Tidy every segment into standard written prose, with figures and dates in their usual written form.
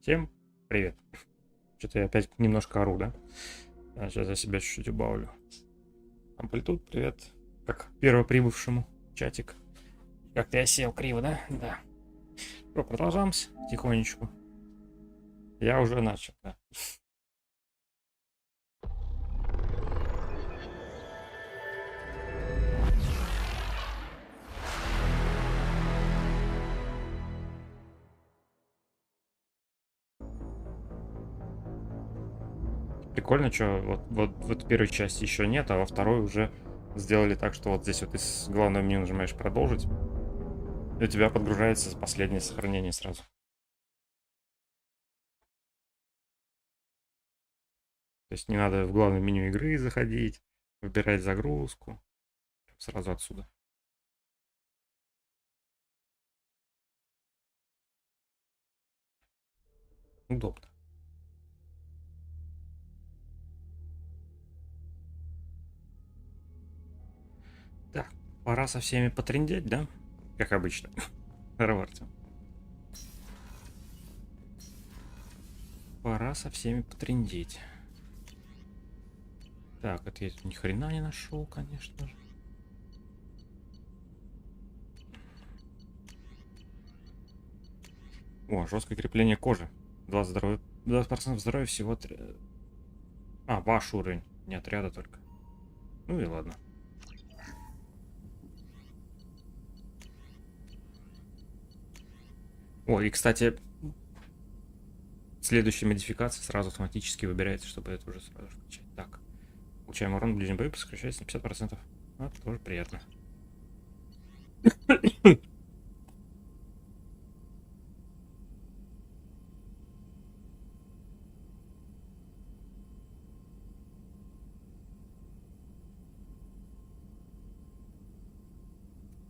Всем привет. Что-то я опять немножко ору, да? Сейчас я себя чуть-чуть убавлю. Амплитуд, привет. Как первоприбывшему чатик. Как-то я сел криво, да? Да. Что, продолжаемся тихонечку. Я уже начал, да. Прикольно, что вот первой части еще нет, а во второй уже сделали так, что вот здесь вот из главного меню нажимаешь продолжить, и у тебя подгружается последнее сохранение сразу. То есть не надо в главное меню игры заходить, выбирать загрузку. Сразу отсюда. Удобно. Так, пора со всеми потрындеть, да? Как обычно. Артем. Пора со всеми потрындеть. Так, это я тут ни хрена не нашел, конечно же. О, жесткое крепление кожи. 20% здоровья всего. А, ваш уровень. Не отряда только. Ну и ладно. О, и кстати, следующая модификация сразу автоматически выбирается, чтобы это уже сразу включать. Так. Получаем урон в ближнем бою, сокращается на 50%. Вот, тоже приятно.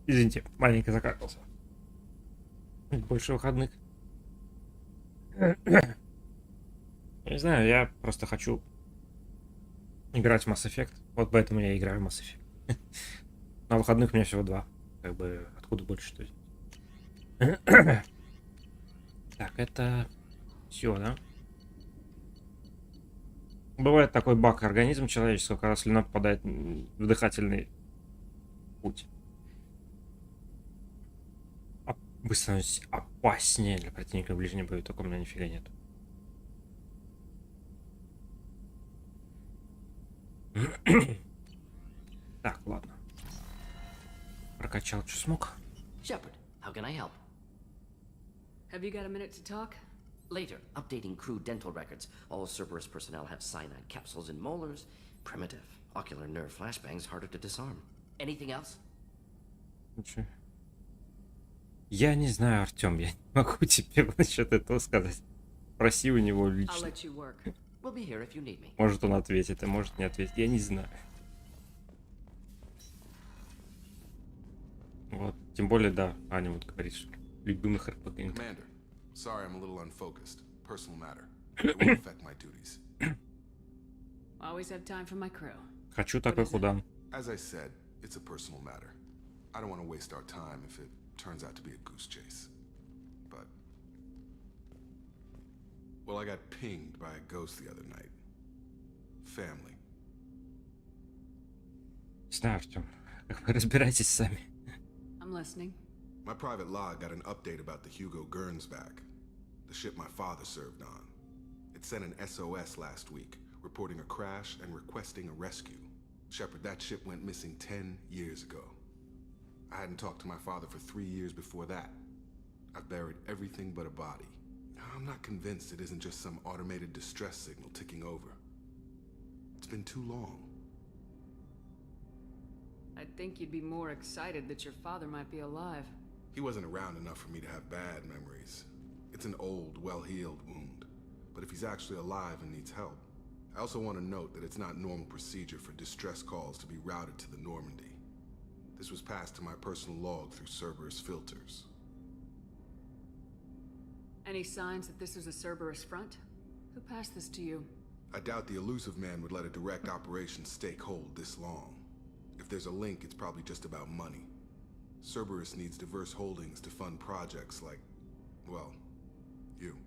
Извините, маленько закакался. Больше выходных. Я не знаю, я просто хочу играть в Mass Effect. Вот поэтому я играю в Mass Effect. На выходных у меня всего 2. Как бы откуда больше что делать? Так, это все, да? Бывает такой баг организма человеческого, когда слюна попадает в дыхательный путь. Вы становитесь опаснее для противника в ближнем бою, только у меня нифига нет. Так, ладно. Прокачал, что смог. Shepard, how can I help? Have you got a minute to talk? Later, updating crew dental records. All Cerberus personnel have cyanide capsules in molars. Primitive. Ocular nerve flashbangs harder to disarm. Anything else? Ничего. Я не знаю, Артем, я не могу тебе насчет этого сказать. Проси у него I'll лично. let you work. We'll be here if you need me. Может он ответит, а может не ответит. Я не знаю. Вот. Тем более, да, Аня вот говорит, что любимых РПГ. Commander, sorry I'm a little unfocused. Personal matter. It won't affect my duties. Always have time for my crew. Хочу такой худан. As I said, it's a personal matter. I don't want to waste our time if it turns out to be a goose chase. But... Well, I got pinged by a ghost the other night. Family. Не знаю, Артем. Как вы разбирайтесь сами. I'm listening. My private log got an update about the Hugo Gurns back. The ship my father served on. It sent an SOS last week, reporting a crash and requesting a rescue. Shepard, that ship went missing 10 years ago. I hadn't talked to my father for 3 years before that. I've buried everything but a body. I'm not convinced it isn't just some automated distress signal ticking over. It's been too long. I'd think you'd be more excited that your father might be alive. He wasn't around enough for me to have bad memories. It's an old, well-healed wound. But if he's actually alive and needs help, I also want to note that it's not normal procedure for distress calls to be routed to the Normandy. This was passed to my personal log through Cerberus filters. Any signs that this was a Cerberus front? Who passed this to you? I doubt the elusive man would let a direct operations stake hold this long. If there's a link, it's probably just about money. Cerberus needs diverse holdings to fund projects like, well, you.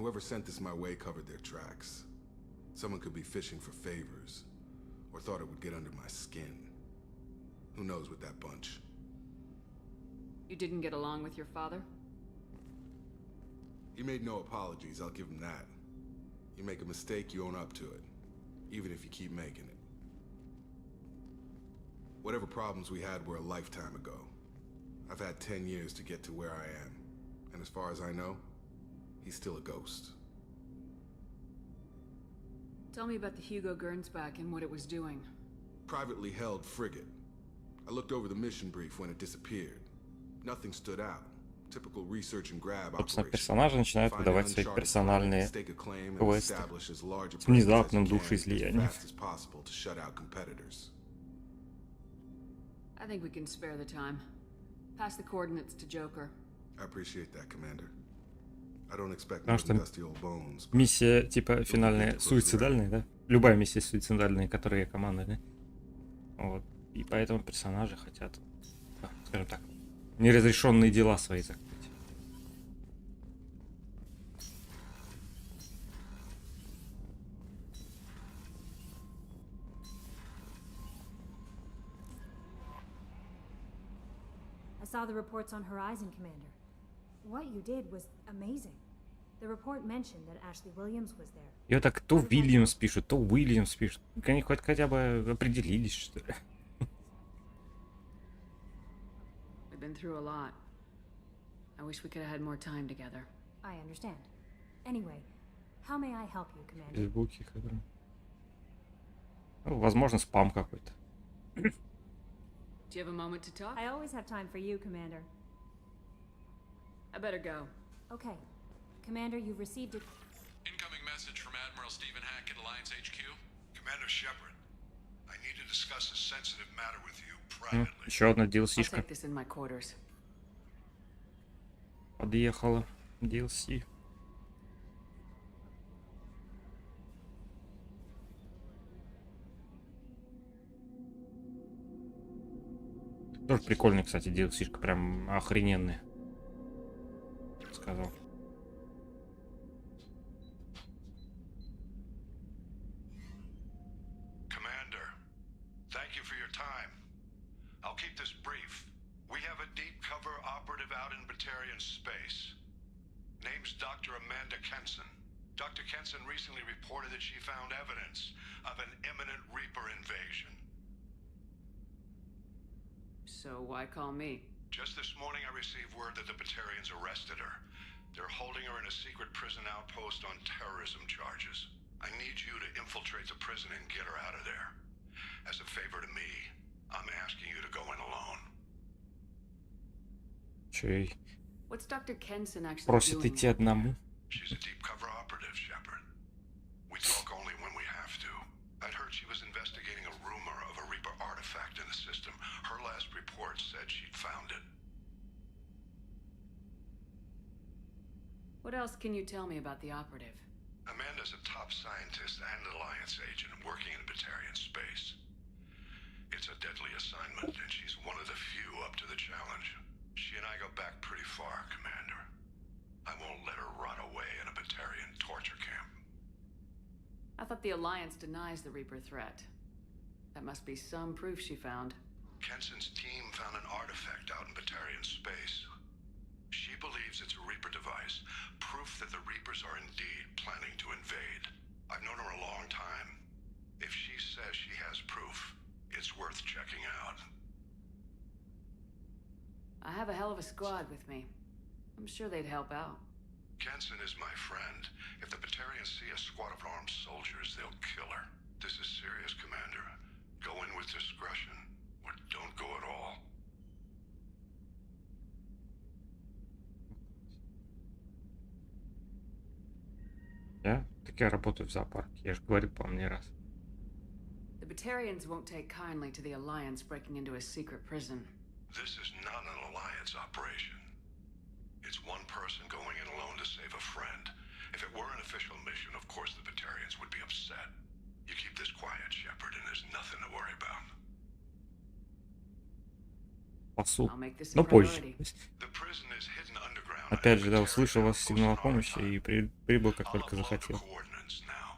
whoever sent this my way covered their tracks. Someone could be fishing for favors, or thought it would get under my skin. Who knows with that bunch? You didn't get along with your father? He made no apologies, I'll give him that. You make a mistake, you own up to it, even if you keep making it. Whatever problems we had were a lifetime ago. I've had 10 years to get to where I am, and as far as I know, he's still a ghost. Tell me about the Hugo Gernsback and what it was doing. Privately held frigate. I looked over the mission brief when it disappeared. Nothing stood out. Typical research and grab Собственно, operation. персонажи начинают выдавать свои персональные квесты с внезапным душеизлиянием. I think we can spare the time. Pass the coordinates to Joker. I appreciate that, Commander. I don't expect Потому что dusty old bones. миссия типа финальная суицидальная, да? Любая миссия суицидальная, которая команда, да? Вот. И поэтому персонажи хотят, скажем так, неразрешенные дела свои закрыть. I saw the reports on Horizon, Commander. What you did was amazing. The report mentioned that Ashley Williams was there. И вот так то Уильямс пишут, то Уильямс пишут. Они хотя бы определились, что ли. We've been through a lot. I wish we could have had more time together. I understand. Anyway, how may I help you, Commander? Фейсбуке, которые... Ну, возможно, спам какой-то. Do you have a moment to talk? I always have time for you, Commander. I better go. Okay. Commander, you've received it. Incoming message from Admiral Stephen Hackett, Alliance HQ. Commander Shepard, I need to discuss a sensitive matter with you privately. Еще одна I'll DLC-шка take this in my quarters. подъехала. DLC. Тоже прикольный, кстати, DLC-шка, прям охрененный. Сказал. Commander, thank you for your time. I'll keep this brief. We have a deep cover operative out in Batarian space. Name's Dr. Amanda Kenson. Dr. Kenson recently reported that she found evidence of an imminent Reaper invasion. So why call me? Just this morning I received word that the Batarians arrested her. They're holding her in a secret prison outpost on terrorism charges. I need you to infiltrate the prison and get her out of there. As a favor to me, I'm asking you to go in alone. Че, What's Dr. Kenson actually просит doing? идти одному? She's a deep cover operative, Shepard. We talk only when we have to. I'd heard she was investigating a rumor of a Reaper artifact in the system. Her last report said she'd found it. What else can you tell me about the operative? Amanda's a top scientist and Alliance agent working in Batarian space. It's a deadly assignment, and she's one of the few up to the challenge. She and I go back pretty far, Commander. I won't let her rot away in a Batarian torture camp. I thought the Alliance denies the Reaper threat. That must be some proof she found. Kenson's team found an artifact out in Batarian space. She believes it's a Reaper device, proof that the Reapers are indeed planning to invade. I've known her a long time. If she says she has proof, it's worth checking out. I have a hell of a squad with me. I'm sure they'd help out. Kenson is my friend. If the Batarians see a squad of armed soldiers, they'll kill her. This is serious, Commander. Go in with discretion, or don't go at all. Я работаю в зоопарке. Я же говорил, по-моему, не раз. The Batarians won't take kindly to the Alliance breaking into a secret prison. This is not an Alliance operation. It's one person going in alone to save a friend. If it were an official mission, of course the Batarians would be upset. You keep this quiet, Shepard, and there's nothing to worry about. Посуд. I'll make this a Но позже. priority. The prison is hidden underground. Это опять же, да, услышал вас сигнал о помощи и прибыл, как I'll только upload the захотел. coordinates now.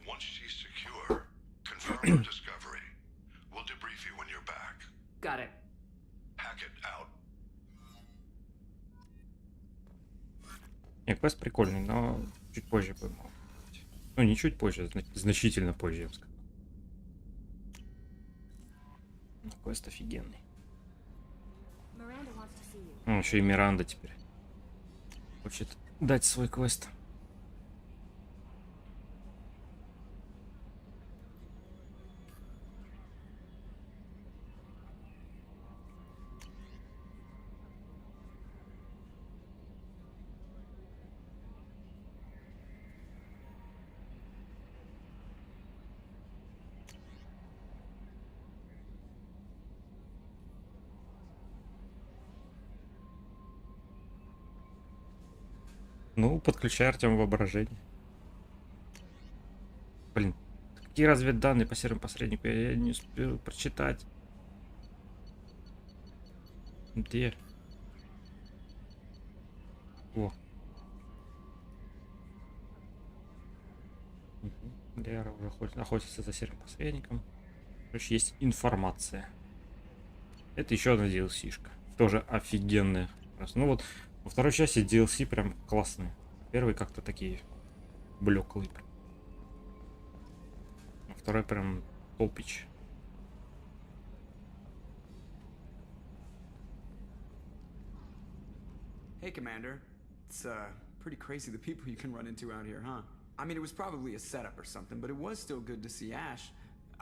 Once she's secure, confirm your discovery. We'll debrief you when you're back. Got it. Hackett out. Не, квест прикольный, но чуть позже будем. Ну, не чуть позже, значительно позже, я бы сказал. Но квест офигенный. Miranda wants to see you. Ну, еще и Миранда теперь хочет дать свой квест. Ну, подключай, Артем, воображение. Блин, какие разведданные по серому посреднику? Я не успел прочитать. Где? О. Лера уже охотится за серым посредником. Короче, есть информация. Это еще одна DLC-шка. Тоже офигенная. Ну вот, во второй части DLC прям классные. Первый как-то такие блеклые. А второй прям топич. Hey, Commander. It's pretty crazy the people you can run into out here, huh? I mean, it was probably a setup or something, but it was still good to see Ash,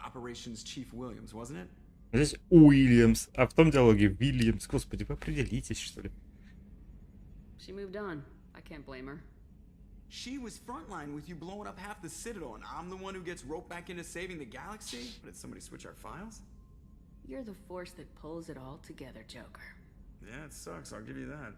Operations Chief Williams, wasn't it? Здесь Уильямс, а в том диалоге Вильямс. Господи, вы определитесь, что ли? She moved on. I can't blame her. She was frontline with you blowing up half the Citadel, and I'm the one who gets roped back into saving the galaxy? Did somebody switch our files? You're the force that pulls it all together, Joker. Yeah, it sucks, I'll give you that.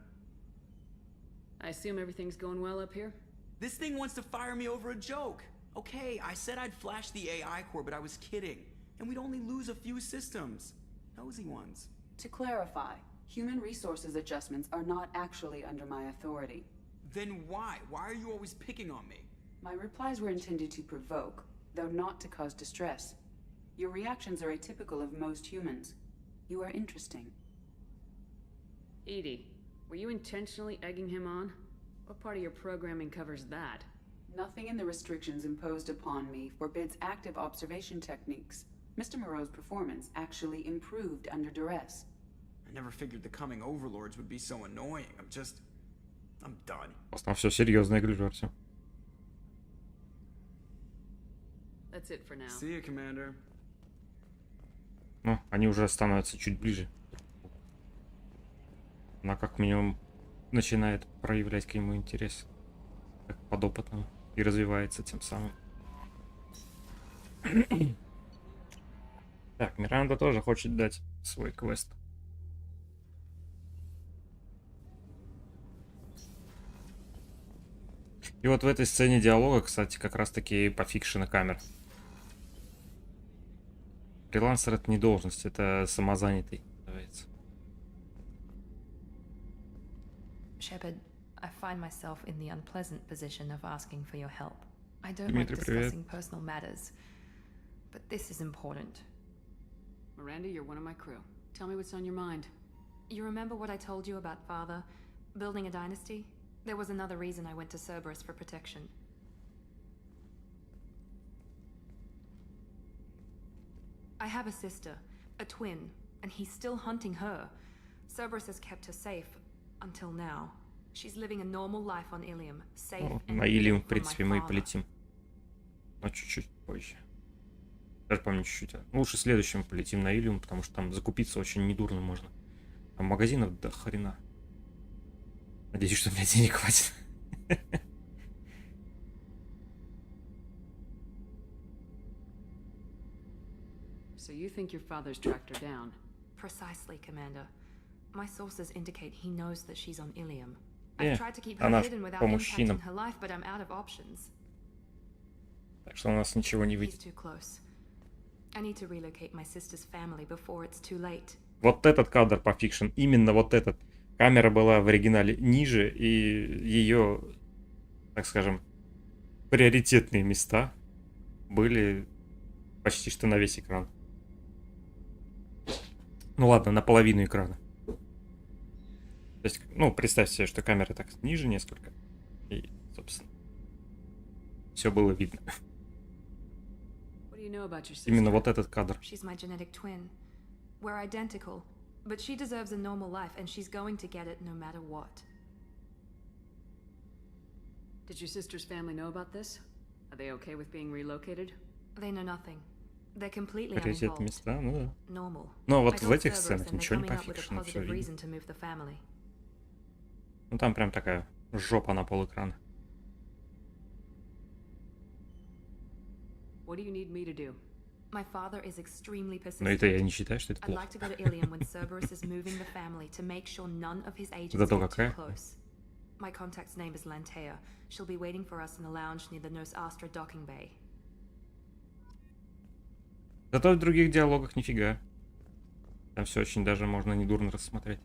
I assume everything's going well up here? This thing wants to fire me over a joke. Okay, I said I'd flash the AI core, but I was kidding. And we'd only lose a few systems. Nosy ones. To clarify, human resources adjustments are not actually under my authority. Then why? Why are you always picking on me? My replies were intended to provoke, though not to cause distress. Your reactions are atypical of most humans. You are interesting. Edie, were you intentionally egging him on? What part of your programming covers that? Nothing in the restrictions imposed upon me forbids active observation techniques. Mr. Moreau's performance actually improved under duress. I never figured the coming overlords would be so annoying. I'm done. У вас там все серьезно, я гляжу, Артем. That's it for now. See you, Commander. Ну, они уже становятся чуть ближе. Она как минимум начинает проявлять к нему интерес. Как подопытному. И развивается тем самым. Так, Миранда тоже хочет дать свой квест. И вот в этой сцене диалога, кстати, как раз таки пофикшена камера. Фрилансер — это не должность, это самозанятый, называется. Shepard, I find myself in the unpleasant position of asking for your help. I don't Дмитрий, like привет. discussing personal matters, but this is important. Miranda, you're one of my crew. Tell me what's on your mind. You remember what I told you about Father? Building a dynasty? There was another reason I went to Cerberus for protection. I have a sister, a twin, and he's still hunting her. Cerberus has kept her safe until now. She's living a normal life on Ilium, safe Ну, and на Илиум, hidden в from my принципе, мы и father. полетим. Но чуть-чуть позже. Даже помню чуть-чуть. Ну, лучше следующим полетим на Илиум, потому что там закупиться очень недурно можно. Там магазинов до хрена. Надеюсь, что у меня денег хватит. So you think your father's tracked her down? Precisely, Commander. My sources indicate he knows that she's on Ilium. Yeah, I've tried to keep her она hidden without по мужчинам. impacting her life, but I'm out of options. Так что у нас ничего не He's выйдет. too close. I need to relocate my sister's family before it's too late. Вот этот кадр по фикшн, именно вот этот. камера была в оригинале ниже, и ее, так скажем, приоритетные места были почти что на весь экран. Ну ладно, на половину экрана. То есть, ну, представьте себе, что камера так ниже несколько. И, собственно, все было видно. What do you know about your sister? Именно вот этот кадр. She's my genetic twin. We're identical, but she deserves a normal life, and she's going to get it no matter what. Did your sister's family know about this? Are they okay with being relocated? They know nothing. They're completely Приоритетные uninvolved. места, ну да. Normal. Но I вот в told этих Cerberus, сценах and they're ничего не coming up with a пофикшено, все positive видно. reason to move the family. Ну там прям такая жопа на пол экрана. What do you need me to do? My father is extremely Но это я persistent. не считаю, что это I'd плохо. like to go to Ilium when Cerberus is moving the family to make sure none of his agents Зато get too какая? close. My contact's name is Lantea. She'll be waiting for us in the lounge near the Nos Astra docking bay. Зато в других диалогах нифига. Там все очень даже можно недурно рассмотреть.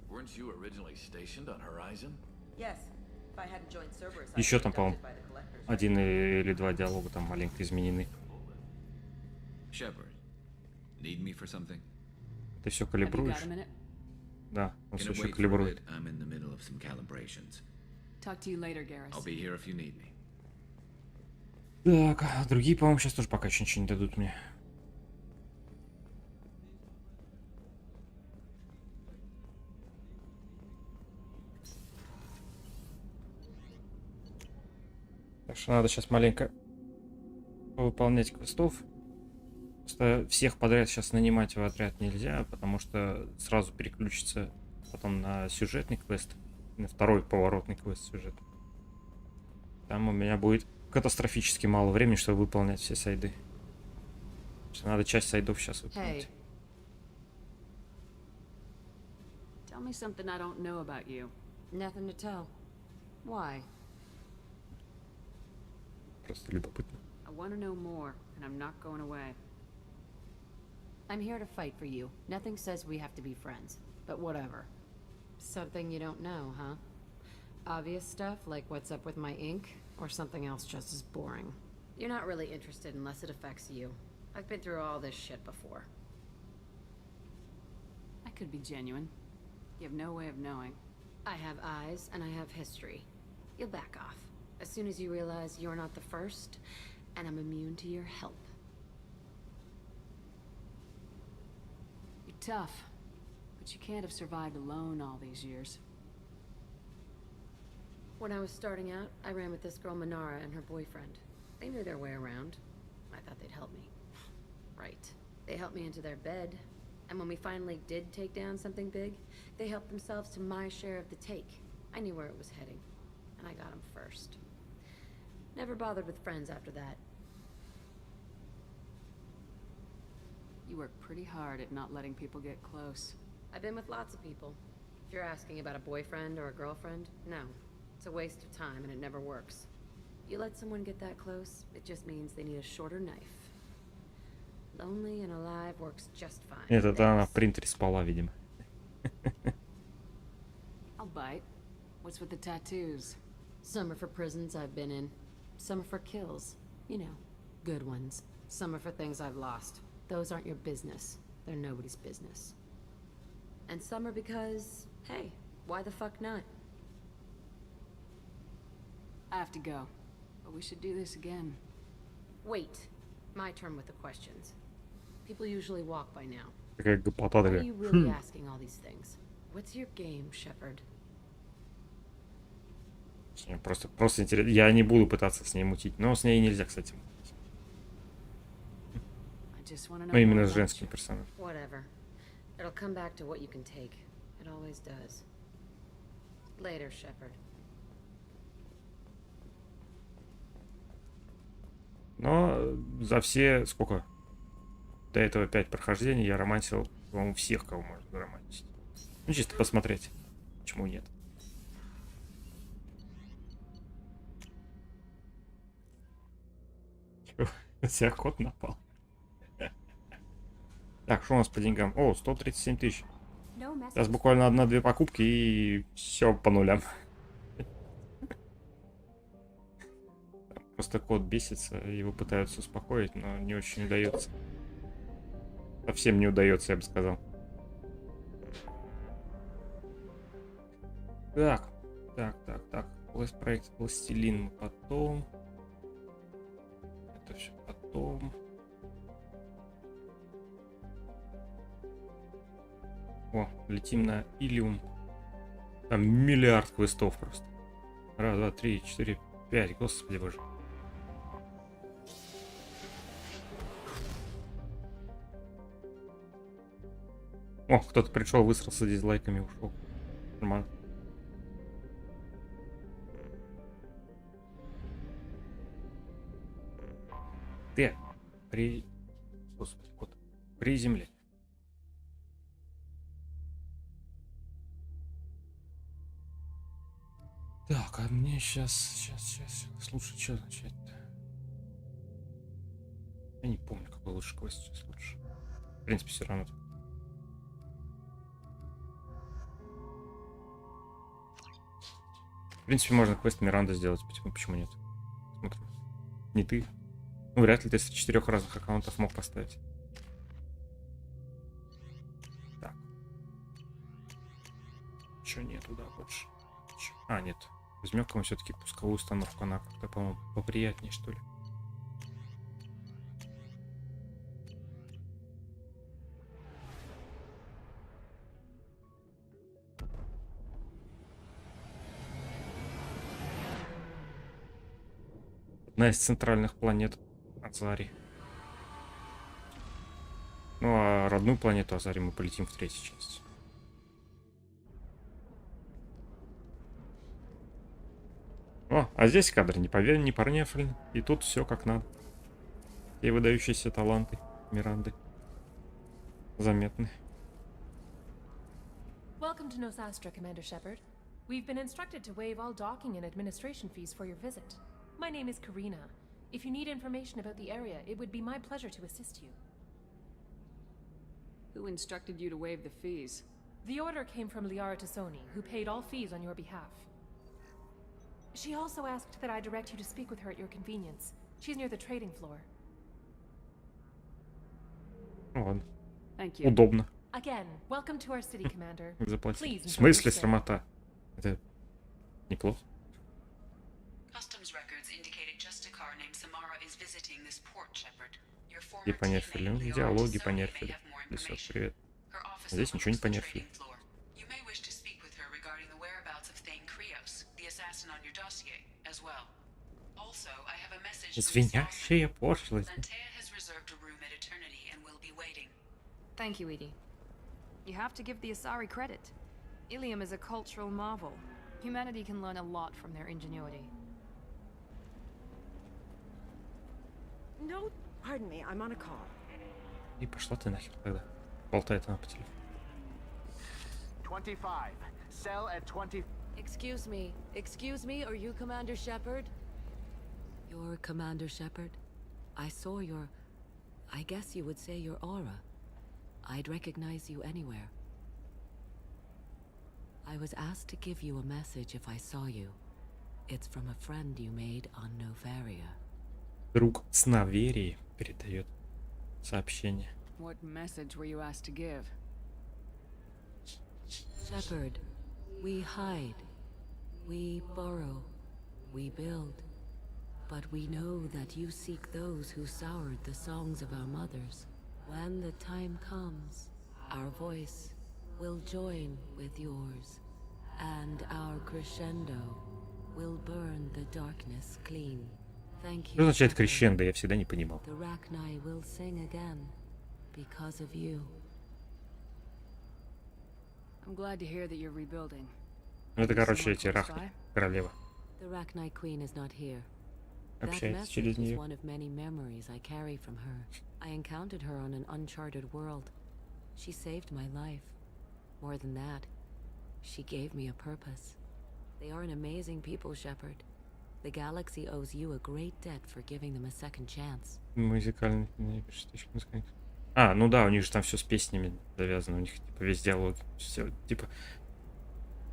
Weren't you originally stationed on Horizon? Yes. If I hadn't joined Cerberus, I'd Еще been там, по-моему, abducted by the collectors. один или два диалога там маленько изменены. Shepard, need me for something? Ты все Have you калибруешь? got a minute? Да, он все Can I еще wait for a калибрует. bit? I'm in the middle of some calibrations. Talk to you later, Garrus. I'll be here if you need me. Так, а другие, по-моему, сейчас тоже пока еще ничего не дадут мне. Так что надо сейчас маленько выполнять квестов. Просто всех подряд сейчас нанимать в отряд нельзя, потому что сразу переключится потом на сюжетный квест, на второй поворотный квест сюжета. Там у меня будет катастрофически мало времени, чтобы выполнять все сайды. Надо часть сайдов сейчас выполнить. Hey. Tell me something I don't know about you. Nothing to tell. Why? Просто любопытно. I want to know more, and I'm not going away. I'm here to fight for you. Nothing says we have to be friends, but whatever. Something you don't know, huh? Obvious stuff like what's up with my ink, or something else just as boring? You're not really interested unless it affects you. I've been through all this shit before. I could be genuine. You have no way of knowing. I have eyes and I have history. You'll back off as soon as you realize you're not the first, and I'm immune to your help. You're tough, but you can't have survived alone all these years. When I was starting out, I ran with this girl Manara and her boyfriend. They knew their way around. I thought they'd help me. Right. They helped me into their bed, and when we finally did take down something big, they helped themselves to my share of the take. I knew where it was heading, and I got them first. Never bothered with friends after that. You work pretty hard at not letting people get close. I've been with lots of people. If you're asking about a boyfriend or a girlfriend, no. It's a waste of time and it never works. You let someone get that close, it just means they need a shorter knife. Lonely and alive works just fine. Нет, это она в принтере спала, видимо. I'll bite. What's with the tattoos? Some are for prisons I've been in. Some are for kills. You know, good ones. Some are for things I've lost. Those aren't your business. They're nobody's business. And some are because, hey, why the fuck not? I have to go, but we should do this again. Wait. My turn with the questions. People usually walk by now. Какая гопота Why are такая. you really asking all these things? What's your game, Shepard? Просто интересно. Я не буду пытаться с ней мутить, но с ней нельзя, кстати. I just want to know Ну, именно more с about женским you. персонажем. Whatever. It'll come back to what you can take. It always does. Later, Shepard. Но за все, сколько? До этого 5 прохождений я романтил, по-моему, всех, кого можно романтить. Ну, чисто посмотреть. Почему нет? Тебя кот напал. Так, что у нас по деньгам? О, 137 тысяч. No message. Сейчас буквально одна-две покупки и все по нулям. Просто кот бесится, его пытаются успокоить, но не очень удается. Совсем не удается, я бы сказал. Так. Проект Пластилин мы потом. Это все потом. О, летим на Илиум. Там миллиард квестов просто. Раз, два, три, четыре, пять. Господи боже. О, кто-то пришел, высрался дизлайками, ушел. Нормально. Ты Господи, кот. Приземлять. Так, а мне сейчас. Слушай, что начать-то? Я не помню, какой лучше квест сейчас лучше. В принципе, все равно. В принципе, можно квест Миранда сделать. Почему нет? Смотрю. Не ты. Ну, вряд ли ты с 4 разных аккаунтов мог поставить. Так. Чё нету, да, больше? А, нет. Возьмем-ка мы все-таки пусковую установку. Она как-то, по-моему, поприятнее, что ли. Одна из центральных планет Азари. Ну, а родную планету Азари мы полетим в третьей части. О, а здесь кадр не порнефрен. И тут все как надо. И выдающиеся таланты Миранды заметны. Welcome to Nosastra, Commander Shepard. We've been instructed to waive all docking and administration fees for your visit. My name is Karina. If you need information about the area, it would be my pleasure to assist you. Who instructed you to waive the fees? The order came from Liara Tassoni, who paid all fees on your behalf. She also asked that I direct you to speak with her at your convenience. She's near the trading floor. Ладно. Thank you. Удобно. Again, welcome to our city, Commander. Заплатить. Please В enjoy смысле your stay. срамота? Это неплохо. Customs records indicated just a car named Samara is visiting this port, Shepard. Your former И понерфили. teammate, Liara Диалоги Tassoni, may понерфили. have more Лесок, information. привет. Her office Здесь ничего не overlooks the понерфили. trading floor. You may wish to speak with her regarding the whereabouts of Thane Krios, the assassin on your dossier, as well. Also, I have a message from Звенящая пошлость. Lantea has reserved a room at Eternity and will be waiting. Thank you, Edie. You have to give the Asari credit. Ilium is a cultural marvel. Humanity can learn a lot from their ingenuity. No, pardon me, I'm on a call. И пошла ты нахер тогда. Болтает она по телефону. 25. Sell at 20. Excuse me, are you Commander Shepard? You're Commander Shepard? I saw your... I guess you would say your aura. I'd recognize you anywhere. I was asked to give you a message if I saw you. It's from a friend you made on Novaria. Друг с Наверии передает сообщение. What message were you asked to give? Shepard, we hide. We burrow. We build. But we know that you seek those who soured the songs of our mothers. When the time comes, our voice will join with yours, and our crescendo will burn the darkness clean. Thank Что you. означает крещендо? Я всегда не понимал. The Rachni will sing again because of you. I'm glad to hear that you're rebuilding. Это, короче, эти Рахни, королева. The Rachni Queen is not here. That Общается через message is нее. one of many memories I carry from her. I encountered her on an uncharted world. She saved my life. More than that, she gave me a purpose. They are an amazing people, Shepard. The galaxy owes you a great debt for giving them a second chance. Музыкальный. Не пишет, еще музыкальный. А, ну да, у них же там все с песнями завязано, у них типа весь диалог, все, типа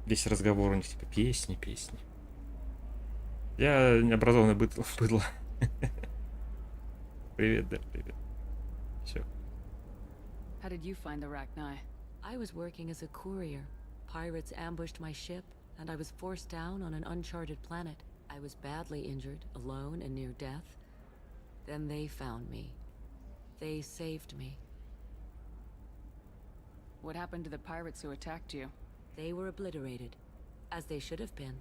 весь разговор у них типа песни, песни. Я необразованный быдло. Привет, да, привет. Все. How did you find the Rachni? I was working as a courier. Pirates ambushed my ship, and I was forced down on an uncharted planet. I was badly injured, alone and near death. Then they found me. They saved me. What happened to the pirates who attacked you? They were obliterated, as they should have been.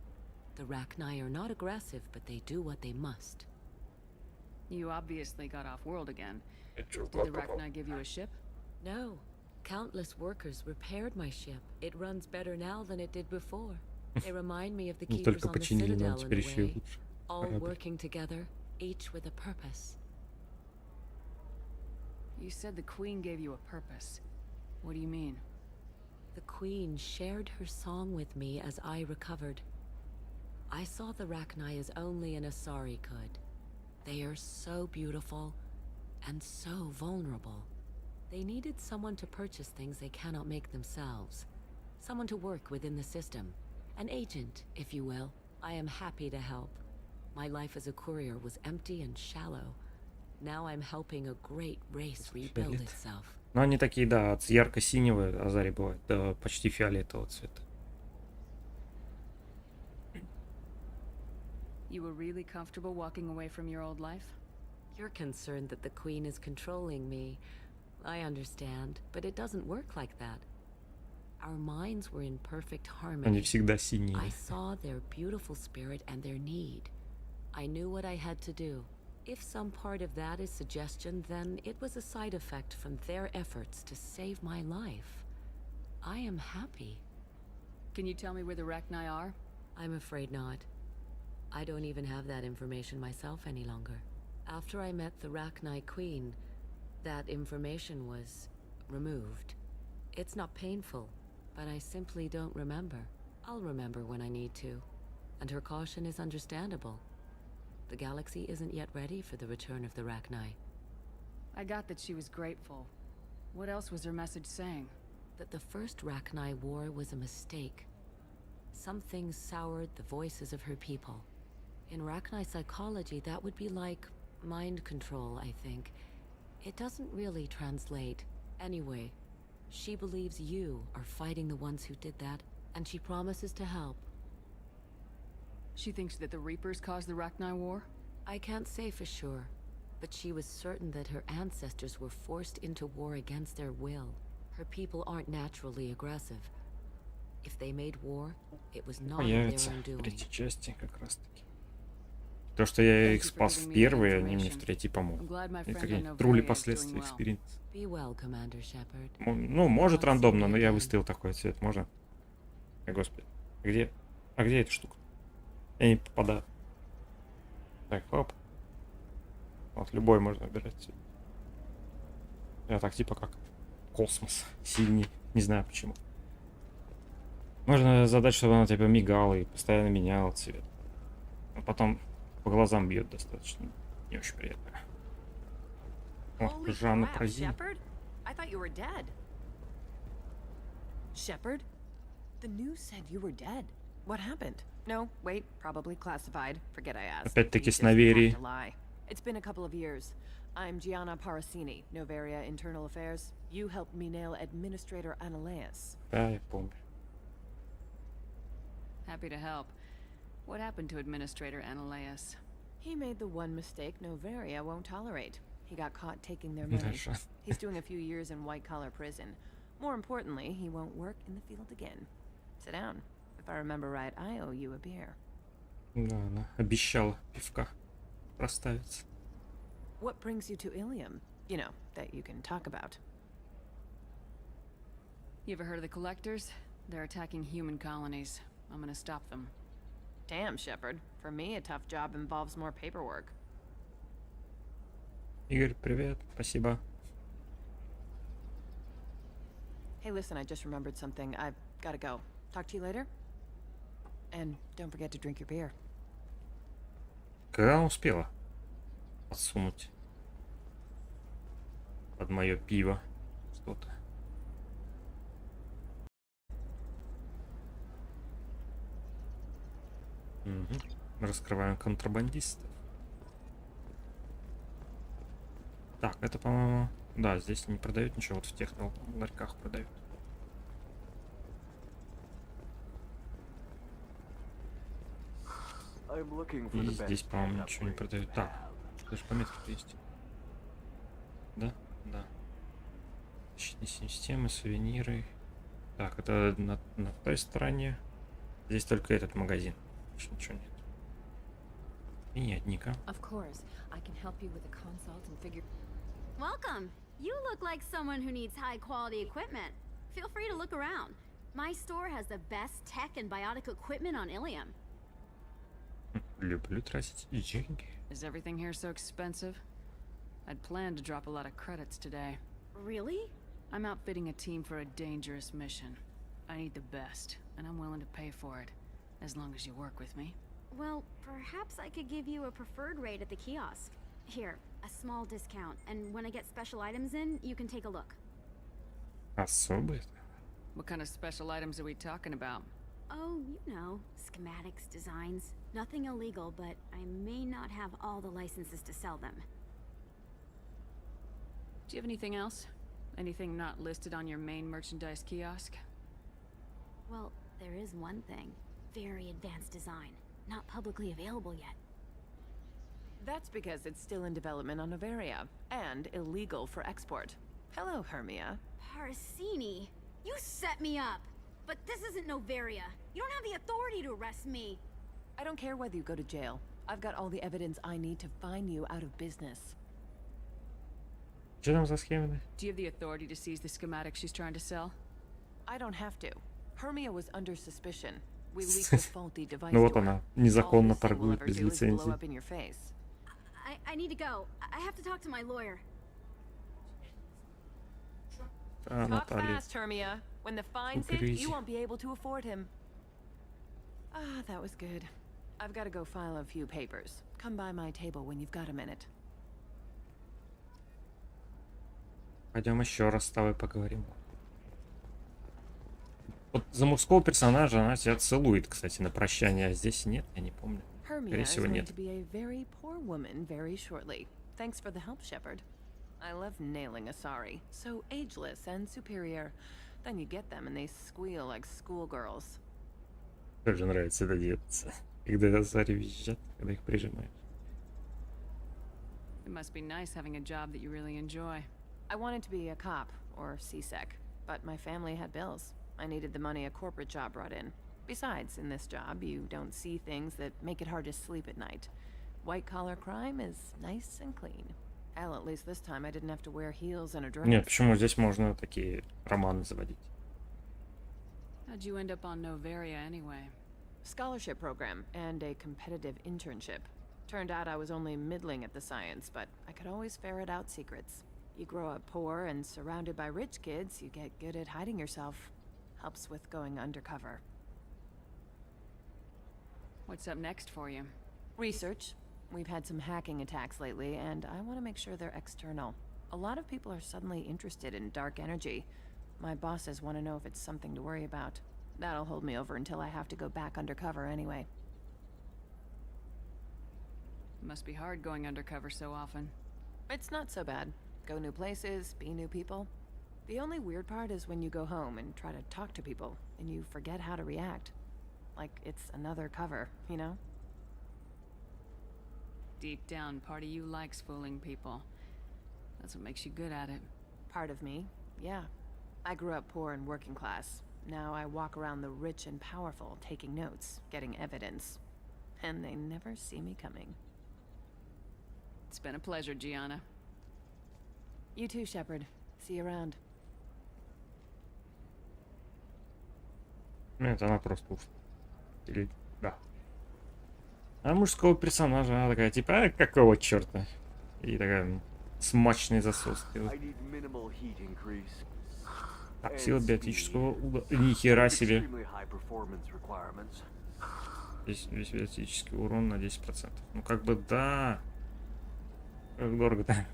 The Rachni are not aggressive, but they do what they must. You obviously got off world again. Did the Rachni give you a ship? No. Countless workers repaired my ship. It runs better now than it did before. They remind me of the Не keepers только on the починили, но Citadel in теперь a еще и way. лучше. All Корабль. working together, each with a purpose. You said the Queen gave you a purpose. What do you mean? The Queen shared her song with me as I recovered. I saw the Rachni as only an Asari could. They are so beautiful and so vulnerable. They needed someone to purchase things they cannot make themselves. Someone to work within the system. An agent, if you will. I am happy to help. My life as a courier was empty and shallow. Now I'm helping a great race rebuild itself. Ну, они такие, да, от ярко-синего Азари бывает до почти фиолетового цвета. You were really comfortable walking away from your old life? You're concerned that the Queen is controlling me. I understand, but it doesn't work like that. Our minds were in perfect Они harmony. всегда синие. I saw their beautiful spirit and their need. I knew what I had to do. If some part of that is suggestion, then it was a side effect from their efforts to save my life. I am happy. Can you tell me where the Rachni are? I'm afraid not. I don't even have that information myself any longer. After I met the Rachni Queen, that information was removed. It's not painful, but I simply don't remember. I'll remember when I need to. And her caution is understandable. The galaxy isn't yet ready for the return of the Rachni. I got that she was grateful. What else was her message saying? That the first Rachni war was a mistake. Some things soured the voices of her people. In Rachni psychology, that would be like mind control, I think. It doesn't really translate. Anyway, she believes you are fighting the ones who did that, and she promises to help. She thinks that the Reapers caused the Rachni War? I can't say for sure, but she was certain that her ancestors were forced into war against their will. Her people aren't naturally aggressive. If they made war, it was not of their Появится own в doing. третьей части как раз таки. То, что я их спас в первой, они мне в третьей помогут. Это какие-нибудь трули последствия, эксперимент. Be well, Commander Shepard. Ну, может рандомно, но я выставил такой цвет. Можно? Господи. Где? А где эта штука? Я не попадаю. Так, хоп. Вот, любой можно выбирать цвет. Я так типа как космос. Синий. Не знаю почему. Можно задать, чтобы она типа мигала и постоянно меняла цвет. А потом по глазам бьет достаточно. Не очень приятно. О, Жанна Празин. Shepard? I thought you were dead. Shepard? The news said you were dead. What happened? No, wait, probably classified. Forget I asked. Опять-таки You с just have Наверии. to lie. It's been a couple of years. I'm Gianna Parasini, Novaria Internal Affairs. You helped me nail Administrator Analeas. Да, я помню. Happy to help. What happened to Administrator Analeas? He made the one mistake Novaria won't tolerate. He got caught taking their money. Даже. He's doing a few years in white-collar prison. More importantly, he won't work in the field again. Sit down. If I remember right, I owe you a beer. Да, она обещала пивка проставиться. What brings you to Ilium? You know, that you can talk about. You ever heard of the Collectors? They're attacking human colonies. I'm gonna stop them. Damn, Shepard. For me, a tough job involves more paperwork. Игорь, привет, спасибо. Hey, listen, I just remembered something. I've gotta go. Talk to you later? And don't forget to drink your beer. Когда она успела подсунуть? под мое пиво что-то. Угу. Раскрываем контрабандистов. Так, это, по-моему... Да, здесь не продают ничего, вот в тех ларьках продают. И здесь, по-моему, ничего не продают. Так, даже пометки есть. Да? Да. Защитные системы, сувениры. Так, это на той стороне. Здесь только этот магазин. Больше ничего нет. И нет, Ника. Welcome. You look like someone who needs high-quality equipment. Feel free to look around. My store has the best tech and biotic equipment on Ilium. Люблю тратить деньги. Is everything here so expensive? I'd planned to drop a lot of credits today. Really? I'm outfitting a team for a dangerous mission. I need the best, and I'm willing to pay for it, as long as you work with me. Well, perhaps I could give you a preferred rate at the kiosk. Here, a small discount, and when I get special items in, you can take a look. Особый? What kind of special items are we talking about? Oh, you know, schematics, designs. Nothing illegal, but I may not have all the licenses to sell them. Do you have anything else? Anything not listed on your main merchandise kiosk? Well, there is one thing. Very advanced design. Not publicly available yet. That's because it's still in development on Novaria, and illegal for export. Hello, Hermia. Parsini, you set me up! But this isn't Novaria. You don't have the authority to arrest me. I don't care whether you go to jail. I've got all the evidence I need to find you out of business. Что там за схемы? Do you have the authority to seize the schematic she's trying to sell? I don't have to. Hermia was under suspicion. We leaked a faulty device. Ну вот она, незаконно торгует без лицензии. I need to go. I have to talk to my lawyer. Talk fast, Hermia. When the fines hit, you won't be able to afford him. Ah, that was good. I've got to go file a few papers. Come by my table when you've got a minute. Пойдем еще раз с тобой поговорим. Вот за мужского персонажа она тебя целует, кстати, на прощание, а здесь нет, я не помню. Скорее всего, нет. Thanks for the help, Shepard. I love nailing a sorry. So ageless and superior. Then you get them and they squeal like schoolgirls. Тоже нравится это делаться, когда Сари визжат, когда их прижимаешь. It must be nice having a job that you really enjoy. I wanted to be a cop or CSEC, but my family had bills. I needed the money a corporate job brought in. Besides, in this job, you don't see things that make it hard to sleep at night. White-collar crime is nice and clean. Hell, at least this time I didn't have to wear heels and a dress. Нет, почему здесь можно такие романы заводить? How'd you end up on Novaria anyway? Scholarship program and a competitive internship. Turned out I was only middling at the science, but I could always ferret out secrets. You grow up poor and surrounded by rich kids, you get good at hiding yourself. Helps with going undercover. What's up next for you? Research. We've had some hacking attacks lately, and I want to make sure they're external. A lot of people are suddenly interested in dark energy. My bosses want to know if it's something to worry about. That'll hold me over until I have to go back undercover anyway. It must be hard going undercover so often. It's not so bad. Go new places, be new people. The only weird part is when you go home and try to talk to people, and you forget how to react. Like it's another cover, you know? Deep down, part of you likes fooling people. That's what makes you good at it. Part of me, yeah. I grew up poor and working class. Now I walk around the rich and powerful, taking notes, getting evidence. And they never see me coming. It's been a pleasure, Gianna. You too, Shepard. See you around. Нет, она просто ушла. Или... да. А мужского персонажа, она такая, типа, а какого черта? И такая, смачный засос. Так, сила биотического удара. Нихера себе. Здесь весь биотический урон на 10%. Ну, как бы, да. Как дорого-то.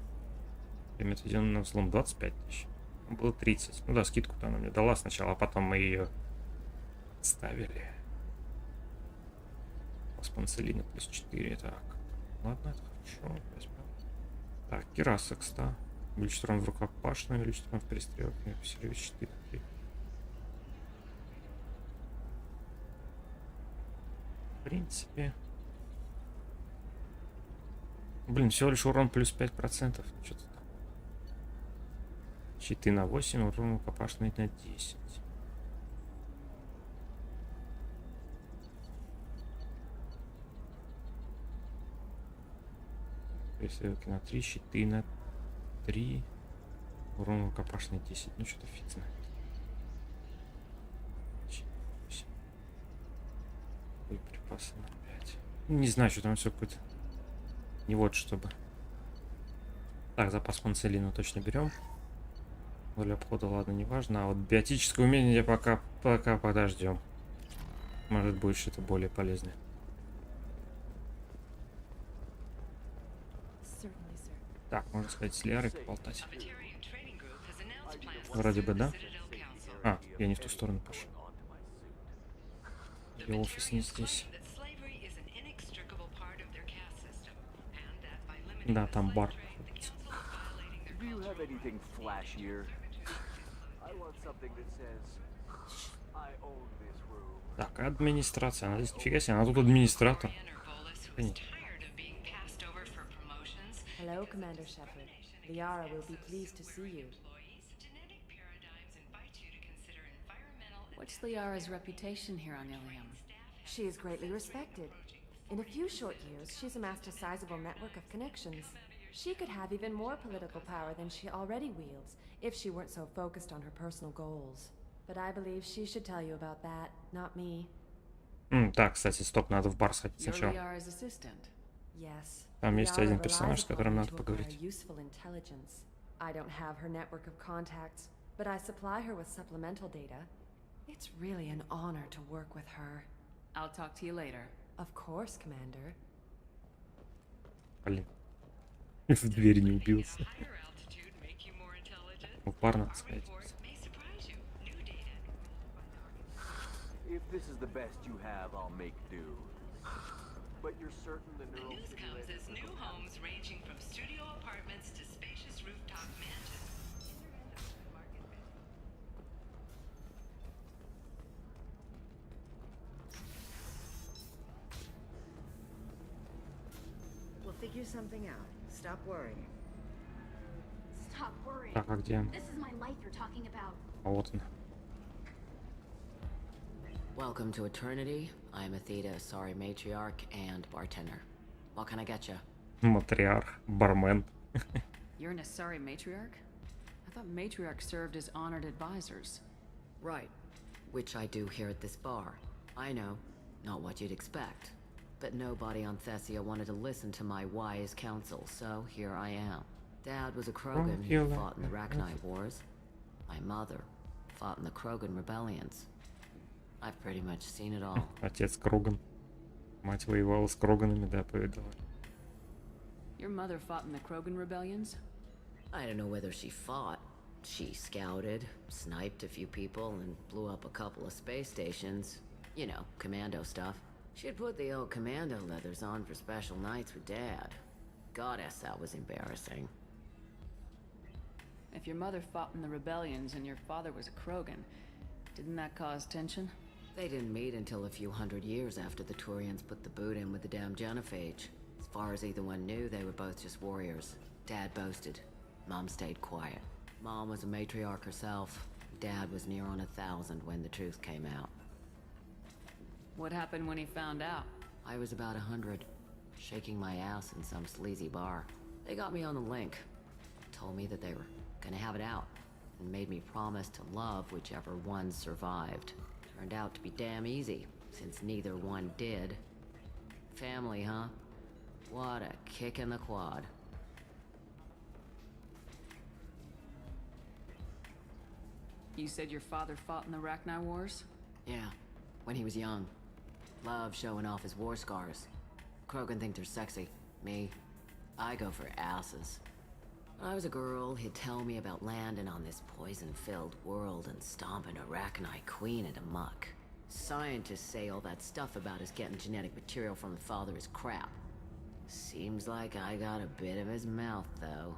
Имеет в виду на взлом 25 тысяч. Было 30. Ну да, скидку-то она мне дала сначала, а потом мы ее ставили. Спонсилина плюс 4. Так. Ладно, это хорошо. Возьмем. Так, кераса, кста. Увеличит урон в рукопашном, увеличит урон в перестрелке. Серия 4. В принципе. Блин, всего лишь урон плюс 5%. Что-то там. Щиты на 8, урон рукопашный на 10. Перестрелки на 3, щиты на 3. Урон рукопашный 10. Ну что-то фиг знает. Припасы на 5. Не знаю, что там все какое-то. Не вот чтобы. Так, запас панцелина точно берем. Доля обхода, ладно, не важно. А вот биотическое умение пока подождем. Может будет что-то более полезное. Так, можно сказать, с Лиарой поболтать. Вроде бы, да? А, я не в ту сторону пошел. И офис не здесь. Да, там бар. Так, администрация. Она здесь нифига себе, она тут администратор. Конечно. Hello, Commander Shepard. Liara will be pleased to see you. What's Liara's reputation here on Ilium? She is greatly respected. In a few short years, she's amassed a sizable network of connections. She could have even more political power than she already wields if she weren't so focused on her personal goals. But I believe she should tell you about that, not me. Так, кстати, стоп, надо в бар сходить сначала. Yes. Там есть один персонаж, с которым надо поговорить. I don't have her network of contacts, but I supply her with supplemental data. It's really an honor to work with her. I'll talk to you later. Of course, Commander. Блин. В двери не убился. У пар надо сказать. If this is the best you have, I'll make do. But you're certain the neural news comes as new homes ranging from studio apartments to spacious rooftop mansions. We'll figure something out. Stop worrying. Stop worrying. Так, а где? This is my life you're talking about. А вот он. Welcome to Eternity. I'm a Theta, sorry matriarch and bartender. What can I get you? Матриарх, бармен. You're an Asari matriarch? I thought matriarchs served as honored advisors. Right. Which I do here at this bar. I know, not what you'd expect. But nobody on Thessia wanted to listen to my wise counsel, so here I am. Dad was a Krogan who fought in the Rachni Wars. My mother fought in the Krogan rebellions. I've pretty much seen it all. Отец Кроган. Мать воевала с Кроганами, да, повидала. Your mother fought in the Krogan rebellions? I don't know whether she fought. She scouted, sniped a few people, and blew up a couple of space stations. You know, commando stuff. She'd put the old commando leathers on for special nights with Dad. Goddess, that was embarrassing. If your mother fought in the rebellions and your father was a Krogan, didn't that cause tension? They didn't meet until a few hundred years after the Turians put the boot in with the damn genophage. As far as either one knew, they were both just warriors. Dad boasted. Mom stayed quiet. Mom was a matriarch herself. Dad was near on 1,000 when the truth came out. What happened when he found out? I was about 100, shaking my ass in some sleazy bar. They got me on the link. Told me that they were gonna have it out, and made me promise to love whichever one survived. Turned out to be damn easy, since neither one did. Family, huh? What a kick in the quad. You said your father fought in the Rachni Wars? Yeah, when he was young. Loved showing off his war scars. Krogan think they're sexy. Me, I go for asses. When I was a girl, he'd tell me about landing on this poison-filled world and stomping a Arachnite queen into muck. Scientists say all that stuff about us getting genetic material from the father is crap. Seems like I got a bit of his mouth, though.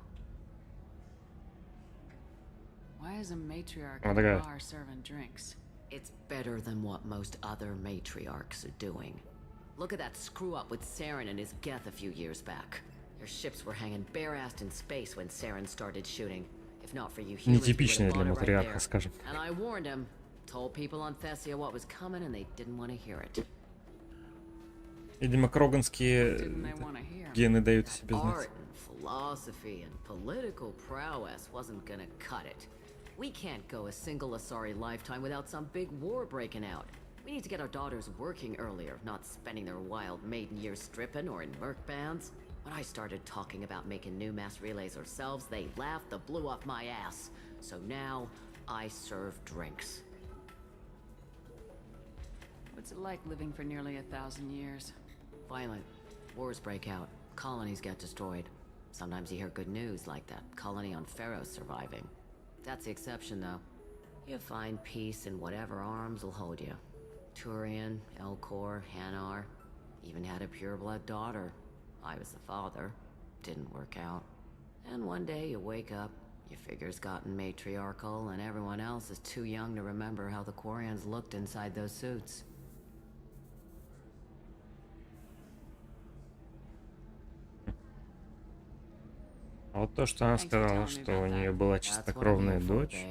Why is a matriarch Oh, in the a guy. bar serving drinks? It's better than what most other matriarchs are doing. Look at that screw-up with Saren and his Geth a few years back. Their ships were hanging bare-assed in space when Saren started shooting. If not for you humans, we would Нетипичное have для bought it right матриарха, there. скажем. And I warned him. Told people on Thessia what was coming and they didn't want to hear it. Видимо, кроганские гены дают о себе знать. Art and philosophy and political prowess wasn't gonna cut it. We can't go a single Asari lifetime without some big war breaking out. We need to get our daughters working earlier, not spending their wild maiden years stripping or in merc bands. When I started talking about making new mass relays ourselves, they laughed the blue off my ass. So now, I serve drinks. What's it like living for nearly 1,000 years? Violent. Wars break out. Colonies get destroyed. Sometimes you hear good news, like that colony on Pharaoh surviving. That's the exception, though. You find peace in whatever arms will hold you. Turian, Elcor, Hanar. Even had a pureblood daughter. I was the father. Didn't work out. And one day you wake up, your figure's gotten matriarchal, and everyone else is too young to remember how the Quarians looked inside those suits. А вот то, что она сказала, что у нее была чистокровная дочь,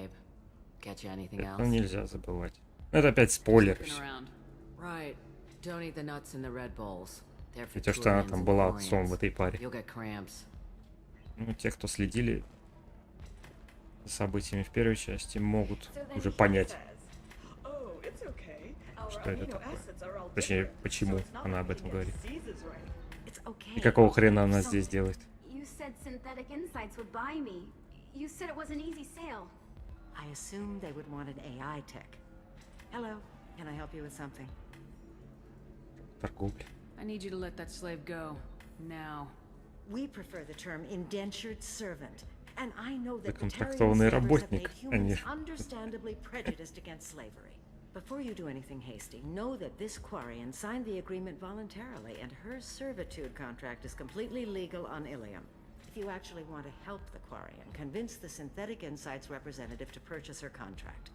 это нельзя забывать. Это опять спойлеры. Right. Don't eat the nuts in the red bowls. They're for И то, что она Turians там and была Quarians. отцом в этой паре. You'll get cramps. Ну, те, кто следили за событиями в первой части, могут уже понять, что это такое. Точнее, почему она об этом говорит. И какого хрена она здесь делает. You said Synthetic Insights would buy me. You said it was an easy sale. I assumed they would want an AI tech. Hello, can I help you with something? Торговля. I need you to let that slave go. Now. We prefer the term indentured servant. And I know that Законтрактованный работник, а не... understandably prejudiced against slavery. Before you do anything hasty, know that this Quarian signed the agreement voluntarily, and her servitude contract is completely legal on Ilium. If you actually want to help the Quarian, convince the Synthetic Insights representative to purchase her contract.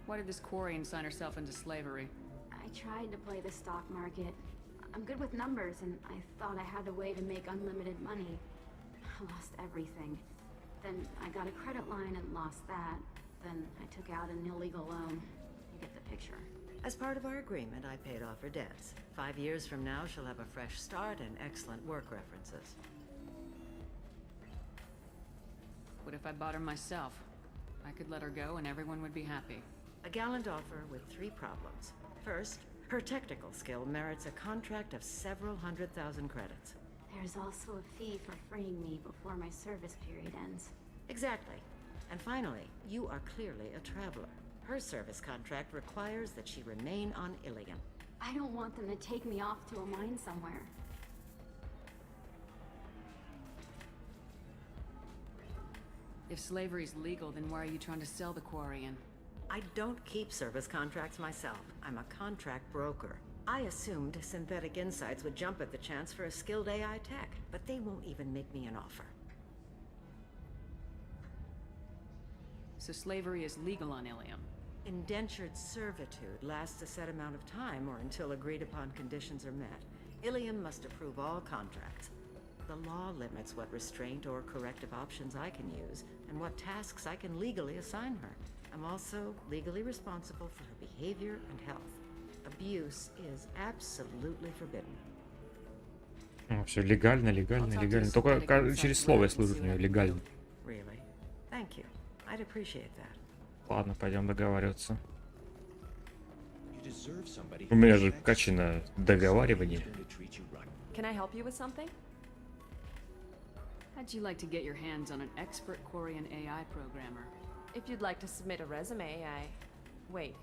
Why did this Quarian sign herself into slavery? I tried to play the stock market. I'm good with numbers, and I thought I had a way to make unlimited money. I lost everything. Then I got a credit line and lost that. Then I took out an illegal loan. You get the picture. As part of our agreement, I paid off her debts. 5 years from now, she'll have a fresh start and excellent work references. What if I bought her myself? I could let her go and everyone would be happy. A gallant offer with 3 problems. First, her technical skill merits a contract of several 100,000 credits. There's also a fee for freeing me before my service period ends. Exactly. And finally, you are clearly a traveler. Her service contract requires that she remain on Ilium. I don't want them to take me off to a mine somewhere. If slavery's legal, then why are you trying to sell the Quarian? I don't keep service contracts myself. I'm a contract broker. I assumed Synthetic Insights would jump at the chance for a skilled AI tech, but they won't even make me an offer. So slavery is legal on Ilium. Indentured servitude lasts a set amount of time or until agreed upon conditions are met. Ilium must approve all contracts. The law limits what restraint or corrective options I can use and what tasks I can legally assign her. I'm also legally responsible for her behavior and health. Abuse is absolutely forbidden. Все легально, легально, легально. Только через слово я слышу у нее легально. Really? Thank you. I'd appreciate that. Ладно, пойдем договариваться. У меня же качано договаривание. Can I help you with something? How'd you like to get your hands on an expert Quarian AI programmer? If you'd like to submit a resume, Wait.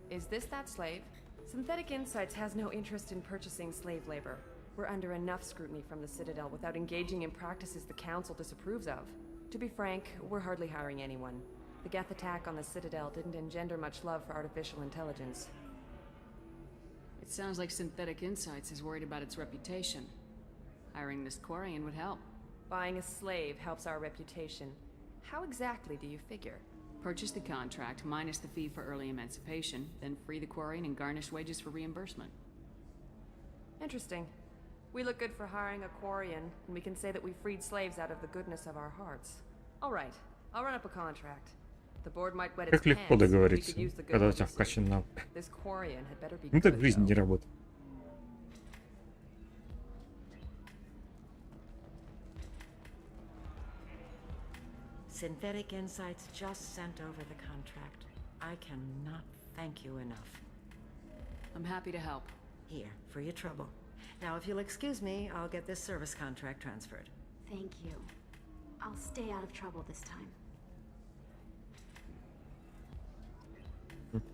Is this that slave? Synthetic Insights has no interest in purchasing slave labor. We're under enough scrutiny from the Citadel without engaging in practices the Council disapproves of. To be frank, we're hardly hiring anyone. The Geth attack on the Citadel didn't engender much love for artificial intelligence. It sounds like Synthetic Insights is worried about its reputation. Hiring this Quarian would help. Buying a slave helps our reputation. How exactly do you figure? Purchase the contract, minus the fee for early emancipation, then free the Quarian and garnish wages for reimbursement. Interesting. We look good for hiring a Quarian, and we can say that we freed slaves out of the goodness of our hearts. All right, I'll run up a contract. The board might wet its Как легко pants, but we договориться, could use the good когда у ones тебя to see. вкачан навык. This Quarian had better be Ну так в good, жизни though. не работает. Synthetic Insights just sent over the contract. I cannot thank you enough. I'm happy to help. Here, for your trouble. Now, if you'll excuse me, I'll get this service contract transferred. Thank you. I'll stay out of trouble this time.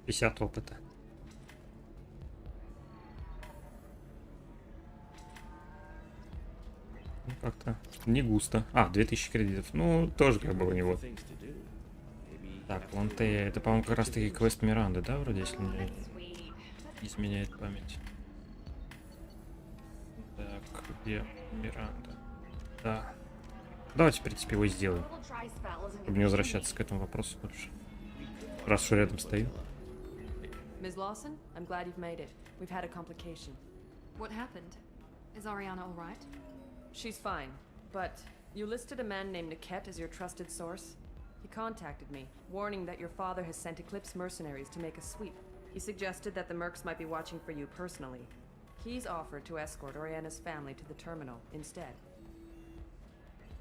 50 опыта. Ну, как-то не густо. 2000 кредитов. Ну, тоже как бы у него. Так, Плантея. Это, по-моему, как раз таки квест Миранды, да, вроде, если мне изменяет память. Так, где Миранда? Да. Давайте, в принципе, его сделаем. Чтобы не возвращаться к этому вопросу больше. Раз уж рядом стою. Ms. Lawson, I'm glad you've made it. We've had a complication. What happened? Is Ariana all right? She's fine, but you listed a man named Niket as your trusted source. He contacted me, warning that your father has sent Eclipse mercenaries to make a sweep. He suggested that the Mercs might be watching for you personally. He's offered to escort Oriana's family to the terminal instead.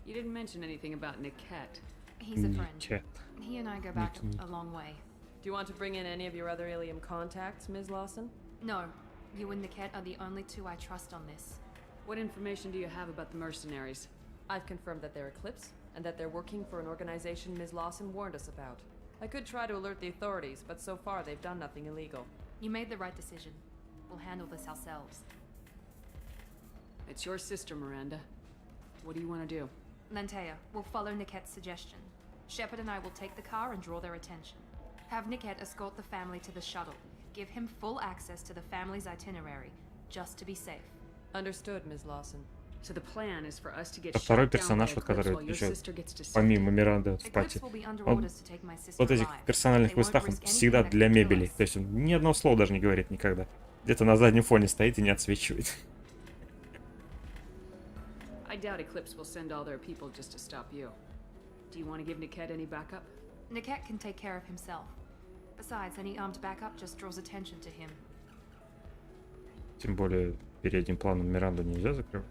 You didn't mention anything about Niket. He's a friend. Niket. He and I go back a long way. Do you want to bring in any of your other Ilium contacts, Ms. Lawson? No. You and Niket are the only two I trust on this. What information do you have about the mercenaries? I've confirmed that they're Eclipse, and that they're working for an organization Ms. Lawson warned us about. I could try to alert the authorities, but so far they've done nothing illegal. You made the right decision. We'll handle this ourselves. It's your sister, Miranda. What do you want to do? Lantea, we'll follow Niket's suggestion. Shepard and I will take the car and draw their attention. Have Niket escort the family to the shuttle. Give him full access to the family's itinerary, just to be safe. Understood, Ms. Lawson. So the plan is for us to get Второй shot down персонаж, by вот, Eclipse который while your еще sister gets to помимо Миранды в пати. Eclipse will be under Он orders to take my sister вот этих alive. персональных They won't квестах он risk всегда anything that для could kill мебели. us. То есть он ни одного слова даже не говорит никогда. Где-то на заднем фоне стоит и не отсвечивает. I doubt Eclipse will send all their people just to stop you. Do you want to give Niket any backup? Niket can take care of himself. Besides, any armed backup just draws attention to him. Тем более передним планом Миранду нельзя закрывать.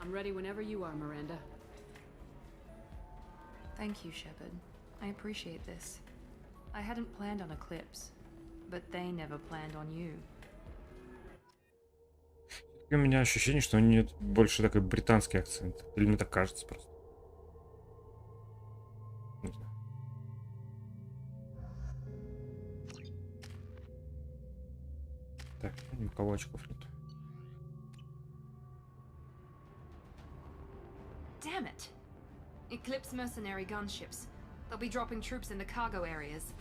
I'm ready whenever you are, Miranda. Thank you, Shepard. I appreciate this. I hadn't planned on Eclipse, but they never planned on you. У меня ощущение, что у нее больше такой британский акцент. Или мне так кажется просто. Не знаю. Так, ни у кого очков нет. Damn it! Eclipse mercenary gunships. They'll be dropping troops in the cargo areas.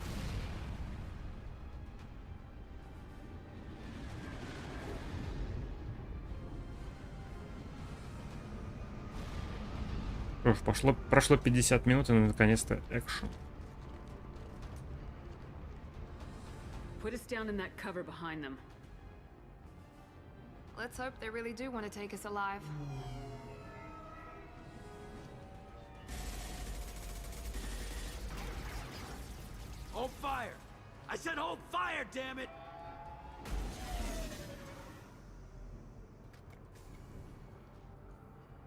Прошло 50 минут, и наконец-то экшен. Put us down in that cover behind them. Let's hope they really do want to take us alive. Hold fire! I said hold fire, damn it!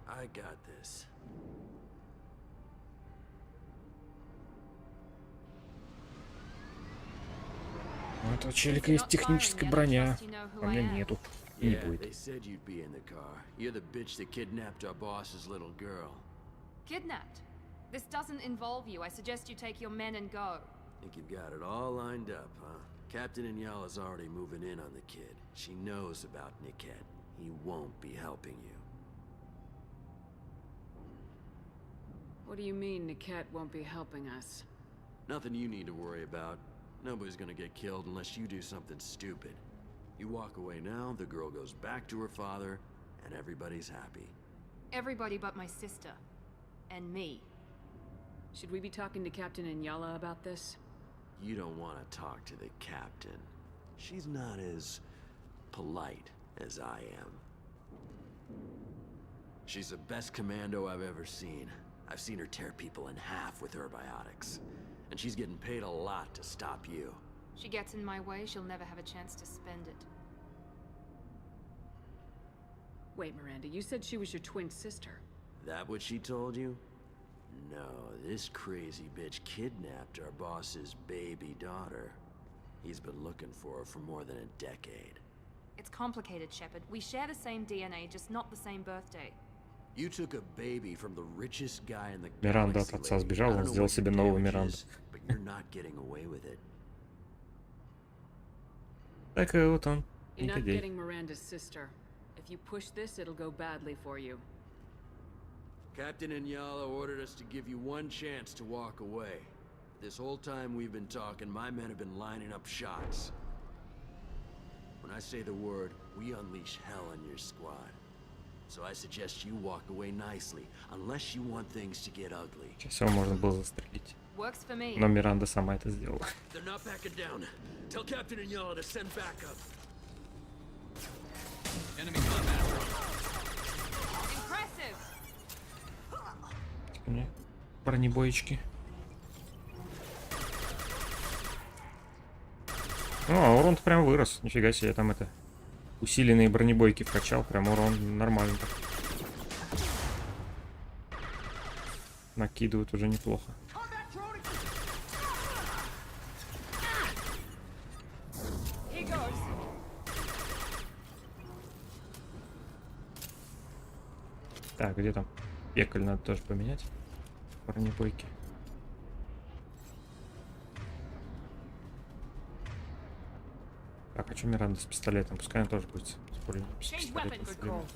I got this. У этого челика есть техническая броня, а у меня нету. И не будет. They said you'd be in the car. You're the bitch that kidnapped our boss's little girl. Kidnapped? This doesn't involve you. I suggest you take your men and go. Think you've got it all lined up, huh? Captain Inyala's already moving in on the kid. She knows about Niket. he won't be helping you. What do you mean Niket won't be helping us? Nothing you need to worry about. Nobody's gonna get killed unless you do something stupid. You walk away now, the girl goes back to her father, and everybody's happy. Everybody but my sister. And me. Should we be talking to Captain Inyala about this? You don't want to talk to the captain. She's not as polite as I am. She's the best commando I've ever seen. I've seen her tear people in half with her biotics. And she's getting paid a lot to stop you. She gets in my way, she'll never have a chance to spend it. Wait, Miranda, you said she was your twin sister. That what she told you? No, this crazy bitch kidnapped our boss's baby daughter. He's been looking for her for more than a decade. It's complicated, Shepard. We share the same DNA, just not the same birthday. You took a baby from the richest guy in the Миранда от galaxy, отца lady. сбежал, I don't он know сделал what себе your нового damage Миранду. is, but you're not getting away with it. Так и вот он, You're not негодяй. getting Miranda's sister. If you push this, it'll go badly for you. Captain Inyala ordered us to give you one chance to walk away. This whole time we've been talking, my men have been lining up shots. When I say the word, we unleash hell on your squad. So I suggest you walk away nicely, unless you want things to get ugly. Сейчас его можно было застрелить. Works for me. Но Миранда сама это сделала. They're not backing down. Tell Captain Inyala to send backup. Enemy combat. Impressive. Мне бронебоечки. О, урон-то прям вырос. Нифига себе, там это... Усиленные бронебойки вкачал, прям урон нормально так. Накидывают уже неплохо. Так, где там? Пекаль надо тоже поменять. Бронебойки. Так, а что Миранда с пистолетом? Пускай она тоже будет с пистолетом стреляать.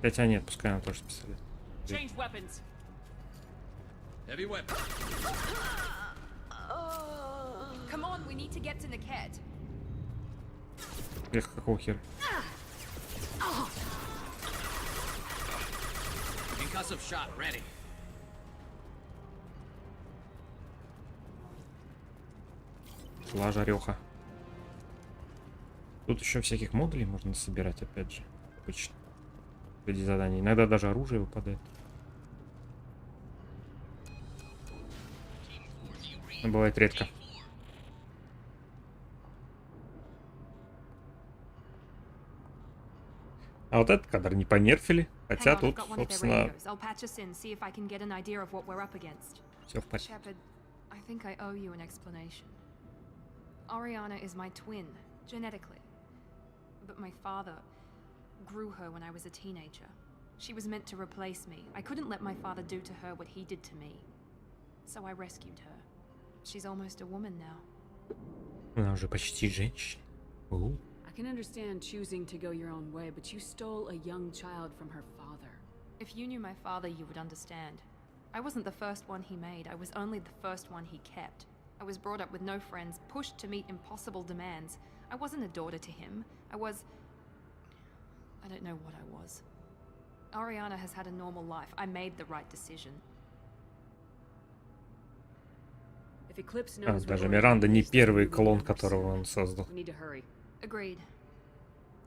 Хотя нет, пускай она тоже с пистолетом. Heavy weapon. Come on, we need to get to Niket. Эх, какого хера? Concussive shot ready. Шла жареха. Тут еще всяких модулей можно собирать, опять же. Обычно. Среди заданий. Иногда даже оружие выпадает. Но бывает редко. А вот этот кадр не понерфили. Хотя тут, собственно, все в порядке. I think I owe you an explanation. Ariana is my twin, genetically. But my father grew her when I was a teenager. She was meant to replace me. I couldn't let my father do to her what he did to me. So I rescued her. She's almost a woman now. Она уже почти женщина. I can understand choosing to go your own way, but you stole a young child from her father. If you knew my father, you would understand. I wasn't the first one he made. I was only the first one he kept. I was brought up with no friends, pushed to meet impossible demands. I wasn't a daughter to him. I don't know what I was. Ariana has had a normal life. I made the right decision. Даже Миранда не первый клон, которого он создал. Agreed.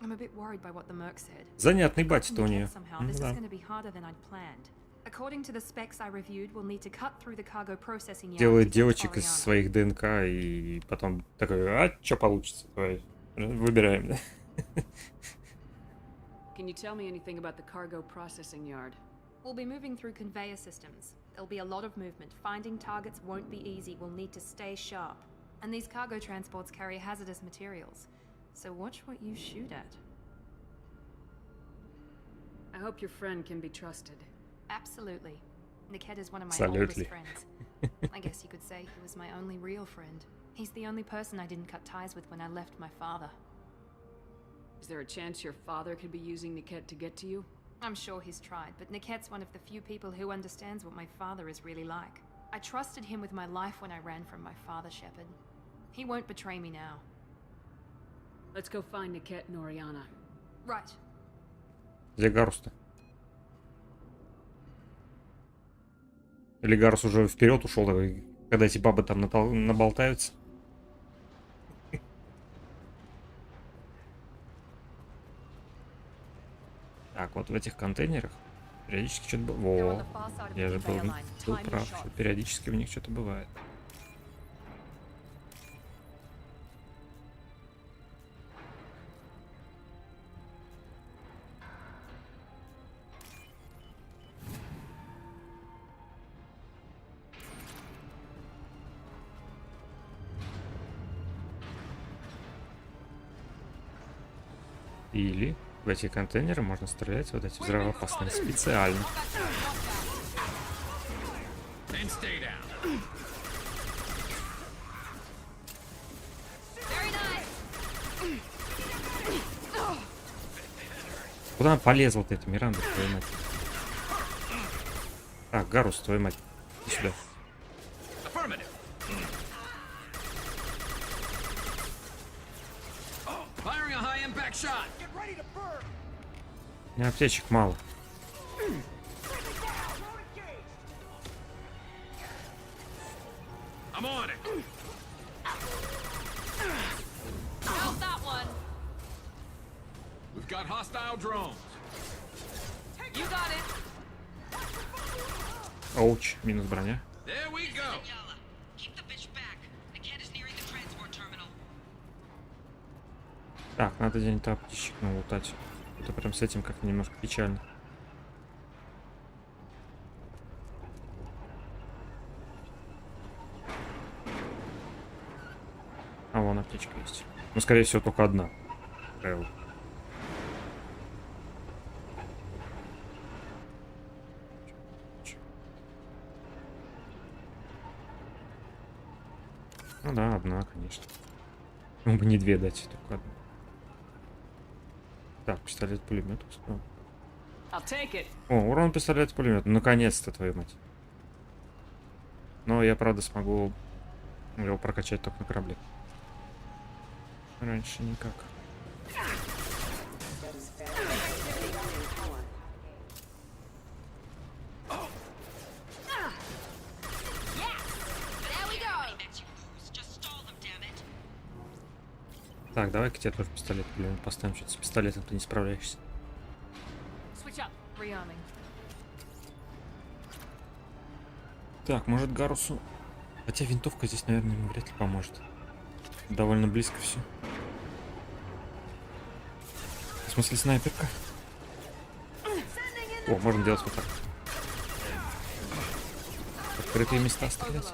I'm a bit worried by what the Merc said. Занятный батя-то у нее. This is going to be harder than I'd planned. According to the specs I reviewed, we'll need to cut through the cargo processing yard. Делает девочек из своих ДНК и потом такой, а что получится? Давай выбираем, да? Can you tell me anything about the cargo processing yard? We'll be moving through conveyor systems. There'll be a lot of movement. Finding targets won't be easy. We'll need to stay sharp. And these cargo transports carry hazardous materials. So watch what you shoot at. I hope your friend can be trusted. Absolutely. Niket is one of my Absolutely. oldest friends. I guess you could say he was my only real friend. He's the only person I didn't cut ties with when I left my father. Is there a chance your father could be using Niket to get to you? I'm sure he's tried, but Niket's one of the few people who understands what my father is really like. I trusted him with my life when I ran from my father, Shepard. He won't betray me now. Let's go find Niket and Oriana. Right. Где Гарус-то? Или Гарус уже вперед ушел, когда эти бабы там наболтаются? Так, вот в этих контейнерах периодически что-то бывает. Во, я же был прав, что периодически в них что-то бывает. Или в эти контейнеры можно стрелять вот эти взрывоопасные специально. Куда она полезла-то, эта Миранда, твою мать? Так, Гарус, твою мать. Иди сюда. У меня аптечек мало. Оуч, минус броня. Так, надо где-нибудь аптечек налутать. Это прям с этим как-то немножко печально. А вон аптечка есть. Ну, скорее всего, только одна. Эл. Ну да, одна, конечно. Ну бы не две дать, только одну. Так, пистолет-пулемет. О, урон пистолет-пулемет. Наконец-то, твою мать. Но я, правда, смогу его прокачать только на корабле. Раньше никак. Так, давай-ка тебе тоже пистолет-пулемет поставим. Что-то с пистолетом ты не справляешься. Так, может Гарусу... Хотя винтовка здесь, наверное, ему вряд ли поможет. Довольно близко все. В смысле, снайперка? О, можно делать вот так. Открытые места стрелять.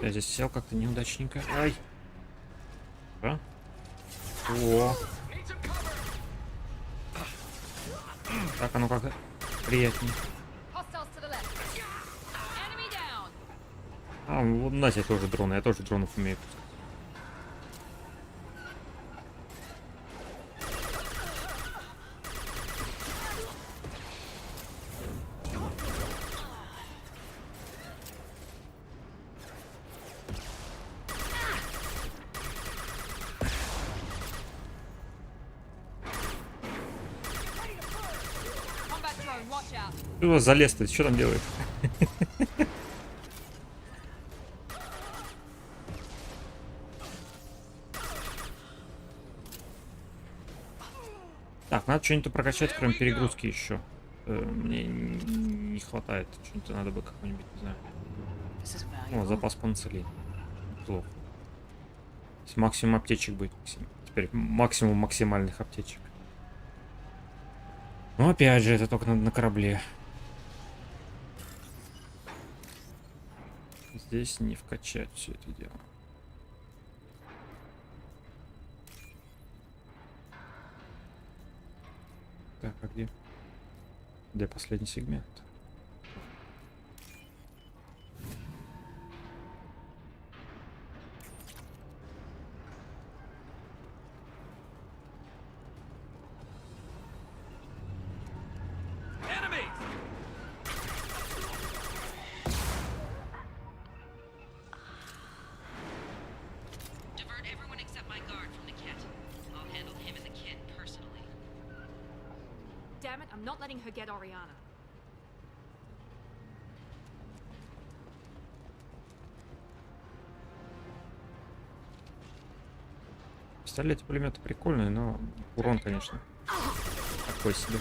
Я здесь сел как-то неудачненько. Ай! Да? О! Так, оно как-то приятнее. А, вот на тебе тоже дроны. Я тоже дронов умею. Ты залез-то, что там делает? Так, надо что-нибудь прокачать, кроме перегрузки еще. Мне не хватает. Что-нибудь надо бы какой-нибудь, не знаю. О, запас панцелей. Плохо. Максимум аптечек будет. Теперь максимум максимальных аптечек. Но опять же, это только на корабле. Здесь не вкачать все это дело. Так, а где? Где последний сегмент? Damn it, I'm not letting her get Oriana. Пистолеты-пулеметы прикольные, но урон, конечно, такой себе.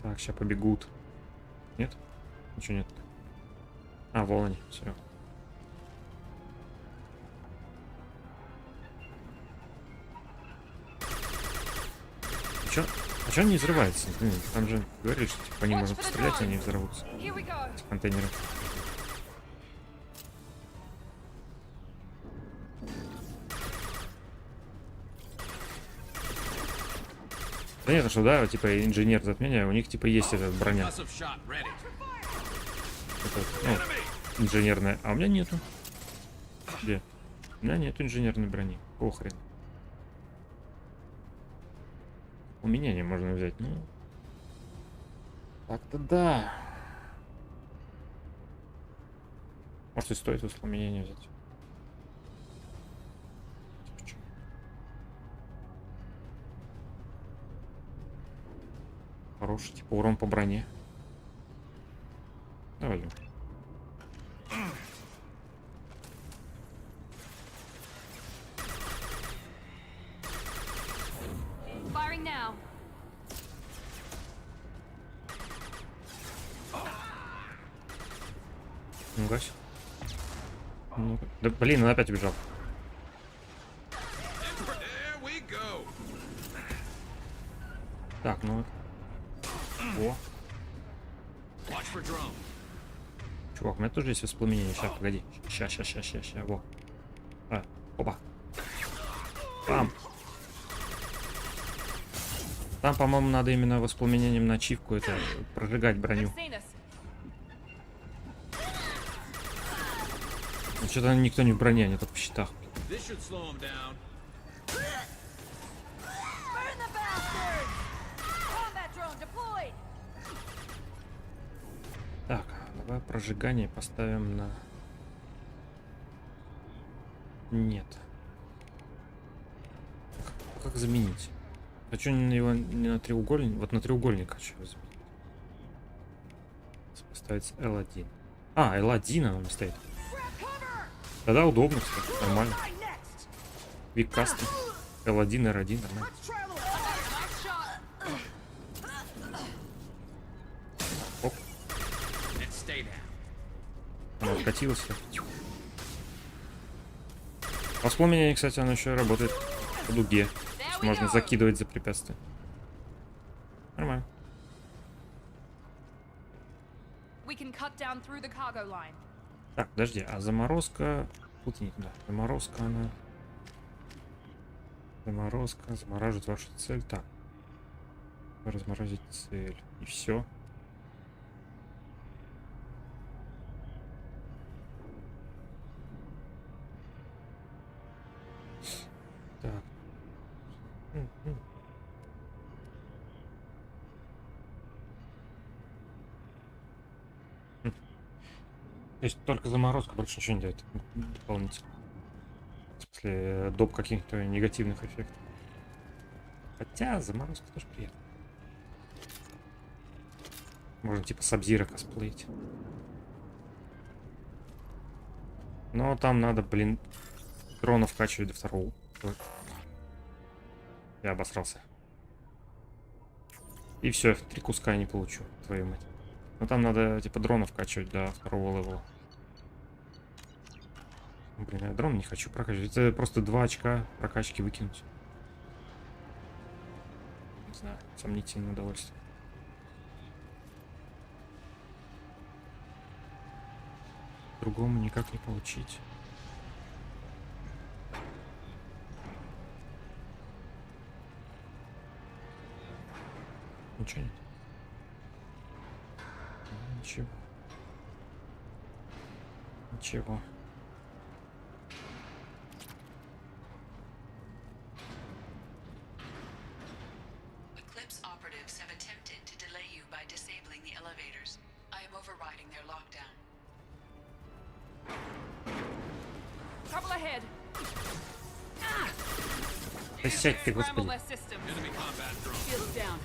Так, сейчас побегут. Нет? Ничего нет. А, вон они, все. Чё? А чё они не взрываются? Блин, там же говорили, что типа, по ним можно пострелять, и они взорвутся. Эти контейнеры. Понятно, что да, типа инженер затмения, у них типа есть эта броня. Это, ну, инженерная. А у меня нету. Где? У меня нету инженерной брони. Какого хрена? У меня не можно взять, ну. Так-то да. Может и стоит воспламенение взять. Хороший, типа урон по броне. Давай возьмем. Firing now. Ну-ка. Ну-ка. Да блин, он опять убежал. Так, ну. О. Чувак, у меня тоже есть воспламенение. Сейчас, погоди. Сейчас. Во. А, опа. Пам. Там, по-моему, надо именно воспламенением на ачивку это прожигать броню. Ну, что-то никто не в броне, они только в щитах. Так, давай прожигание поставим на... Нет. Как заменить? Хочу его не на треугольник, вот на треугольник хочу его заменить. Поставить L1. А, L1 она стоит. Тогда удобно, кстати, нормально. Виккасты. L1, R1, нормально. Оп. Она откатилась. Воспламенение, кстати, оно еще работает по дуге. Можно закидывать за препятствия. Нормально. Так, подожди, а заморозка... Тут не туда. Заморозка, она... Заморозка, замораживает вашу цель. Так. Разморозить цель. И все. Так. То есть только заморозка, больше ничего не дает дополнительно. В смысле, доп каких-то негативных эффектов. Хотя заморозка тоже приятно. Можно типа Сабзира косплеить. Но там надо, блин, дрона вкачивать до второго. Я обосрался. И все, 3 куска я не получу, твою мать. Но там надо типа дрона вкачивать до второго левела. Блин, я дрон не хочу прокачивать. Это просто 2 очка прокачки выкинуть. Не знаю, сомнительное удовольствие. Другому никак не получить. Ничего нет. Ничего. Ничего. Eclipse operatives have attempted to delay you by disabling the elevators. I am overriding their lockdown. Trouble ahead. Да сядь ты, господи. Shields down.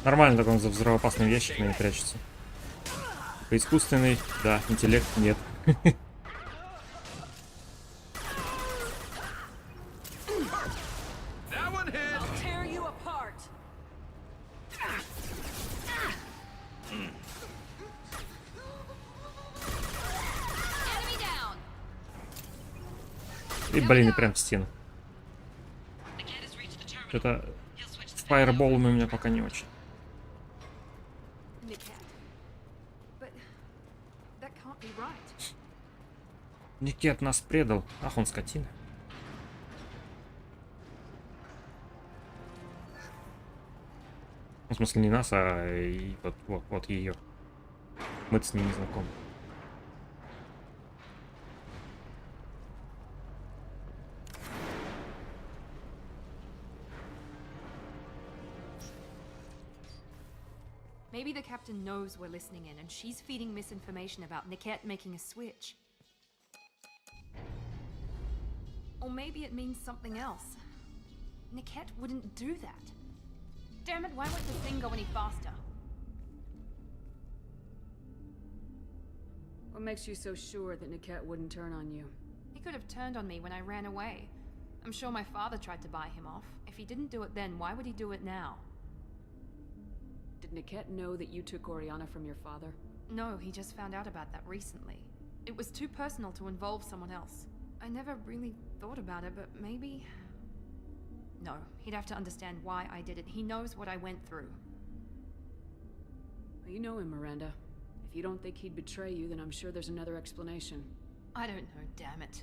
Нормально, так он за взрывоопасным ящиком не прячется. Искусственный, да, интеллект нет. И, блин, и прям в стену. Это с фаерболами у меня пока не очень. Никет нас предал. Ах, он скотина. Ну, в смысле, не нас, а и вот ее. Мы-то с ней не знакомы. Maybe the captain knows we're listening in and she's feeding misinformation about Niket making a switch. Or maybe it means something else. Niket wouldn't do that. Damn it, why won't the thing go any faster? What makes you so sure that Niket wouldn't turn on you? He could have turned on me when I ran away. I'm sure my father tried to buy him off. If he didn't do it then, why would he do it now? Did Niket know that you took Oriana from your father? No, he just found out about that recently. It was too personal to involve someone else. I never really thought about it, but maybe... No, he'd have to understand why I did it. He knows what I went through. Well, you know him, Miranda. If you don't think he'd betray you, then I'm sure there's another explanation. I don't know, damn it.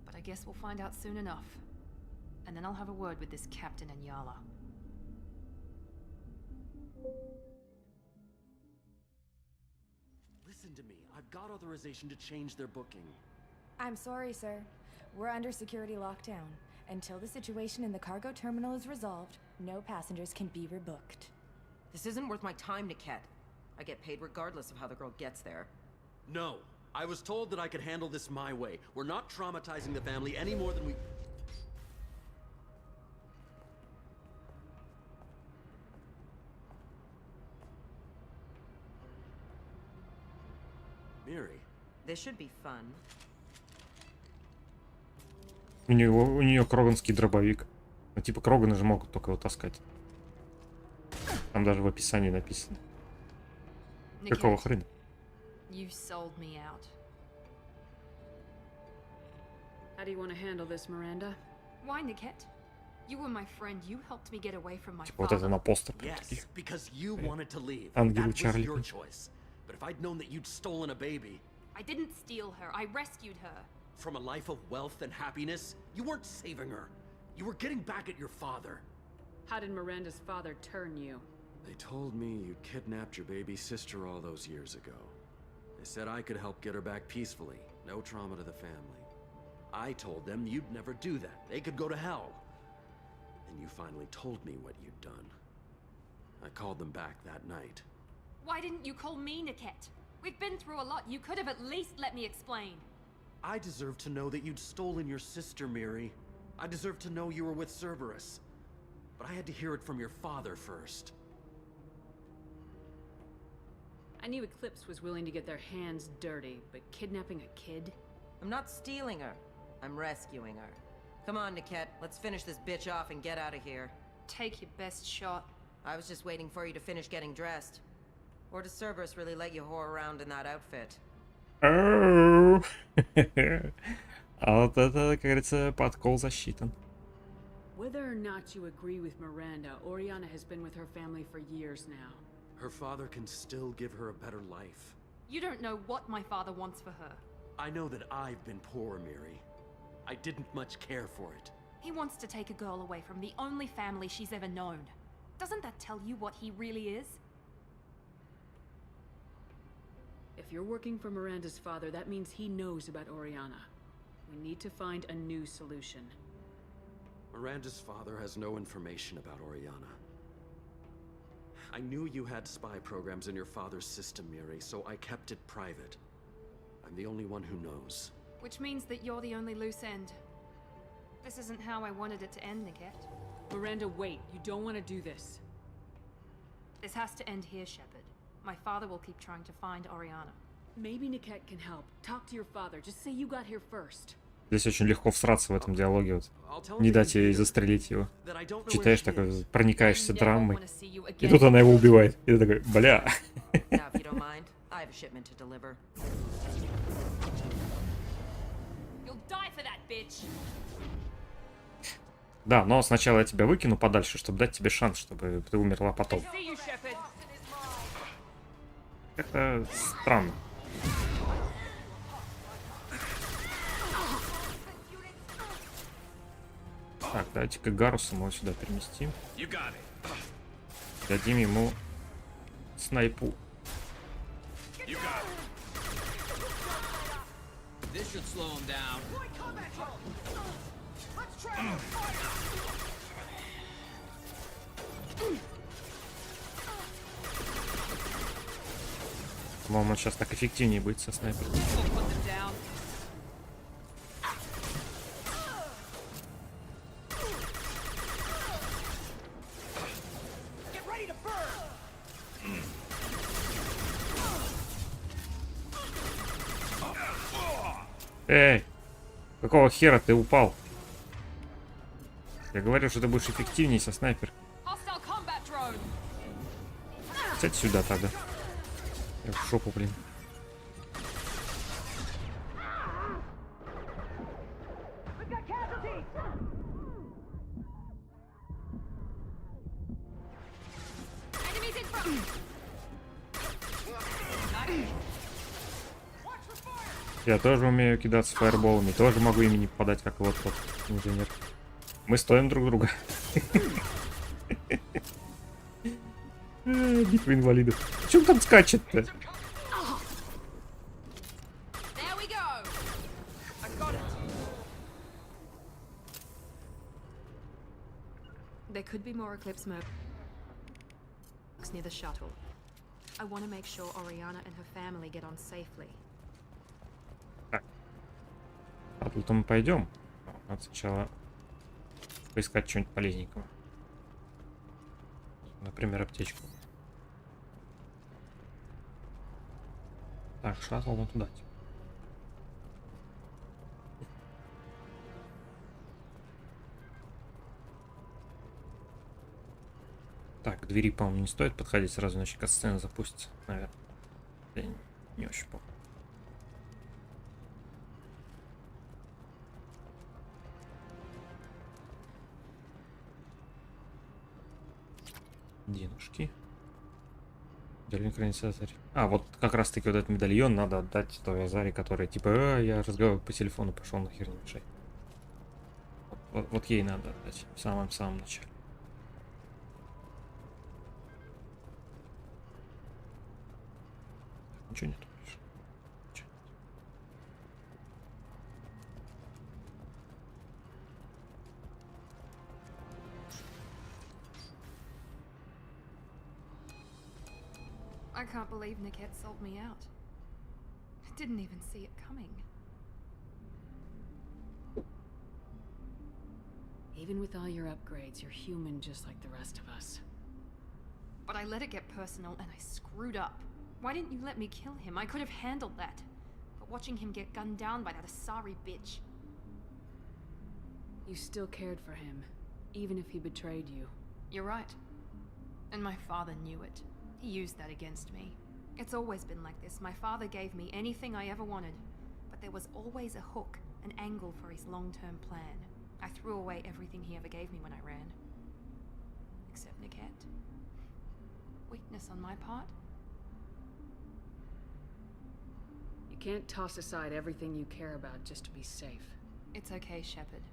But I guess we'll find out soon enough. And then I'll have a word with this captain and Yala. Listen to me. I've got authorization to change their booking. I'm sorry, sir. We're under security lockdown. Until the situation in the cargo terminal is resolved, no passengers can be rebooked. This isn't worth my time, Niket. I get paid regardless of how the girl gets there. No. I was told that I could handle this my way. We're not traumatizing the family any more than we... Miri. This should be fun. У нее кроганский дробовик. Ну, типа, кроганы же могут только его таскать. Там даже в описании написано. Какого хрена? You sold me out. How do you want to handle this, Miranda? Why, Niket? You were my friend. You helped me get away from my Типа, вот это на постер. Yes, because you wanted to leave. Ангелы That was Чарли. your choice. But if I'd known that you'd stolen a baby... I didn't steal her. I rescued her. From a life of wealth and happiness, you weren't saving her. You were getting back at your father. How did Miranda's father turn you? They told me you'd kidnapped your baby sister all those years ago. They said I could help get her back peacefully. No trauma to the family. I told them you'd never do that. They could go to hell. And you finally told me what you'd done. I called them back that night. Why didn't you call me, Niket? We've been through a lot. You could have at least let me explain. I deserve to know that you'd stolen your sister, Miri. I deserve to know you were with Cerberus. But I had to hear it from your father first. I knew Eclipse was willing to get their hands dirty, but kidnapping a kid? I'm not stealing her. I'm rescuing her. Come on, Niket. Let's finish this bitch off and get out of here. Take your best shot. I was just waiting for you to finish getting dressed. Or does Cerberus really let you whore around in that outfit? А вот это, как говорится, подкол засчитан. Whether or not you agree with Miranda, Oriana has been with her family for years now. Her father can still give her a better life. You don't know what my father wants for her. I know that I've been poor, Miri. I didn't much care for it. He wants to take a girl away from the only family she's ever known. Doesn't that tell you what he really is? If you're working for Miranda's father, that means he knows about Oriana. We need to find a new solution. Miranda's father has no information about Oriana. I knew you had spy programs in your father's system, Miri, so I kept it private. I'm the only one who knows. Which means that you're the only loose end. This isn't how I wanted it to end, Niket. Miranda, wait. You don't want to do this. This has to end here, Shepard. My father will keep trying to find Oriana. Maybe Niket can help. Talk to your father. Just say you got here first. Здесь очень легко всраться в этом диалоге, вот. Не дать ей застрелить его. Читаешь такой, проникаешься драмой. И тут она его убивает. И ты такой, бля. Да, но сначала я тебя выкину подальше, чтобы дать тебе шанс, чтобы ты умерла потом. Это странно. Так, давайте-ка Гаруса мы сюда переместим. Дадим ему снайпу. По-моему, он сейчас так эффективнее будет со снайпером. Эй, какого хера ты упал? Я говорю, что ты будешь эффективнее со снайпером. Сядь сюда тогда. Я в шоку, блин. Я тоже умею кидаться фаерболами, тоже могу ими не попадать, как вот тот инженер. Мы стоим друг друга. Битва инвалидов. Че он там скачет-то? There could be more Eclipse mercs near the shuttle. I want to make sure Oriana and her family get on safely. А тут мы пойдем. Надо сначала поискать что-нибудь полезненького. Например, аптечку. Так, шаттл вон туда. Так, к двери, по-моему, не стоит подходить сразу, иначе катсцена запустится, наверное. Я не очень помню. Денежки. Медальон хранится Азари. А, вот как раз таки вот этот медальон надо отдать той Азари, которая типа, я разговариваю по телефону, пошел нахер, не мешай. Вот ей надо отдать в самом начале. Ничего нету больше. Ничего нет. I can't believe Niket sold me out. I didn't even see it coming. Even with all your upgrades, you're human just like the rest of us. But I let it get personal and I screwed up. Why didn't you let me kill him? I could have handled that. But watching him get gunned down by that Asari bitch. You still cared for him, even if he betrayed you. You're right. And my father knew it. He used that against me. It's always been like this. My father gave me anything I ever wanted, but there was always a hook, an angle for his long-term plan. I threw away everything he ever gave me when I ran. Except Niket. Weakness on my part? You can't toss aside everything you care about just to be safe. It's okay, Shepard.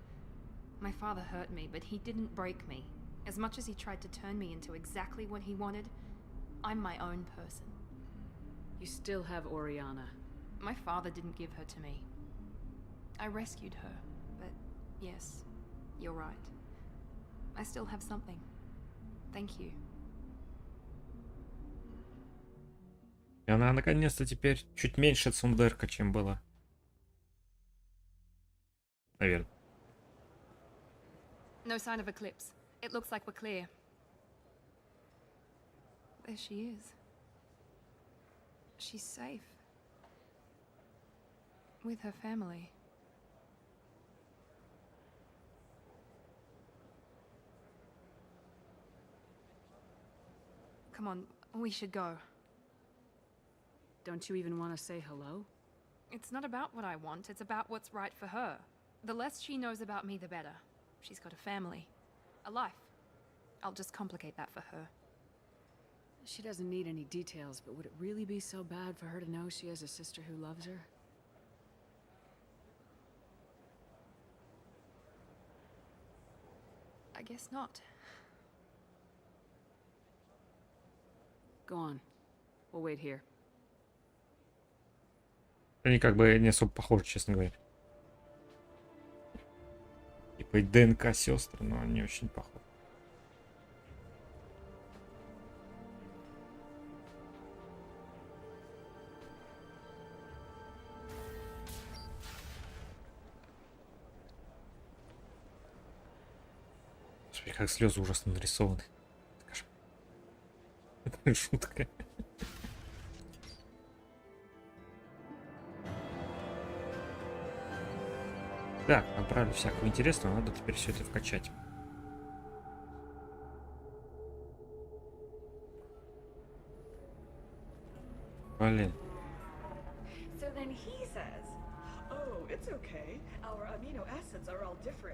My father hurt me, but he didn't break me. As much as he tried to turn me into exactly what he wanted, I'm my own person. You still have Oriana. My father didn't give her to me. I rescued her, but yes, you're right. I still have something. Thank you. И она наконец-то теперь чуть меньше цундерка, чем была. Наверное. No sign of eclipse. It looks like we're clear. There she is. She's safe. With her family. Come on, we should go. Don't you even want to say hello? It's not about what I want, it's about what's right for her. The less she knows about me, the better. She's got a family. A life. I'll just complicate that for her. She doesn't need any details, but would it really be so bad for her to know she has a sister who loves her? I guess not. Go on. We'll wait here. Они как бы не особо похожи, честно говоря. Типа ДНК сестры, но они очень похожи. Господи, как слезы ужасно нарисованы. Это шутка. Так, набрали всякого интересного, надо теперь все это вкачать. Блин.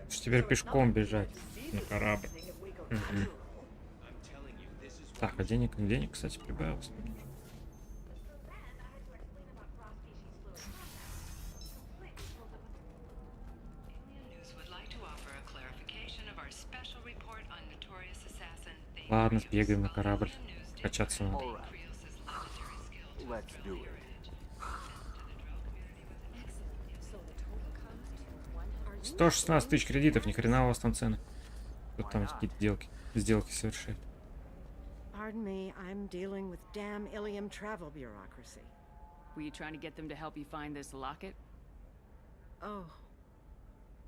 Что теперь пешком бежать на корабль. Так, а денег, кстати, прибавилось немножко. Ладно, сбегаем на корабль. Качаться надо. 116 тысяч кредитов, ни хрена у вас там цены. Тут там какие-то сделки совершают. Pardon me, I'm dealing with damn Ilium travel bureaucracy. Were you trying to get them to help you find this locket? Oh,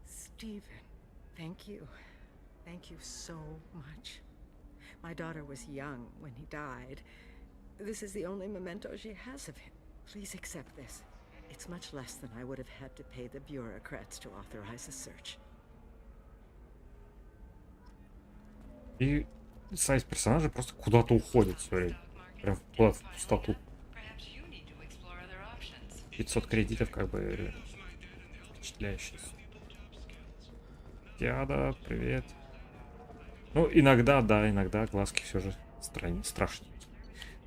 Stephen, thank you. Thank you so much. My daughter was young when he died. This is the only memento she has of him. Please accept this. It's much less than I would have had to pay the bureaucrats to authorize a search. И сайт персонажа просто куда-то уходит все время. Прям куда-то в пустоту. 500 кредитов, как бы впечатляюще. Яда, привет. Ну, иногда, да, иногда глазки все же страшненькие.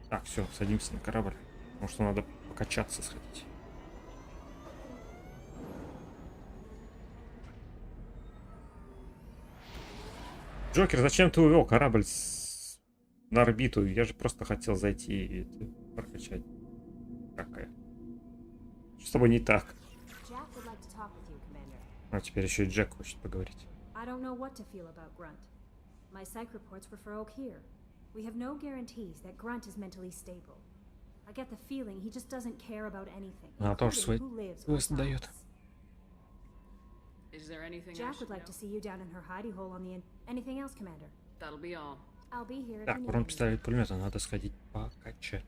Так, все, садимся на корабль. Потому что надо покачаться, сходить. Джокер, зачем ты увел корабль на орбиту? Я же просто хотел зайти и прокачать. Какая? Что с тобой не так? А теперь еще и Джек хочет поговорить. My psych reports refer Oak here. We have no guarantees that Grunt is mentally stable. I get the feeling he just doesn't care about anything. Она тоже свой квест дает. Is there anything Jack would like to see you down in her hidey hole on the Anything else, Commander? That'll be all. I'll be here. Так, урон пистолет пулемета, надо сходить покачать.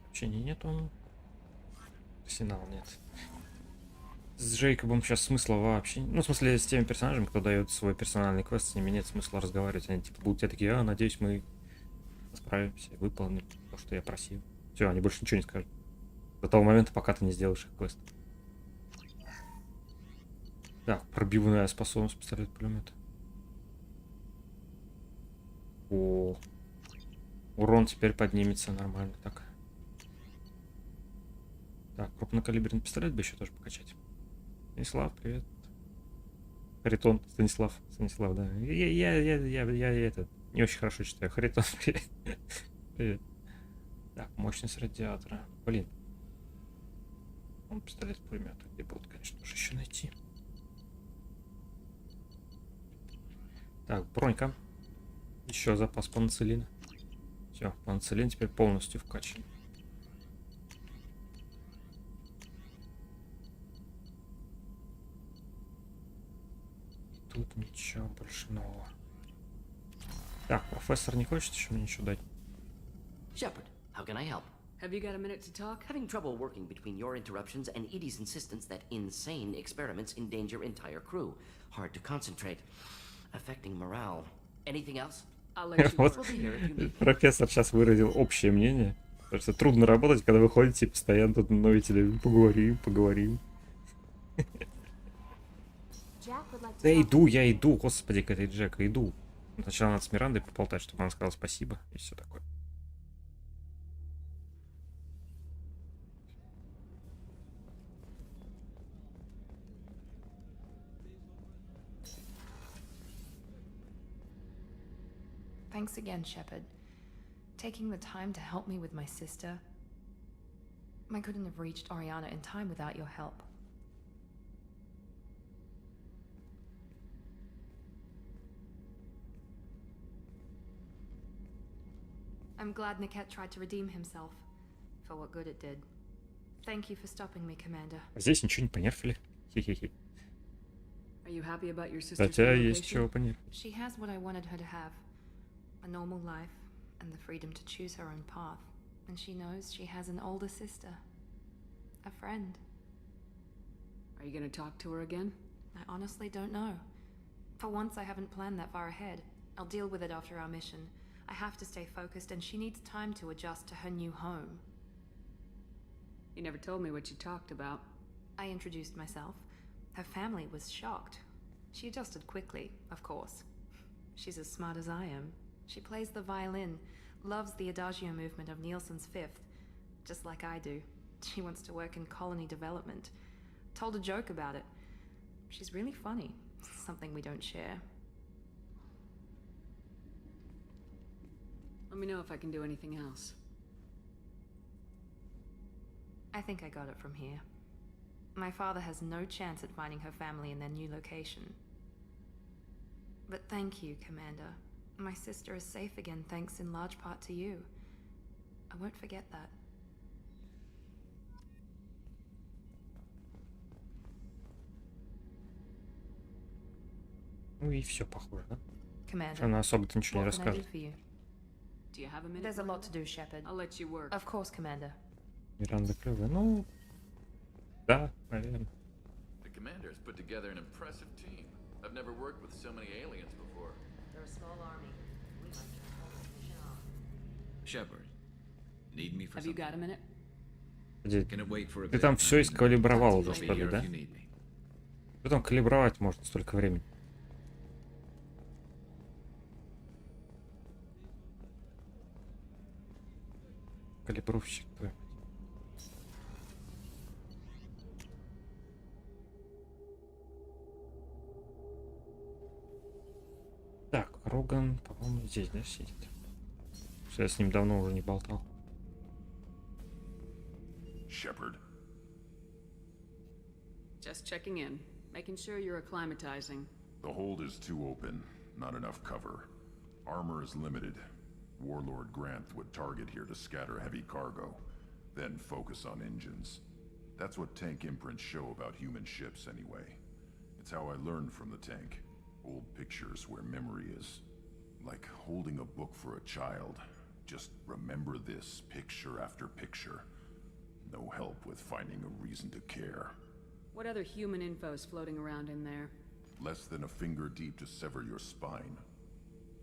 Общения нету. Арсенал нет. С Джейкобом сейчас смысла вообще... Ну, в смысле, с теми персонажами, кто дает свой персональный квест, с ними нет смысла разговаривать. Они типа будут тебе такие, надеюсь, мы справимся, выполним то, что я просил. Все, они больше ничего не скажут. До того момента, пока ты не сделаешь их квест. Так, пробивная способность пистолет-пулемет. О, урон теперь поднимется нормально. Так. Так, крупнокалиберный пистолет бы еще тоже покачать. Станислав, привет. Харитон, Станислав, да. Я это не очень хорошо читаю. Харитон, привет. Привет. Так, мощность радиатора. Блин. Он пистолет-пулемет. Где будут, конечно, уже еще найти. Так, бронька. Еще запас панцелина. Все, панцелин теперь полностью вкачан. Тут ничего больше нового. Так, профессор не хочет еще мне ничего дать? Shepard, how can I help? Have you got a minute to talk? Having trouble working between your interruptions and Edie's insistence that insane experiments endanger entire crew. Hard to concentrate. Affecting morale. Anything else? I'll let you Вот work. We'll be here if you need. профессор сейчас выразил общее мнение. Потому что трудно работать, когда вы ходите и постоянно тут ноете. Поговорим. Да иду, я иду, господи, к этой Джека, иду. Сначала надо с Мирандой поболтать, чтобы она сказала спасибо и все такое. Thanks again, Shepard. Taking the time to help me with my sister. I couldn't have reached Oriana in time without your help. I'm glad Niket tried to redeem himself, for what good it did. Thank you for stopping me, Commander. Здесь ничего не понерфили. Хе-хе-хе. Are you happy about your sister's Хотя есть relocation? чего понерфить. She has what I wanted her to have. A normal life, and the freedom to choose her own path. And she knows she has an older sister. A friend. Are you gonna talk to her again? I honestly don't know. For once, I haven't planned that far ahead. I'll deal with it after our mission. I have to stay focused, and she needs time to adjust to her new home. You never told me what you talked about. I introduced myself. Her family was shocked. She adjusted quickly, of course. She's as smart as I am. She plays the violin, loves the adagio movement of Nielsen's Fifth, just like I do. She wants to work in colony development. Told a joke about it. She's really funny, something we don't share. Let me know if I can do anything else. I think I got it from here. My father has no chance at finding her family in their new location. But thank you, Commander. My sister is safe again thanks in large part to you. I won't forget that. Ну и все похоже, да? Commander, Она особо-то ничего не what can I do расскажет. for you? Do you have a minute? There's a lot to do, Shepard. I'll let you work. Of course, Commander. Миранда клевая. Ну, да, наверное. The commander has put together an impressive team. I've never worked with so many aliens before. They're a small army. We like to hold this mission off. Shepard, need me for Have you something? got a minute? Can it wait for a Ты bit? там все искалибровал уже, I'll be что ли, here да? if you need me. Что там калибровать можно столько времени? Калибровщик твой. Так, Роган, по-моему, здесь, да, сидит? Что я с ним давно уже не болтал. Shepard. Just checking in, making sure you're acclimatizing. The hold is too open, not enough cover. Armor is limited. Warlord Granth would target here to scatter heavy cargo, then focus on engines. That's what tank imprints show about human ships anyway. It's how I learned from the tank. Old pictures where memory is like holding a book for a child. Just remember this picture after picture. No help with finding a reason to care. What other human info's floating around in there? Less than a finger deep to sever your spine.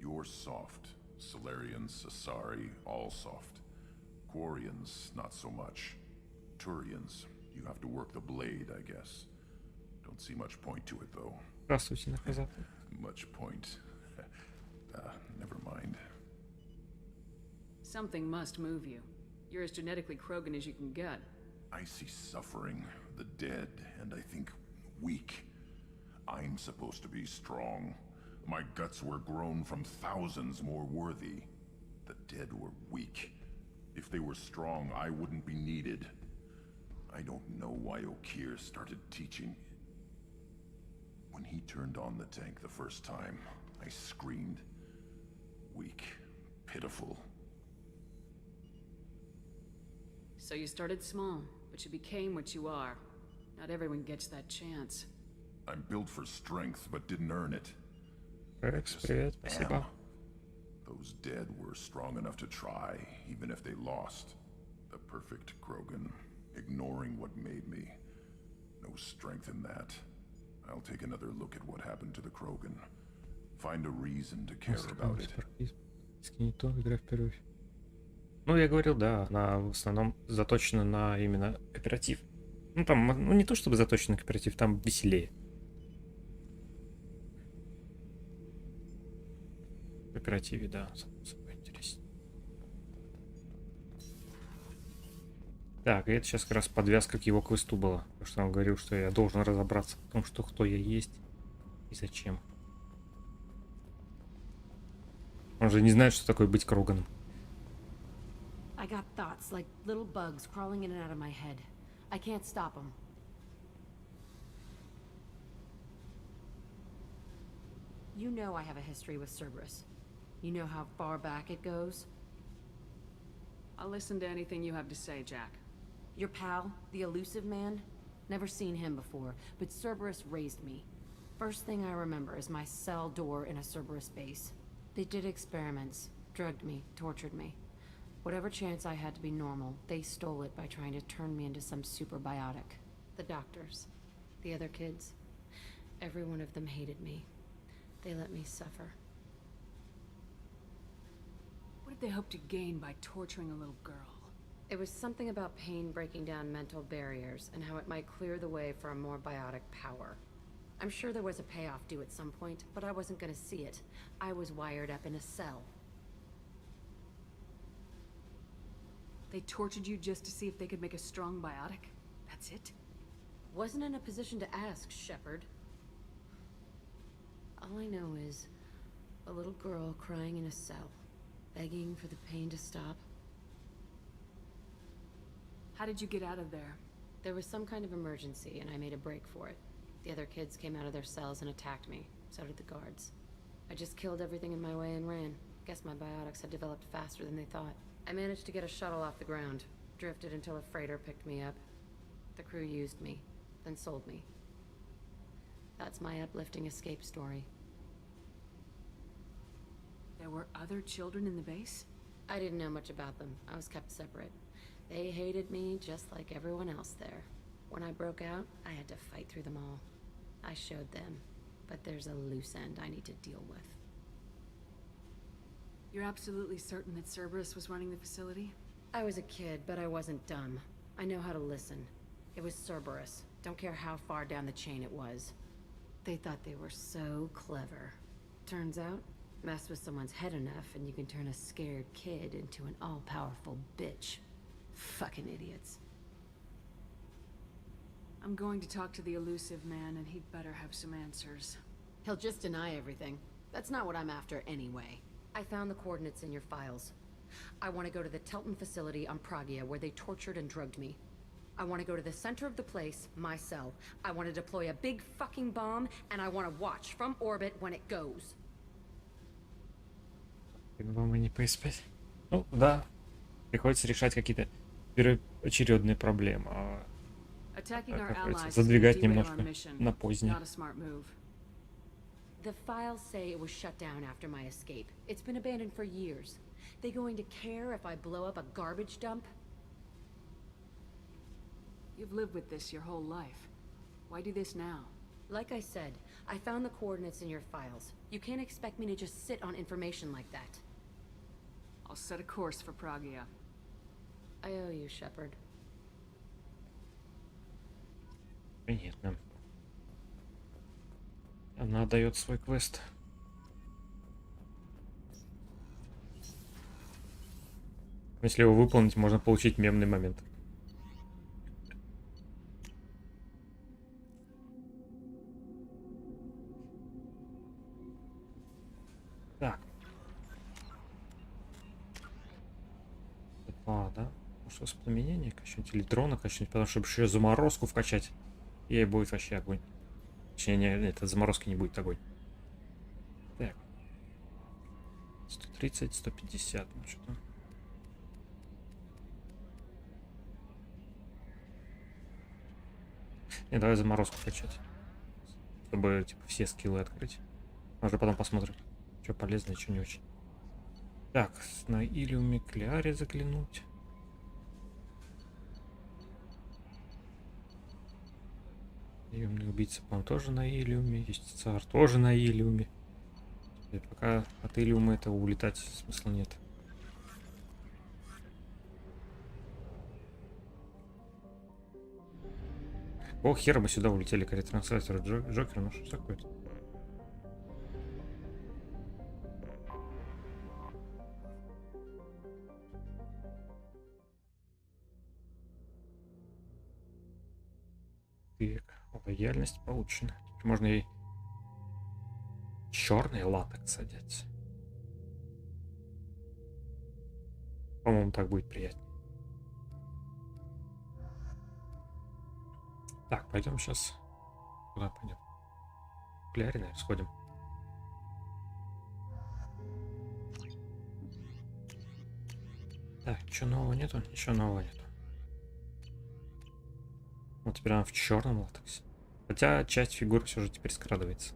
You're soft, Solarians, Asari, all soft. Quarians, not so much. Turians, you have to work the blade, I guess. Don't see much point to it, though. Здравствуйте, наказатель. Much point. Never mind. Something must move you. You're as genetically Krogan as you can get. I see suffering, the dead, and I think weak. I'm supposed to be strong. My guts were grown from thousands more worthy. The dead were weak. If they were strong, I wouldn't be needed. I don't know why Okir started teaching. When he turned on the tank the first time, I screamed. Weak, pitiful. So you started small, but you became what you are. Not everyone gets that chance. I'm built for strength, but didn't earn it. Привет, спасибо. Those dead were strong enough to try, even if they lost. The perfect Krogan, ignoring what made me. No strength in that. I'll take another look at what happened to the Krogan. Find a reason to care about it. Не то, игра впервые. Ну, я говорил, да, она в основном заточена на именно кооператив. Ну, там, ну, не то чтобы заточена на кооператив, там веселее. В кооперативе, да, интереснее. Так, и это сейчас как раз подвязка к его квесту была. Потому что он говорил, что я должен разобраться в том, что кто я есть и зачем. Он же не знает, что такое быть Кроганом. I got thoughts like little bugs crawling in and out of my head. I can't stop them. You know I have a history with Cerberus. You know how far back it goes? I'll listen to anything you have to say, Jack. Your pal, the elusive man? Never seen him before, but Cerberus raised me. First thing I remember is my cell door in a Cerberus base. They did experiments, drugged me, tortured me. Whatever chance I had to be normal, they stole it by trying to turn me into some superbiotic. The doctors, the other kids, every one of them hated me. They let me suffer. What did they hope to gain by torturing a little girl? It was something about pain breaking down mental barriers and how it might clear the way for a more biotic power. I'm sure there was a payoff due at some point, but I wasn't gonna see it. I was wired up in a cell. They tortured you just to see if they could make a strong biotic? That's it? Wasn't in a position to ask, Shepard. All I know is a little girl crying in a cell, begging for the pain to stop. How did you get out of there? There was some kind of emergency, and I made a break for it. The other kids came out of their cells and attacked me. So did the guards. I just killed everything in my way and ran. Guess my biotics had developed faster than they thought. I managed to get a shuttle off the ground. Drifted until a freighter picked me up. The crew used me, then sold me. That's my uplifting escape story. There were other children in the base? I didn't know much about them. I was kept separate. They hated me just like everyone else there. When I broke out, I had to fight through them all. I showed them, but there's a loose end I need to deal with. You're absolutely certain that Cerberus was running the facility? I was a kid, but I wasn't dumb. I know how to listen. It was Cerberus. Don't care how far down the chain it was. They thought they were so clever. Turns out, mess with someone's head enough and you can turn a scared kid into an all-powerful bitch. Fucking idiots. I'm going to talk to the elusive man, and he'd better have some answers. He'll just deny everything. That's not what I'm after anyway. I found the coordinates in your files. I want to go to the Telton facility on Pragia where they tortured and drugged me. I want to go to the center of the place, my cell. I want to deploy a big fucking bomb, and I want to watch from orbit when it goes. Вам и не поискать. Ну, да. Приходится решать какие-то первоочередные проблемы. Задвигать немножко на позднее. The files say it was shut down after my escape. It's been abandoned for years. They going to care if I blow up a garbage dump? You've lived with this your whole life. Why do this now? Like I said, I found the coordinates in your files. You can't expect me to just sit on information like that. I'll set a course for Pragia. I owe you, Shepard. Понятно. Она отдает свой квест. Если его выполнить, можно получить мемный момент. Так. Да? Может, воспламенение качнуть или дрона качнуть, потому что еще заморозку вкачать. И будет вообще огонь. Точнее, нет, от заморозки не будет огонь. Так. 130, 150. Ну что-то. Не, давай заморозку качать. Чтобы типа все скиллы открыть. А уже потом посмотрим, что полезно, что не очень. Так, на Илиуме Клеаре заглянуть. Наемный убийца, по-моему, тоже на Илиуме. Есть царь тоже на Илиуме. И пока от Илиума этого улетать смысла нет. О, хера мы сюда улетели к ретранслятору Джокера, ну что такое-то? Так, лояльность получена. Теперь можно и черный латекс одеть. По-моему, так будет приятнее. Так, пойдем сейчас. Куда пойдем? В Кляре, наверное, сходим. Так, ничего нового нету? Ничего нового нету. Вот теперь она в черном латексе. Хотя часть фигур все же теперь скрадывается.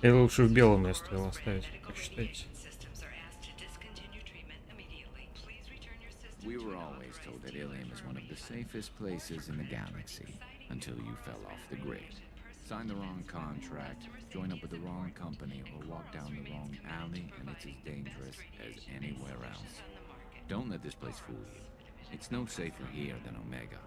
Или лучше в белом я стоило оставить, как считаете? We were always told that Ilium is one of the safest places in the galaxy until you fell off the grid. Sign the wrong contract, join up with the wrong company, or walk down the wrong alley, and it's as dangerous as anywhere else. Don't let this place fool you. It's no safer here than Omega.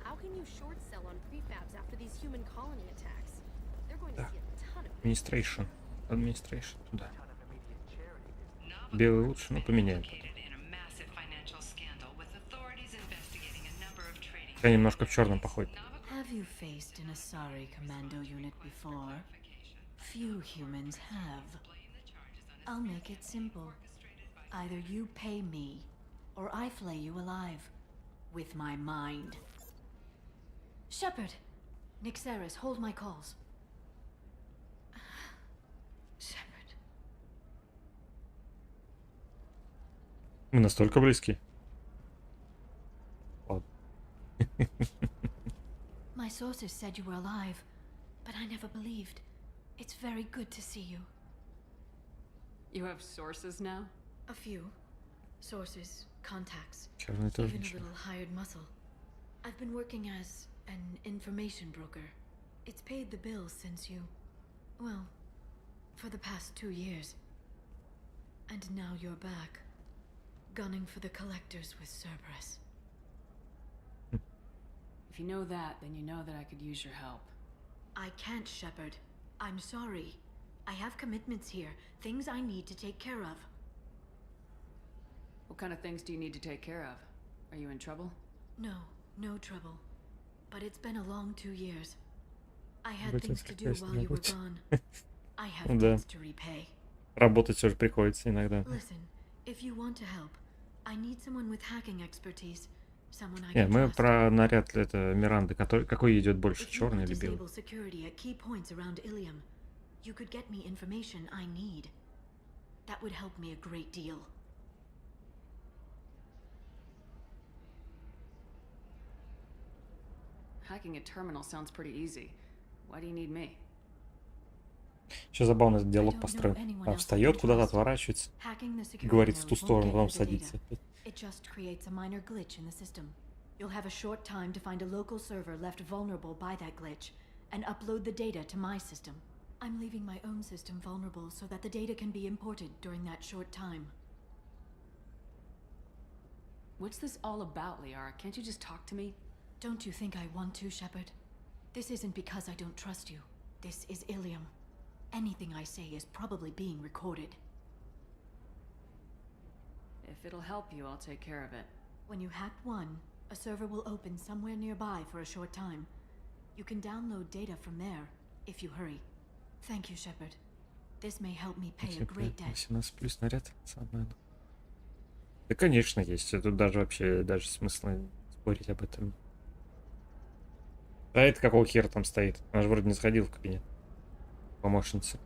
How can you short sell on prefabs after these human colony attacks? They're going to see a ton of Administration. Administration туда. Белый лучше, но поменяем. Я немножко в черном походит. Have you faced an Asari commando unit before? Few humans have. I'll make it simple. Either you pay me, or I flay you alive. With my mind. Shepard! Nixeris, hold my calls. Shepard. Мы настолько близки. My sources said you were alive, but I never believed. It's very good to see you. You have sources now? A few. Sources, contacts, Черный тоже even a ничего. little hired muscle. I've been working as an information broker. It's paid the bills since you... well, for the past 2 years. And now you're back, gunning for the collectors with Cerberus. If you know that, then you know that I could use your help. I can't, Shepard. I'm sorry. I have commitments here, things I need to take care of. What kind of things do you need to take care of? Are you in trouble? No, no trouble. But it's been a long 2 years. I had things to do while you were gone. I have debts to repay. Работать все же приходится иногда. Listen, if you want to help, I need someone with hacking expertise. Someone I Нет, can мы trust. про наряд это Миранды, который какой идет больше, If you черный could или белый? disable security at key points around Ilium, you could get me information I need. That would help me a great deal. Hacking a terminal sounds pretty easy. Why do you need me? Сейчас забавно этот диалог построен. Встает куда-то, отворачивается, говорит в ту сторону, потом садится. It just creates a minor glitch in the system. You'll have a short time to find a local server left vulnerable by that glitch and upload the data to my system. I'm leaving my own system vulnerable so that the data can be imported during that short time. What's this all about, Liara? Can't you just talk to me? Don't you think I want to, Shepard? This isn't because I don't trust you. This is Ilium. Anything I say is probably being recorded. If it'll help you, I'll take care of it. When you hack one, a server will open somewhere nearby for a short time. You can download data from there, if you hurry. Thank you, Shepard. This may help me pay a great debt. 18 плюс наряд. Самое. Да, конечно, есть. Тут даже вообще даже смысла спорить об этом. А это какого хера там стоит? Она же вроде не сходила в кабинет. Помощница.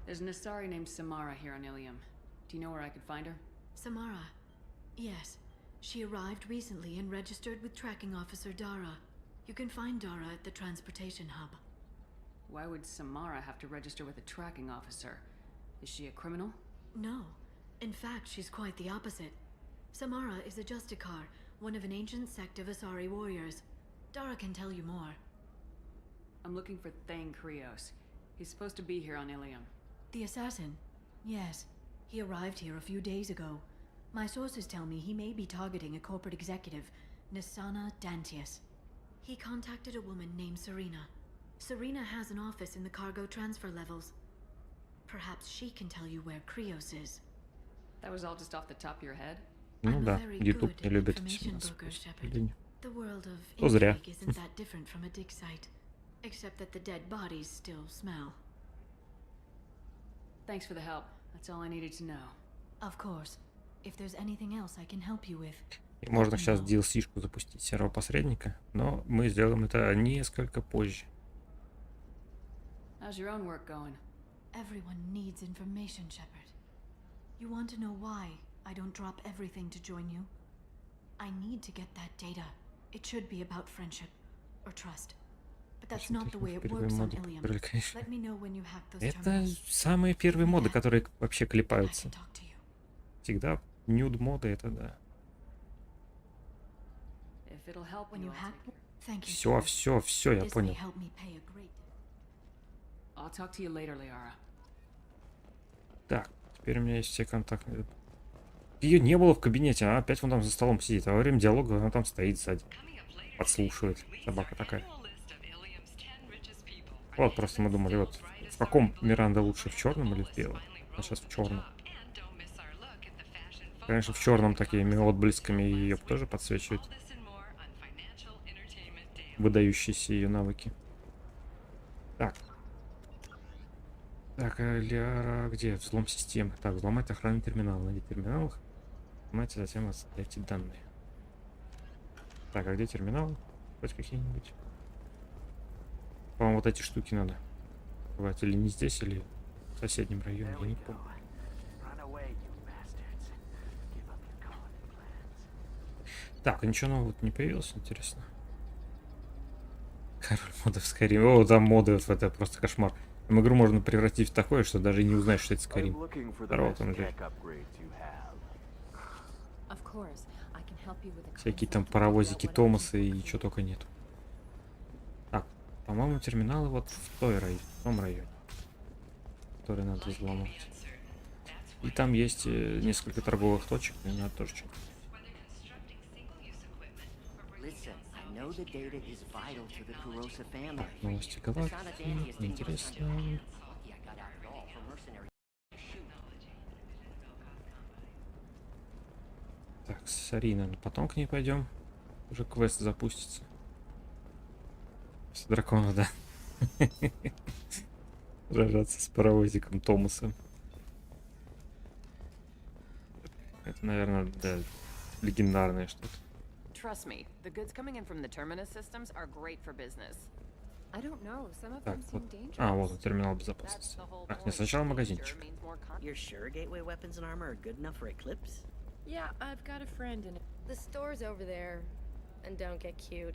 There's an Asari named Samara here on Ilium. Do you know where I could find her? Samara? Yes. She arrived recently and registered with tracking officer Dara. You can find Dara at the transportation hub. Why would Samara have to register with a tracking officer? Is she a criminal? No. In fact, she's quite the opposite. Samara is a Justikar, one of an ancient sect of Asari warriors. Dara can tell you more. I'm looking for Thane Krios. He's supposed to be here on Ilium. The assassin? Yes. He arrived here a few days ago. My sources tell me he may be targeting a corporate executive, Nisana Dantius. He contacted a woman named Serena. Serena has an office in the cargo transfer levels. Perhaps she can tell you where Krios is. That was all just off the top of your head? Ну да, YouTube не любит эти нас. The world of Ну зря. intrigue isn't that different from a dig site, except that the dead bodies still smell. Thanks for the help. That's all I needed to know. Of course. If there's anything else I can help you with. И можно сейчас DLC-шку запустить серого посредника, но мы сделаем это несколько позже. How's your own work going? Everyone needs information, Shepard. You want to know why I don't drop everything to join you? I need to get that data. It should be about friendship or trust. But that's not the way it works on Ilium. Let me know when you hack those Это terminals. самые первые моды, которые вообще клепаются. Всегда нюд-моды, это да. If it'll help When you hack, thank you. Все, я This may понял. help me pay a great I'll talk to you later, Liara. Так, теперь у меня есть все контакты. Ее не было в кабинете, она опять вон там за столом сидит. А во время диалога она там стоит сзади. Подслушивает. Собака такая. Вот, просто мы думали, вот в каком Миранда лучше, в черном или в белом? А сейчас в черном. Конечно, в черном такими отблесками ее тоже подсвечивают. Выдающиеся ее навыки. Так. Так, Лиара, где? Взлом системы. Так, взломать охранный терминал. Найди терминал. Взломать, а затем оставьте данные. Так, а где терминал? Хоть какие-нибудь. По-моему, вот эти штуки надо. Бывает, или не здесь, или в соседнем районе. Я не помню. Так, ничего нового не появилось, интересно. Король модов Skyrim. О, там моды, вот это просто кошмар. Там игру можно превратить в такое, что даже и не узнаешь, что это Skyrim. Здорово, там же. Всякие там паровозики Томаса и ничего только нету. Так, по-моему, терминалы вот в том районе, который надо взломать. И там есть несколько торговых точек, и надо тоже что-то. Так, новости галактики. Интересно. Так, с Ариной потом к ней пойдем. Уже квест запустится. С дракона, да. Сражаться с паровозиком Томаса. Это, наверное, да, легендарное что-то. Trust me, the goods coming in from the Terminus systems are great for business. I don't know, some of Так, them вот. seem dangerous. А, вот он, терминал безопасности. Так, не сначала магазинчик. You're sure gateway weapons and armor are good enough for Eclipse? Yeah, I've got a friend in it. The store's over there. And don't get cute.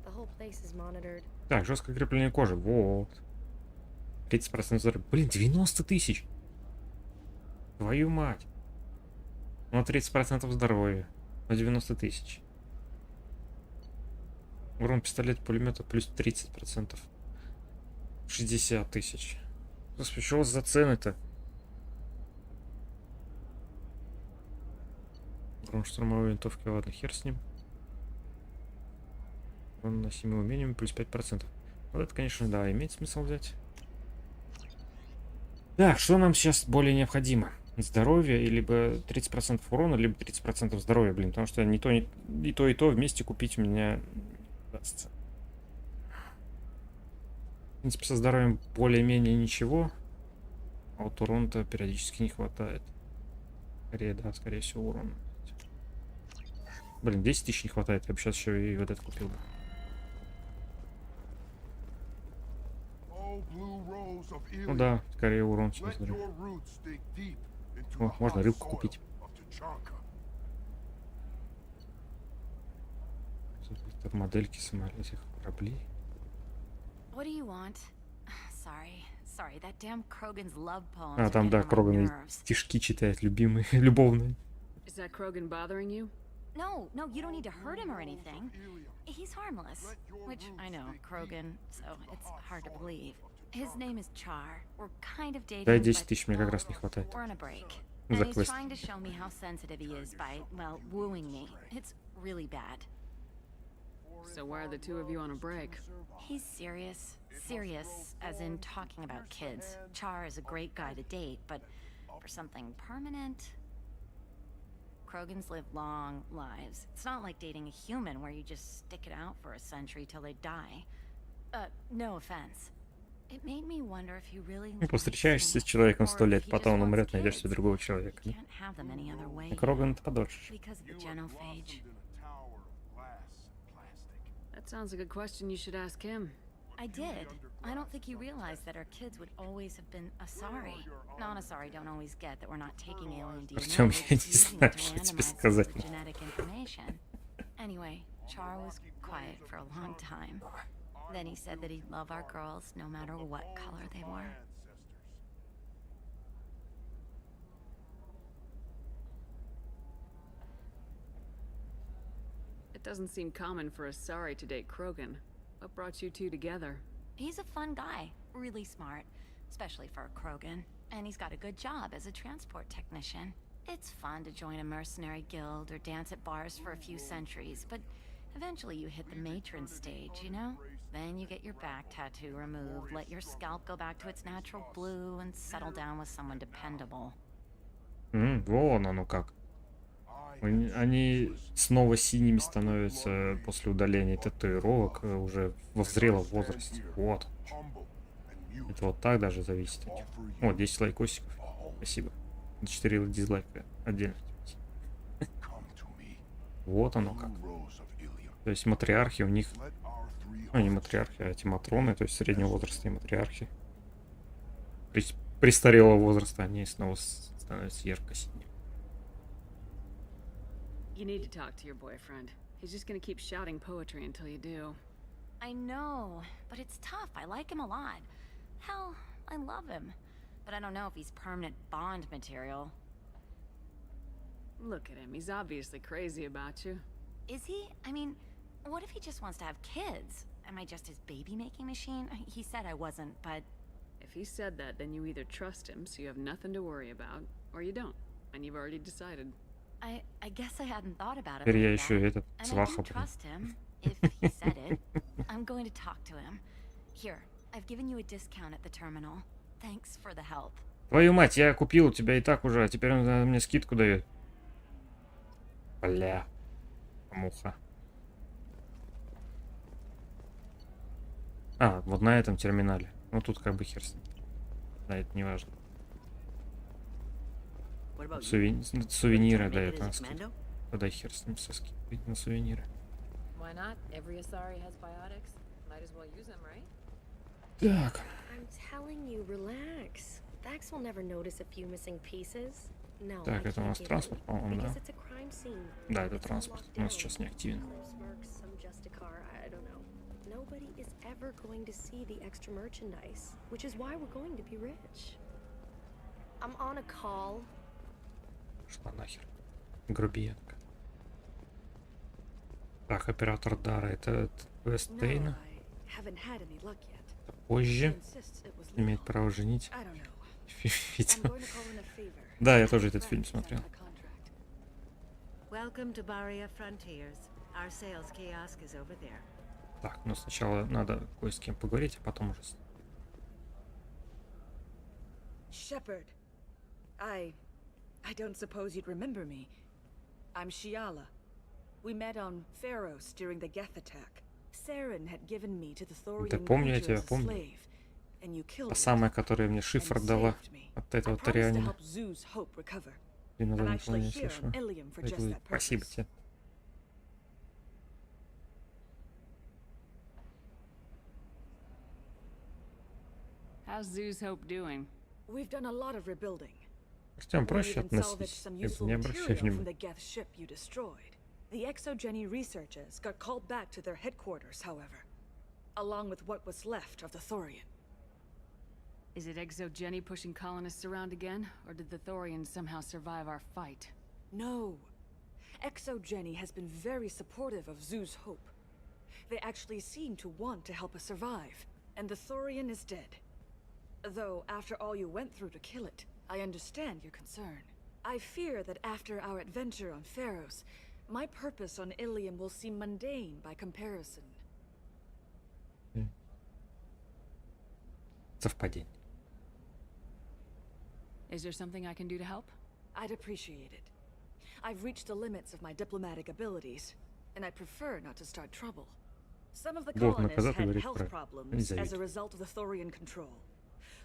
The whole place is monitored. Так, жесткое крепление кожи. Вот. 30% здоровья. Блин, 90 тысяч. Твою мать. Ну, 30% здоровья. На 90 тысяч. Урон пистолет пулемета плюс 30%. 60 тысяч. Господи, что у вас за цены-то? Урон штурмовой винтовки, ладно, хер с ним. Урон на 7 умениями плюс 5%. Вот это, конечно, да, имеет смысл взять. Так, что нам сейчас более необходимо? Здоровье, либо 30% урона, либо 30% здоровья, блин, потому что не то, и то вместе купить у меня не удастся. В принципе, со здоровьем более-менее ничего, а вот урона-то периодически не хватает. Скорее, да, скорее всего, урон. Блин, 10 тысяч не хватает, я бы сейчас еще и вот это купил бы. Ну да, скорее урон, чем здоровье. О, можно рыбку купить. Тут модельки самолетов, кораблей. А, там, да, Кроган стишки читает, любимые, любовные. No, you don't need to hurt him or anything. He's harmless. Which, I know, Krogan, so it's hard to believe. His name is Char. We're kind of dating, да, 10 тысяч мне как раз не хватает. We're on a break. And he's trying to show me how sensitive he is by, well, wooing me. It's really bad. So why are the two of you on a break? He's serious. Serious, as in talking about kids. Char is a great guy to date, but for something permanent... Krogans live long lives. It's not like dating a human where you just stick it out for a century till they die. No offense. It made me wonder if you really... Повстречаешься с человеком 100 лет, потом он умрет, найдешь себе другого человека. Кроган это подольше. That sounds like a question you should ask him. I did. I don't think you realized that our kids would always have been Asari. Non-Asari don't always get that we're not taking alien DNA. Причем я не знаю, что тебе сказать. Genetic information. Anyway, Char was quiet for a long time. Then he said that he'd love our girls no matter what color they were. It doesn't seem common for Asari to date Krogan. What brought you two together? He's a fun guy, really smart, especially for a Krogan. And he's got a good job as a transport technician. It's fun to join a mercenary guild or dance at bars for a few centuries, but eventually you hit the matron stage, you know? Then you get your back tattoo removed, let your scalp go back to its natural blue, and settle down with someone dependable. Вон оно как. Они снова синими становятся после удаления татуировок уже в зрелом возрасте. Вот. Это вот так даже зависит. О, 10 лайкосиков. Спасибо. 4 дизлайка отдельно. Вот оно как. То есть матриархи у них... Ну, не матриархи, а эти матроны, то есть среднего возраста и матриархи. Престарелого возраста они снова становятся ярко-синими. You need to talk to your boyfriend. He's just gonna keep shouting poetry until you do. I know, but it's tough. I like him a lot. Hell, I love him. But I don't know if he's permanent Bond material. Look at him. He's obviously crazy about you. Is he? I mean, what if he just wants to have kids? Am I just his baby-making machine? He said I wasn't, but... If he said that, then you either trust him, so you have nothing to worry about, or you don't, and you've already decided. I guess I hadn't thought about it Теперь я like еще that. этот And I сваха. do trust him, if he said it. I'm going to talk to him. Here, I've given you a discount at the terminal. Thanks for the help. Твою мать, я купил у тебя и так уже, а теперь он мне скидку дает. Бля. Муха. А, вот на этом терминале. Ну тут как бы хер с ним. Да, это не важно. Сувениры дает. Тогда хер с ним со скидкой на сувениры. Why not? Every Asari has biotics. Might as well use them, right? Так. I'm telling you, relax. Vax will never notice a few missing pieces. No, Так, это у нас транспорт, по-моему, да? Да, это транспорт. У нас сейчас не активен. never going to see the extra merchandise, which is why we're going to be rich. I'm on a call. Шла нахер. Грубиянка. Так, оператор Дара, это Вестейна. Позже имеет право женить. Видел. Да, я тоже этот фильм смотрел. Так, но сначала надо кое с кем поговорить, а потом уже... Shepard, I don't suppose you'd remember me. I'm Shiala. We met on Pharos during the Geth attack. Saren had given me to the Thorian Да помню, я creature тебя as a помню. slave, and you killed Та me. самая, которая мне шифр дала от этого I promised to Торианина. help Zeus Hope recover. И на I'm заднем actually плане here слышу. on Ilium for just that Спасибо purpose. тебе. How's Zeus Hope doing? We've done a lot of rebuilding. Артем, We проще even salvaged относись. some Я useful не обращай material from внимания. the Geth ship you destroyed. The Exogeny researchers got called back to their headquarters, however, along with what was left of the Thorian. Is it Exogeny pushing colonists around again, or did the Thorians somehow survive our fight? No. Exogeny has been very supportive of Zeus Hope. They actually seem to want to help us survive, and the Thorian is dead. Though, after all you went through to kill it, I understand your concern. I fear that after our adventure on Pharos, my purpose on Ilium will seem mundane by comparison. Совпадение. Is there something I can do to help? I'd appreciate it. I've reached the limits of my diplomatic abilities, and I prefer not to start trouble. Some of the Вот, colonists наказать had говорит health про problems Елизавету. as a result of the Thorian control.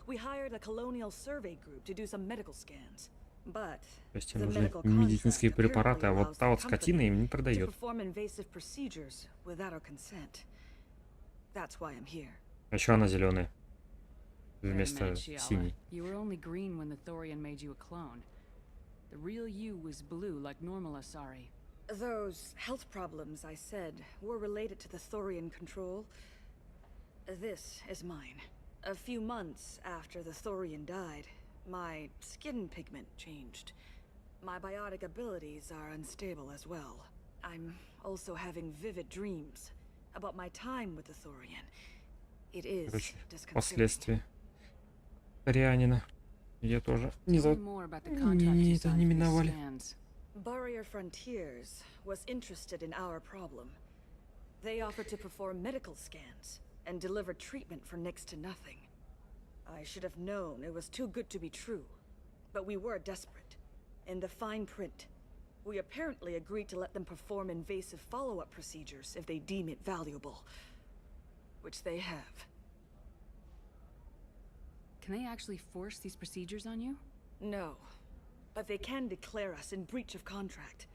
We hired a colonial survey group to do some medical scans. But То есть им the нужны medical медицинские contract препараты, а apparently вот allows та the вот скотина им не company to продает. perform invasive procedures without our consent. That's why I'm here. А еще она зеленая. Wait a Вместо minute, Shiala. синей. You were only green when the Thorian made you a clone. The real you was blue, like normal Asari. Those health problems I said were related to the Thorian control. This is mine. A few months after the Thorian died, my skin pigment changed. My biotic abilities are unstable as well. I'm also having vivid dreams about my time with the Thorian. It is Короче, disconcerting. последствия Рианина. Ее тоже не Tell me more about the contract не you это signed не for these миновали. scans. Barrier Frontiers was interested in our problem. They offered to perform medical scans and deliver treatment for next to nothing. I should have known it was too good to be true, but we were desperate. In the fine print, we apparently agreed to let them perform invasive follow-up procedures if they deem it valuable, which they have. Can they actually force these procedures on you? No, but they can declare us in breach of contract,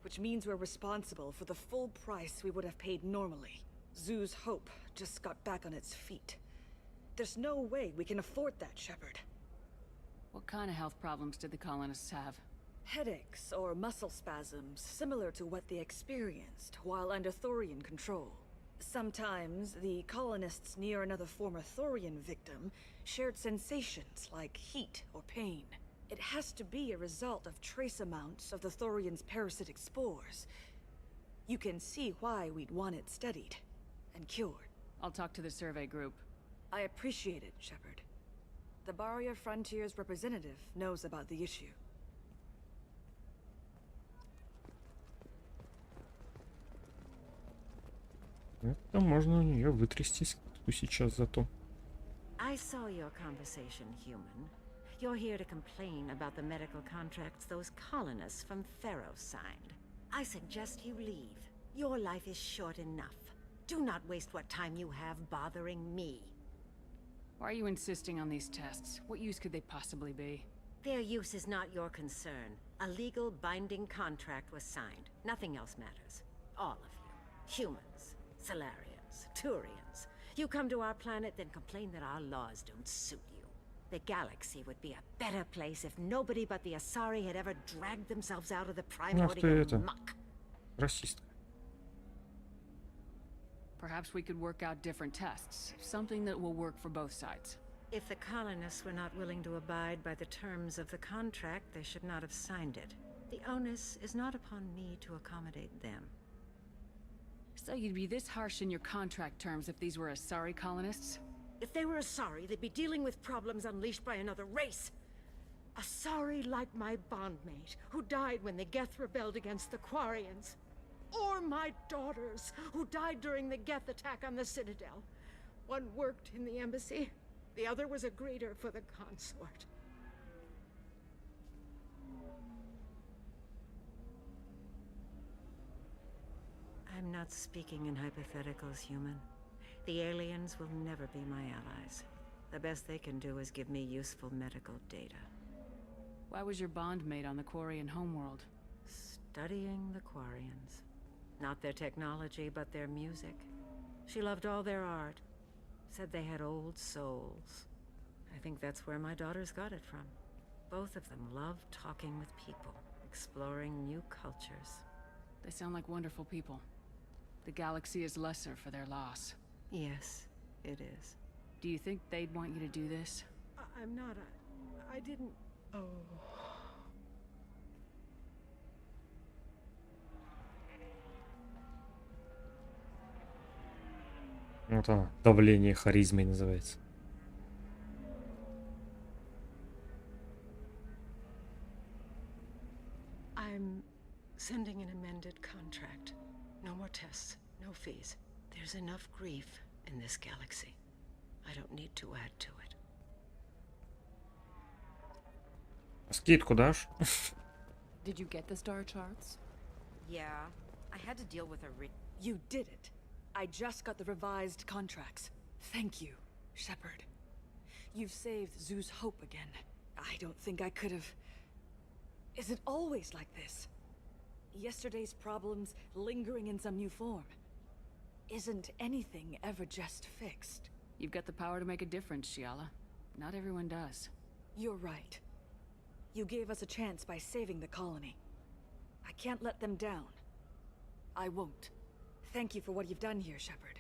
which means we're responsible for the full price we would have paid normally. Zeus Hope just got back on its feet. There's no way we can afford that, Shepard. What kind of health problems did the colonists have? Headaches or muscle spasms similar to what they experienced while under Thorian control. Sometimes the colonists near another former Thorian victim shared sensations like heat or pain. It has to be a result of trace amounts of the Thorian's parasitic spores. You can see why we'd want it studied and cured. I'll talk to the survey group. I appreciate it, Shepard. The Barrier Frontiers representative knows about the issue. Это можно у нее вытрястись сейчас зато. I saw your conversation, human. You're here to complain about the medical contracts those colonists from Pharos signed. I suggest you leave. Your life is short enough. Do not waste what time you have bothering me. Why are you insisting on these tests? What use could they possibly be? Their use is not your concern. A legal binding contract was signed. Nothing else matters. All of you. Humans, Solarians, Turians. You come to our planet, then complain that our laws don't suit you. The galaxy would be a better place if nobody but the Asari had ever dragged themselves out of the Ах ты primordial это, muck. расистка. Perhaps we could work out different tests, something that will work for both sides. If the colonists were not willing to abide by the terms of the contract, they should not have signed it. The onus is not upon me to accommodate them. So you'd be this harsh in your contract terms if these were Asari colonists? If they were Asari, they'd be dealing with problems unleashed by another race. Asari like my bondmate, who died when the Geth rebelled against the Quarians. Or my daughters, who died during the Geth attack on the Citadel. One worked in the embassy, the other was a greeter for the consort. I'm not speaking in hypotheticals, human. The aliens will never be my allies. The best they can do is give me useful medical data. Why was your bondmate on the Quarian homeworld? Studying the Quarians. Not their technology, but their music. She loved all their art. Said they had old souls. I think that's where my daughters got it from. Both of them love talking with people, exploring new cultures. They sound like wonderful people. The galaxy is lesser for their loss. Yes, it is. Do you think they'd want you to do this? I'm not. I didn't. Oh. Вот оно, давление харизмой называется. I'm sending an amended contract. No more tests, no fees. There's enough grief in this galaxy. I don't need to add to it. Скидку дашь? Did you get the star charts? Yeah, I had to deal with a You did it. I just got the revised contracts. Thank you, Shepard. You've saved Zoo's hope again. I don't think I could have... Is it always like this? Yesterday's problems lingering in some new form. Isn't anything ever just fixed? You've got the power to make a difference, Shiala. Not everyone does. You're right. You gave us a chance by saving the colony. I can't let them down. I won't. Thank you for what you've done here, Shepard.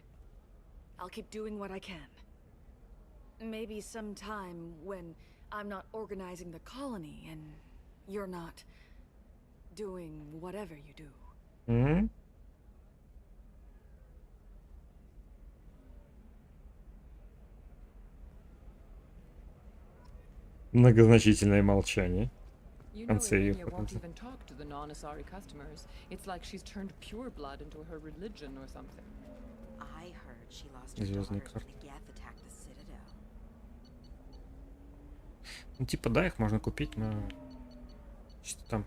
I'll keep doing what I can. Maybe sometime when I'm not organizing the colony and you're not doing whatever you do. Mm-hmm. Многозначительное молчание. You В know, конце ее Emilia потом. won't even talk to the non-Asari customers. It's like she's turned pure blood into her religion or something. I heard she lost her Звездные daughters карты. when the Geth attacked the Citadel. Ну, типа, да, их можно купить, но... Что там?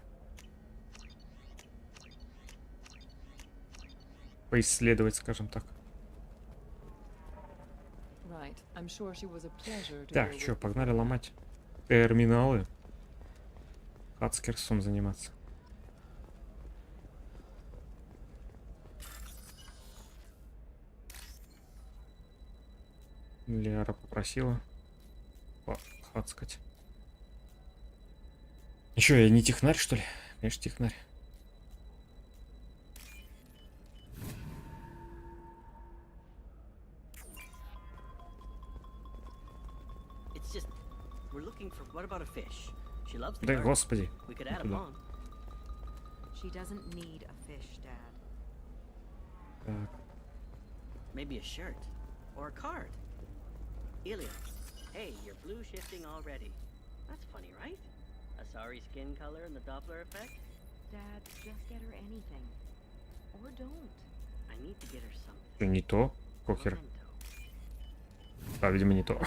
Поисследовать, скажем так. Right. I'm sure she was a pleasure to Так, deal что, with. погнали ломать терминалы. Хацкерсом заниматься. Лиара попросила похацкать. Еще я не технарь, что ли? Конечно, технарь. It's just, we're looking for. What about a fish? She loves the Да, garden. господи. We could не add them туда. on. She doesn't need a fish, Dad. Так. Maybe a shirt or a card. Ilya, hey, you're blue shifting already. That's funny, right? A sorry skin color and the Doppler effect. Dad, just get her anything. Or don't. I need to get her something. Что, не то? Кохер. А, видимо, не то.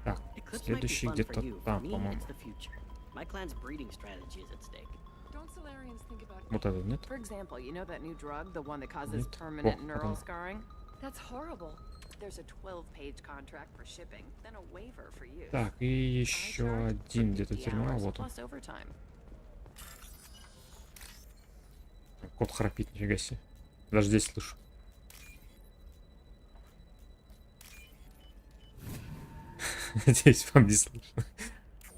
Так, Eclipse might be следующий fun for где-то you. For там, me, по-моему. it's the future. My clan's breeding strategy is at stake. Don't Solarians think about Вот этот, нет? For example, you know that new drug, the one that causes Нет. permanent О, neural потом. scarring? That's horrible. There's a 12-page contract for shipping, then a waiver for use. Так, и еще один где-то терминал, вот он. Plus overtime. Кот храпит, нифига себе. Даже здесь слышу. Надеюсь, вам не слышно.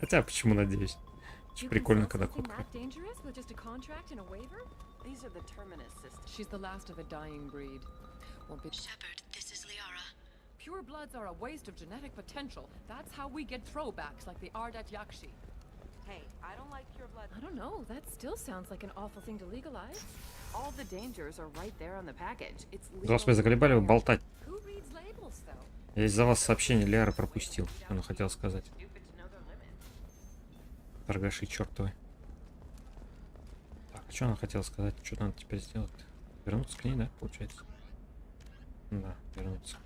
Хотя, почему надеюсь? Прикольно, когда кот. These are the terminus systems. She's the last of a dying breed. Shepard, this is Liara. Pure bloods are a waste of genetic potential. That's how we get throwbacks like the Ardat Yakshi. Hey, I don't like pure blood. I don't know. That still sounds like an awful thing to legalize. All the dangers are right there on the package. It's legal. Господи, заколебали вы болтать. Who reads labels, though? Я из-за вас сообщение Лиара пропустил. Что она хотела сказать. Торгаши чертовы. Так, что она хотела сказать? Что надо теперь сделать? Вернуться к ней, да, получается? Да, вернуться.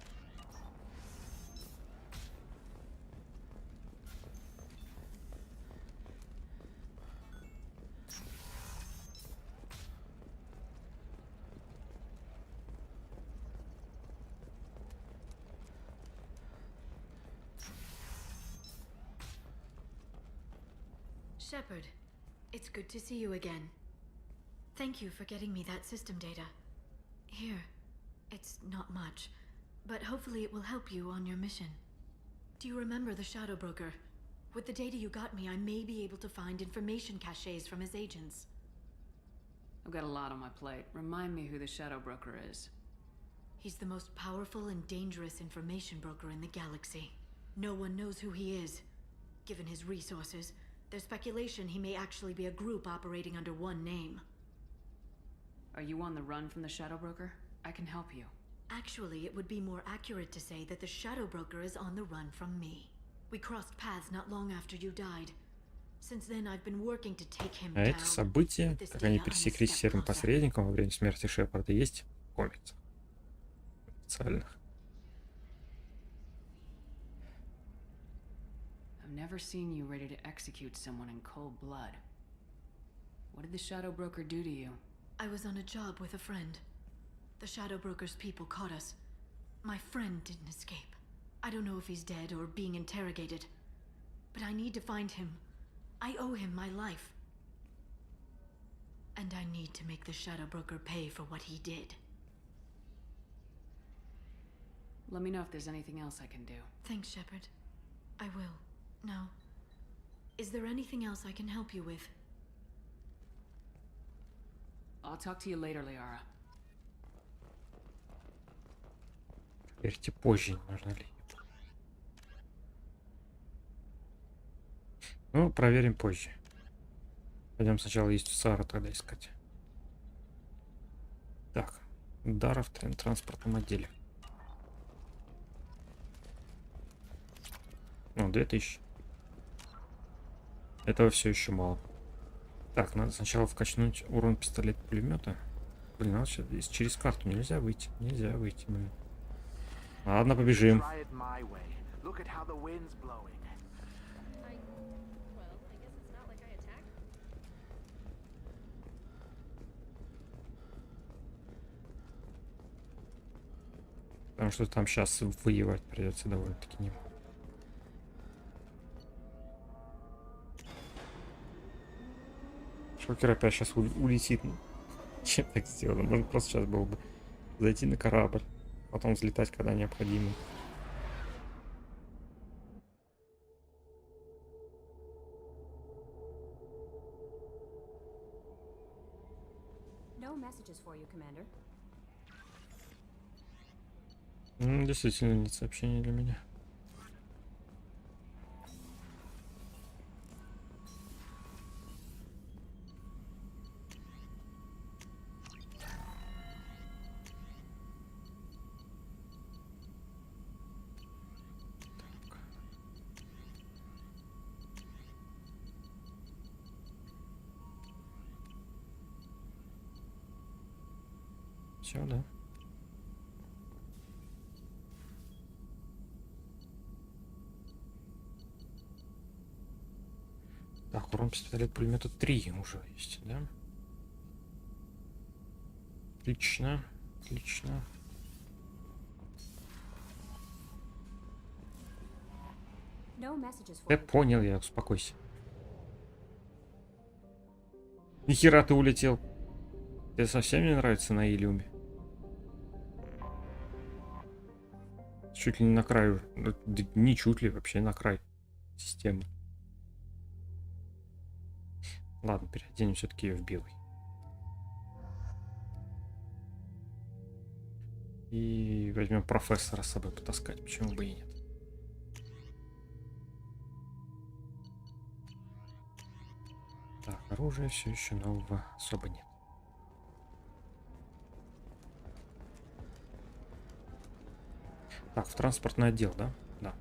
Shepard, it's good to see you again. Thank you for getting me that system data. Here, it's not much, but hopefully it will help you on your mission. Do you remember the Shadow Broker? With the data you got me, I may be able to find information caches from his agents. I've got a lot on my plate. Remind me who the Shadow Broker is. He's the most powerful and dangerous information broker in the galaxy. No one knows who he is. Given his resources, there's speculation he may actually be a group operating under one name. Are you on the run from the Shadow Broker? I can help you. Actually, it would be more accurate to say that the Shadow Broker is on the run from me. We crossed paths not long after you died. Since then, I've been working to take him А down. это событие, как они пересеклись с серым посредником во время смерти Шепарда, есть в комиксах. Официальных. I've never seen you ready to execute someone in cold blood. What did the Shadow Broker do to you? I was on a job with a friend. The Shadow Broker's people caught us. My friend didn't escape. I don't know if he's dead or being interrogated. But I need to find him. I owe him my life. And I need to make the Shadow Broker pay for what he did. Let me know if there's anything else I can do. Thanks, Shepard. I will. Now, is there anything else I can help you with? I'll talk to you later, Liara. Верьте позже, можно ли. Ну, проверим позже. Пойдем сначала есть Сара тогда искать. Так, Дара в транспортном отделе. Ну, 2000. Этого все еще мало. Так, надо сначала вкачнуть урон пистолет-пулемета. Блин, надо сейчас через карту нельзя выйти. Нельзя выйти. Блин. Ладно, побежим. Потому что там сейчас воевать придется довольно-таки не. Шокер опять сейчас улетит. Чем так сделано? Можно просто сейчас было бы зайти на корабль, потом взлетать, когда необходимо. No messages for you, Commander. Действительно, нет сообщений для меня. Все, да. Так, урон пистолет-пулемета 3 уже есть, да? Отлично, отлично. Я понял, я успокойся. Нихера ты улетел. Тебе совсем не нравится на Илиуме? Чуть ли не на краю. Да не чуть ли, вообще на край системы. Ладно, переоденем все-таки ее в белый. И возьмем профессора с собой потаскать, почему бы и нет. Так, оружия все еще нового особо нет. Так, в транспортный отдел, да? Да.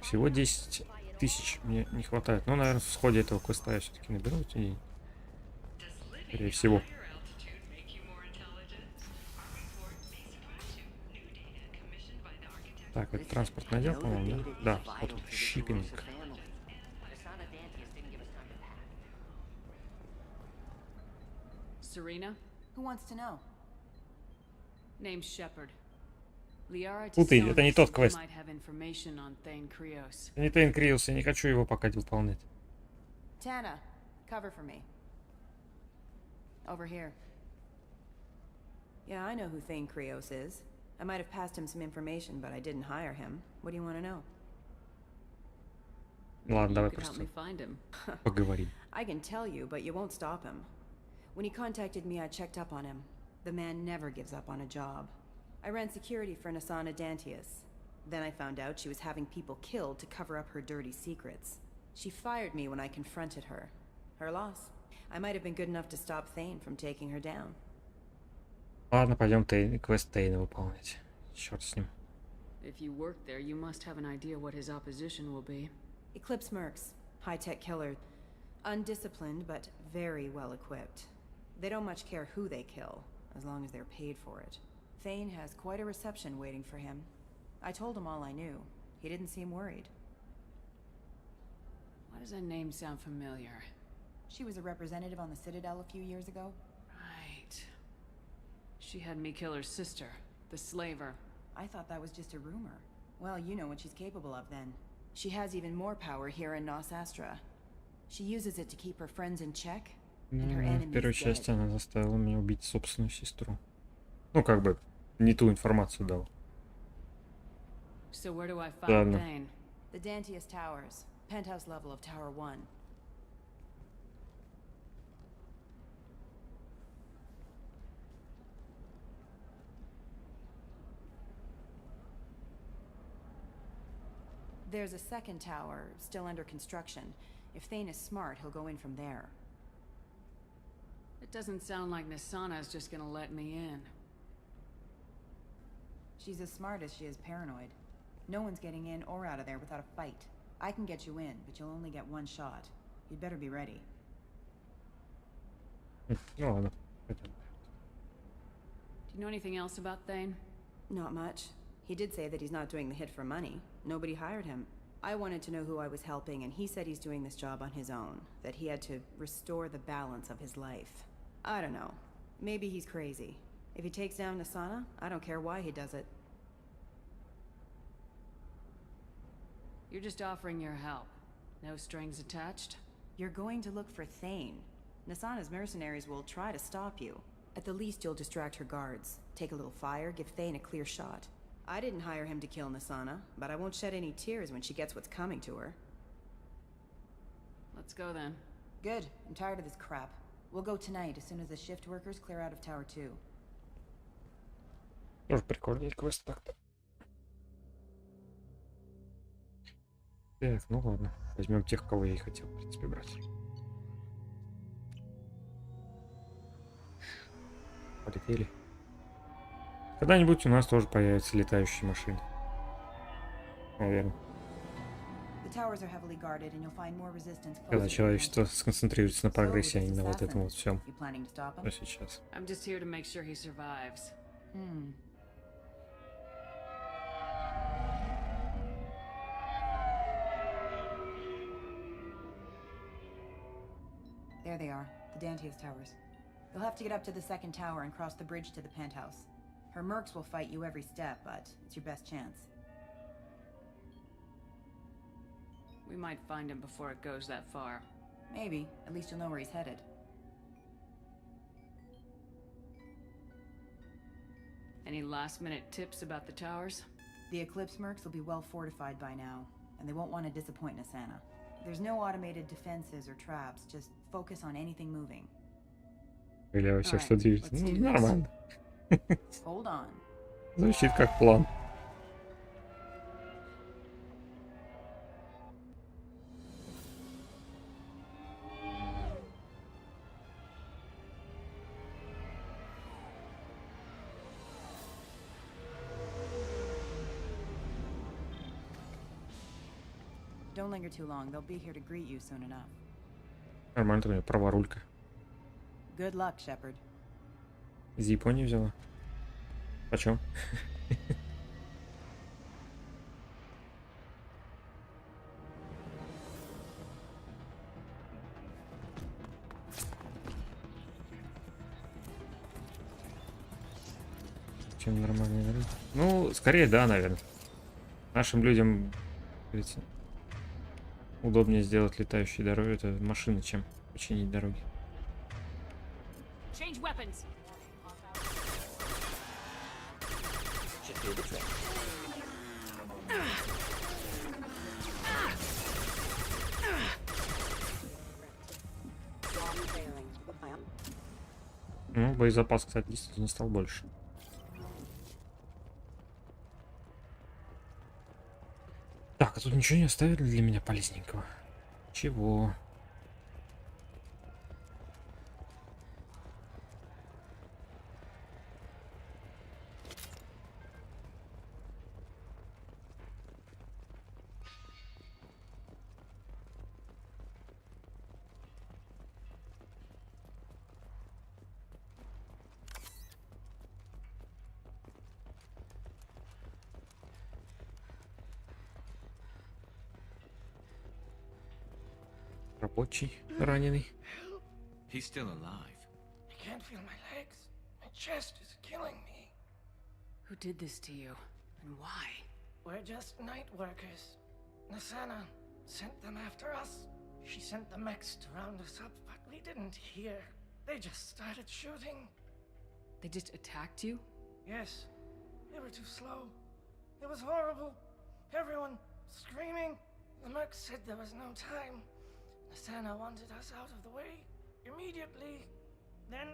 Всего 10 тысяч мне не хватает. Ну, наверное, в ходе этого квеста я все-таки наберу и, скорее всего. Так, это транспортный отдел, по-моему, да? Да, вот он, щиппинг. Serena? Who wants to know? Name's Shepard. Liara Ух ты, это не тот квест. might have information on Thane Krios. Не Thane Krios, я не хочу его пока выполнять. Tana, cover for me. Over here. Yeah, I know who Thane Krios is. I might have passed him some information, but I didn't hire him. What do you want to know? Ладно, давай просто поговорим. I can tell you, but you won't stop him. When he contacted me, I checked up on him. The man never gives up on a job. I ran security for Nasana Dantius. Then I found out she was having people killed to cover up her dirty secrets. She fired me when I confronted her. Her loss. I might have been good enough to stop Thane from taking her down. Ладно, пойдем квест Тейна выполнять. Черт с ним. If you work there, you must have an idea what his opposition will be. Eclipse Mercs. High-tech killer. Undisciplined, but very well equipped. They don't much care who they kill, as long as they're paid for it. Thane has quite a reception waiting for him. I told him all I knew. He didn't seem worried. Why does that name sound familiar? She was a representative on the Citadel a few years ago. Right. She had me kill her sister, the slaver. I thought that was just a rumor. Well, you know what she's capable of then. She has even more power here in Nos Astra. She uses it to keep her friends in check, and her enemies В первой dead. части она заставила меня убить собственную сестру. Ну, как бы, не ту информацию дал. So where do I find Thane? The Dantius Towers, penthouse level of Tower 1. There's a second tower, still under construction. If Thane is smart, he'll go in from there. It doesn't sound like Nasana's just gonna let me in. She's as smart as she is paranoid. No one's getting in or out of there without a fight. I can get you in, but you'll only get one shot. You'd better be ready. Ну ладно. Do you know anything else about Thane? Not much. He did say that he's not doing the hit for money. Nobody hired him. I wanted to know who I was helping, and he said he's doing this job on his own. That he had to restore the balance of his life. I don't know. Maybe he's crazy. If he takes down Nasana, I don't care why he does it. You're just offering your help. No strings attached? You're going to look for Thane. Nasana's mercenaries will try to stop you. At the least, you'll distract her guards. Take a little fire, give Thane a clear shot. I didn't hire him to kill Nasana, but I won't shed any tears when she gets what's coming to her. Let's go then. Good. I'm tired of this crap. We'll go tonight, as soon as the shift workers clear out of Tower 2. Тоже прикольный квест так-то. Так, ну ладно. Возьмем тех, кого я и хотел, в принципе, брать. Полетели. Когда-нибудь у нас тоже появятся летающие машины. Наверное. Когда человечество сконцентрируется на прогрессе, а не на вот этом вот всем. Но сейчас. I'm just here to make sure he survives. There they are, the Dantius Towers. You'll have to get up to the second tower and cross the bridge to the penthouse. Her mercs will fight you every step, but it's your best chance. We might find him before it goes that far. Maybe. At least you'll know where he's headed. Any last-minute tips about the towers? The Eclipse mercs will be well fortified by now, and they won't want to disappoint Nasana. There's no automated defenses or traps, just focus on anything moving. Или все, что движется. Ну, нормально. Hold on. Звучит как план. Don't linger too long. They'll be here to greet you soon enough. Нормально, у меня праворулька. Good luck, Shepard. Из Японии взяла. Почем? Чем нормальные дороги? Ну, скорее, да, наверное. Нашим людям, говорится, удобнее сделать летающие дороги, это машины, чем починить дороги. Change weapons. Ну, боезапас, кстати, действительно стал больше. Так, а тут ничего не оставили для меня полезненького? Чего? Рабочий, раненый. He's still alive. I can't feel my legs. My chest is killing me. Who did this to you? And why? We're just night workers. Nasana sent them after us. She sent the mechs to round us up, but we didn't hear. They just started shooting. They just attacked you? Yes. They were too slow. It was horrible. Everyone screaming. The mechs said there was no time. Nasana wanted us out of the way immediately. Then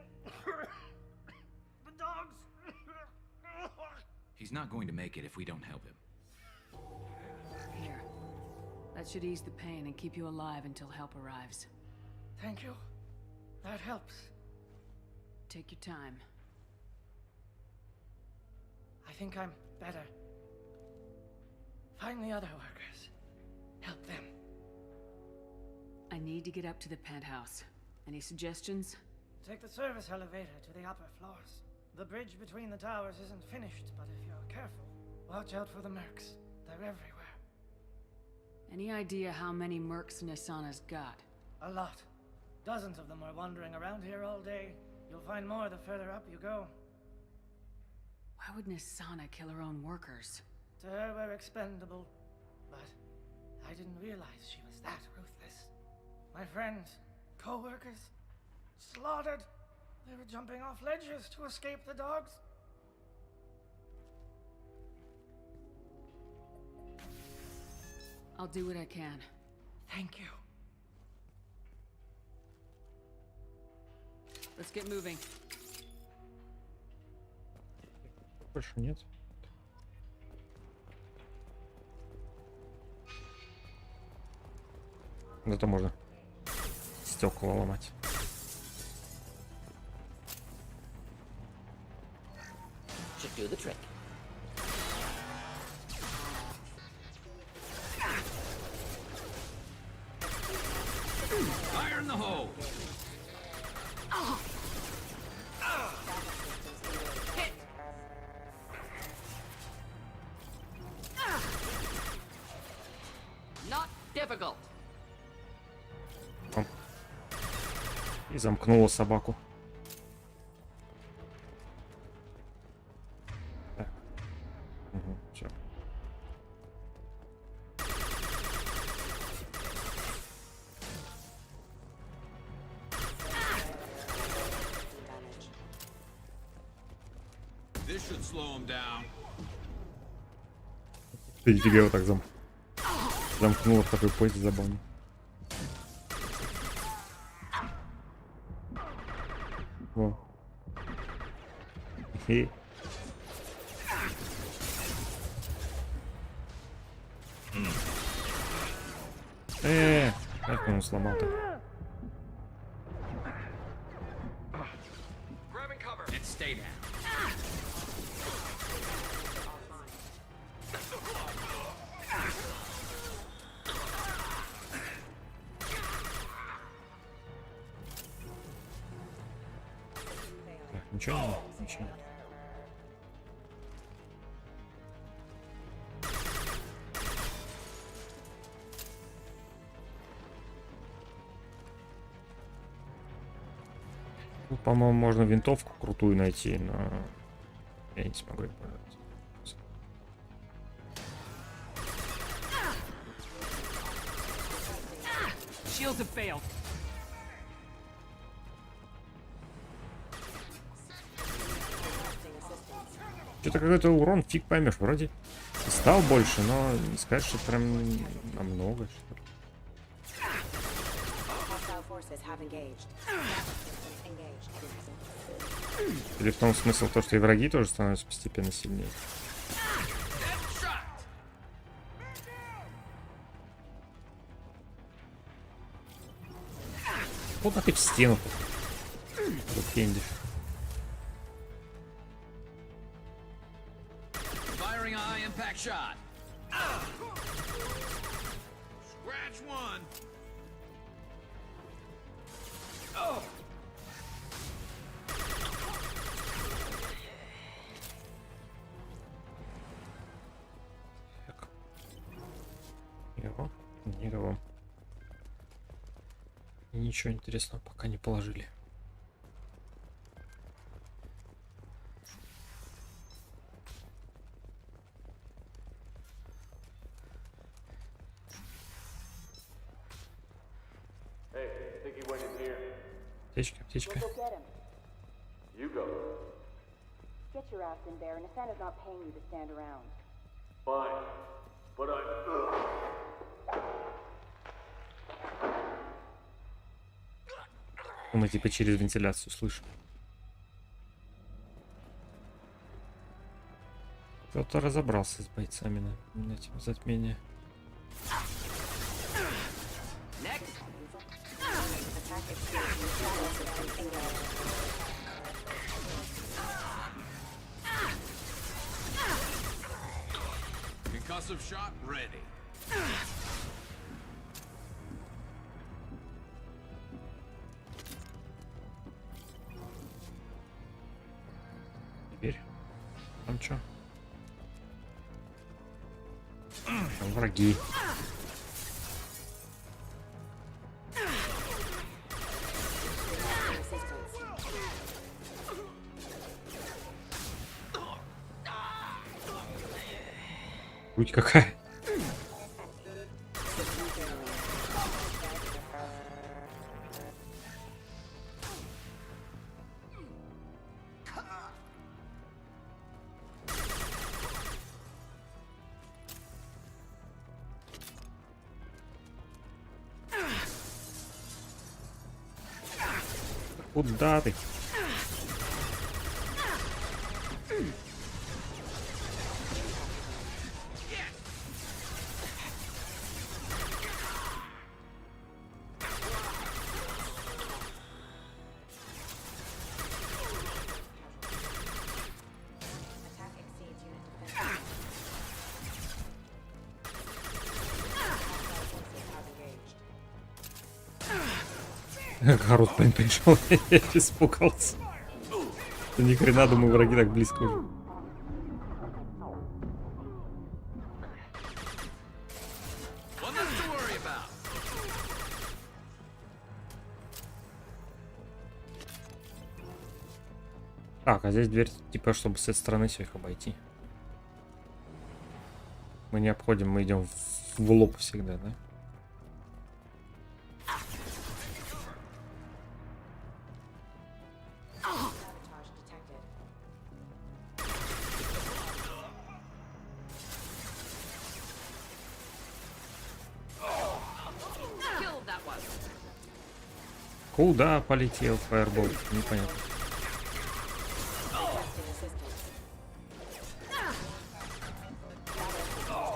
the dogs. He's not going to make it if we don't help him. Here. That should ease the pain and keep you alive until help arrives. Thank you. That helps. Take your time. I think I'm better. Find the other workers. Help them. I need to get up to the penthouse. Any suggestions? Take the service elevator to the upper floors. The bridge between the towers isn't finished, but if you're careful, watch out for the mercs. They're everywhere. Any idea how many mercs Nasana's got? A lot. Dozens of them are wandering around here all day. You'll find more the further up you go. Why would Nasana kill her own workers? To her, we're expendable. But I didn't realize she was that ruthless. My friends, co-workers, slaughtered. They were jumping off ledges to escape the dogs. I'll do what I can. Thank you. Let's get moving. Больше нет. Зато можно стекла ломать. Should do the trick. Fire in the hole! Hit! Not difficult. И замкнула собаку. Так. Угу, все. Ты нифига его так замкнула в такой позе забавно. О. Хе. Как он сломал-то? Ничего не надо? Ничего не надо. Ну, по-моему, можно винтовку крутую найти, но я не смогу ее пользоваться. Что-то какой-то урон, фиг поймешь, вроде стал больше, но не сказать, что прям намного, что ли. Или в том смысл то, что и враги тоже становятся постепенно сильнее. Вот ты в стену тут кендишь. Его. И ничего интересного пока не положили. Птичка, птичка. Мы типа через вентиляцию слышим. Кто-то разобрался с бойцами на этим затмения. Concussive shot ready. Теперь там что? Там враги. Будь какая. Куда ты? Гарут пришел, я испугался. Ни хрена, думаю, враги так близко уже. Так, а здесь дверь, типа, чтобы с этой стороны всех обойти. Мы не обходим, мы идем в лоб всегда, да? Куда полетел фаербол? Непонятно.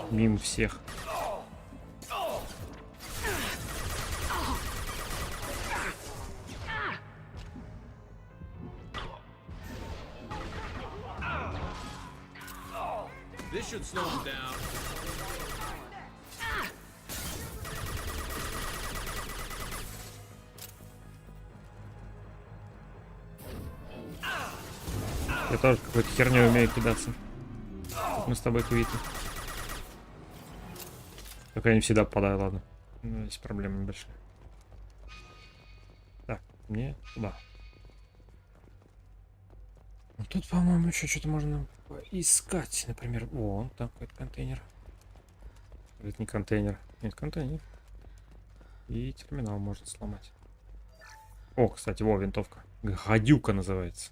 Мимо всех. This should slow him down. Я тоже какой-то херней умею кидаться. Мы с тобой квиты. Только я не всегда попадаю, ладно. Ну, есть проблемы небольшие. Так, мне туда. Ну, тут, по-моему, еще что-то можно искать. Например, вон там какой-то контейнер. Это не контейнер. Нет, контейнер. И терминал можно сломать. О, кстати, во, винтовка. Гадюка называется.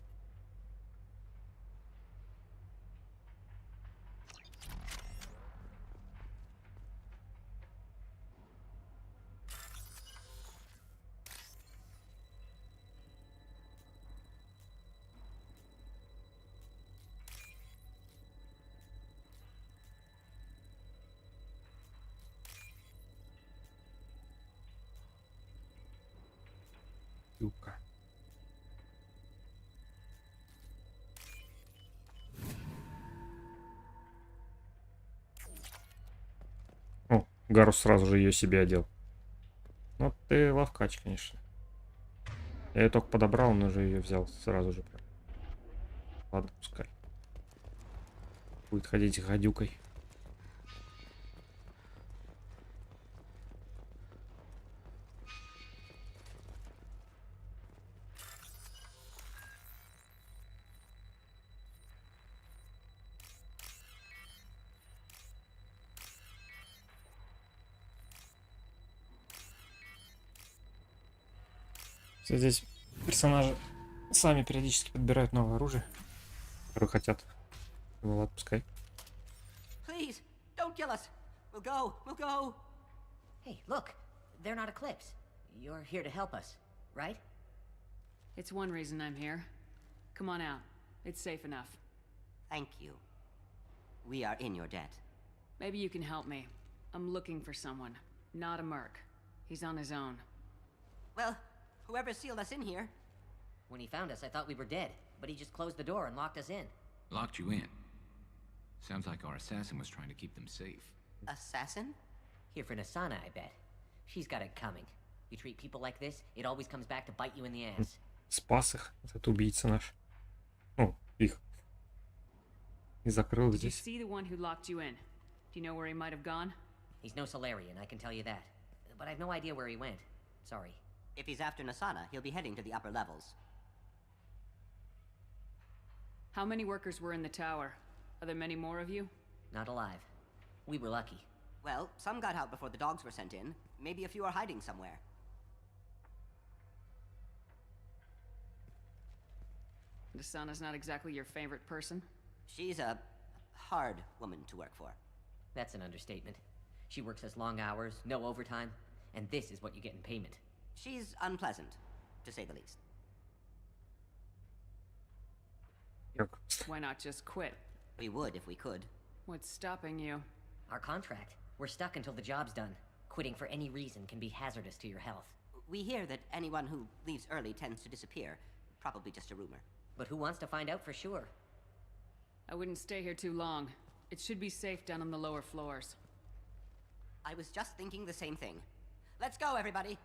Юка. О, Гарус сразу же ее себе одел. Ну, ты ловкач, конечно. Я ее только подобрал, но уже ее взял сразу же. Ладно, пускай. Будет ходить гадюкой. Здесь персонажи сами периодически подбирают новое оружие, которое хотят. Ну ладно, пускай. Please, don't kill us. We'll go. We'll go. Hey, look. They're not Eclipse. You're here to help us, right? It's one reason I'm here. Come on out. It's safe enough. Thank you. We are in your debt. Maybe you can help me. I'm looking for someone. Not a merc. He's on his own. Well, whoever sealed us in here. When he found us, I thought we were dead, but he just closed the door and locked us in. Locked you in. Sounds like our assassin was trying to keep them safe. Assassin? Here for Nasana, I bet. She's got it coming. You treat people like this, it always comes back to bite you in the ass. Спас их, этот убийца наш. Ну, их. И закрыл Did you здесь. see the one who locked you in? Do you know where he might have gone? He's no Solarian, I can tell you that. But I've no idea where he went. Sorry. If he's after Nasana, he'll be heading to the upper levels. How many workers were in the tower? Are there many more of you? Not alive. We were lucky. Well, some got out before the dogs were sent in. Maybe a few are hiding somewhere. Nasana's not exactly your favorite person? She's a hard woman to work for. That's an understatement. She works us long hours, no overtime, and this is what you get in payment. She's unpleasant, to say the least. Why not just quit? We would if we could. What's stopping you? Our contract. We're stuck until the job's done. Quitting for any reason can be hazardous to your health. We hear that anyone who leaves early tends to disappear. Probably just a rumor. But who wants to find out for sure? I wouldn't stay here too long. It should be safe down on the lower floors. I was just thinking the same thing. Let's go, everybody!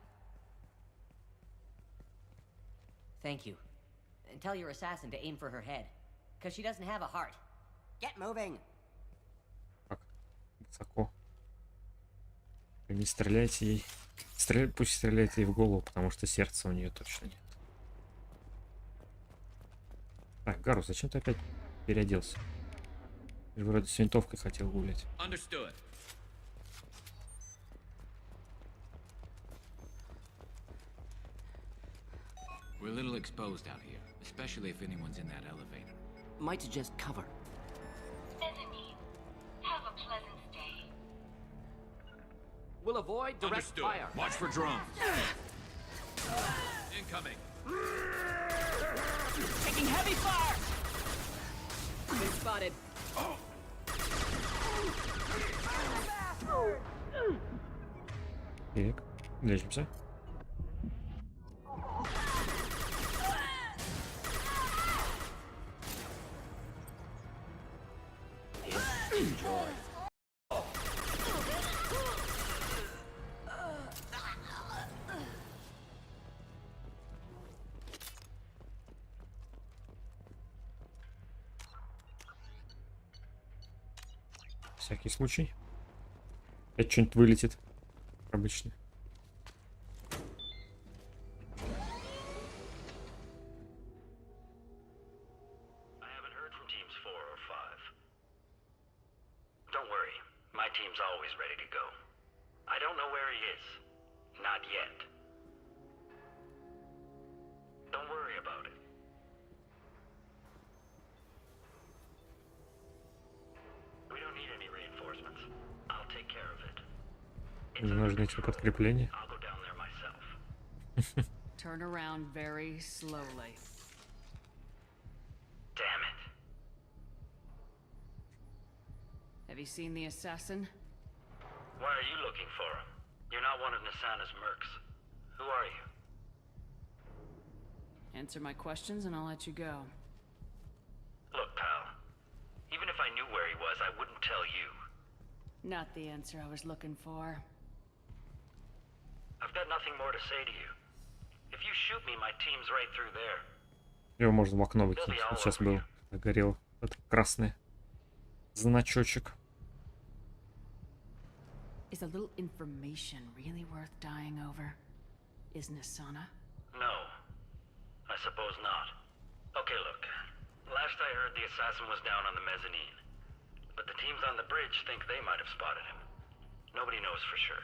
Thank you. And tell your assassin to aim for her head. Because she doesn't have a heart. Get moving! Высоко. Не стреляйте ей. Пусть стреляет ей в голову, потому что сердца у нее точно нет. Так, Гарус, зачем ты опять переоделся? Ты же вроде с винтовкой хотел гулять. Understood. We're a little exposed out here, especially if anyone's in that elevator. Might suggest cover. Mezzanine. Have a pleasant stay. We'll avoid direct Understood. fire. Watch for drones. Incoming. Taking heavy fire. Been spotted. Так, лечимся. Enjoy. Всякий случай. Это что-нибудь вылетит. Обычно. I haven't heard from teams 4 or 5. Don't worry, my team's always ready to go. I don't know where he is. Not yet. Don't worry about it. We don't need any reinforcements. I'll take care of it. Мне нужны эти подкрепления. I'll go down there myself. Turn around very slowly. Damn it. Have you seen the assassin? Why are you looking for him? You're not one of Nisana's mercs. Who are you? Answer my questions and I'll let you go. Look, pal. Even if I knew where he was, I wouldn't tell you. Not the answer I was looking for. I've got nothing more to say to you. If you shoot me, my team's right through there. Его можно в окно выкинуть. Вот сейчас был. Горел. Это красный значочек. Is a little information really worth dying over? Is Nisana? No. I suppose not. Okay, look. Last I heard, the assassin was down on the mezzanine. But the teams on the bridge think they might have spotted him. Nobody knows for sure.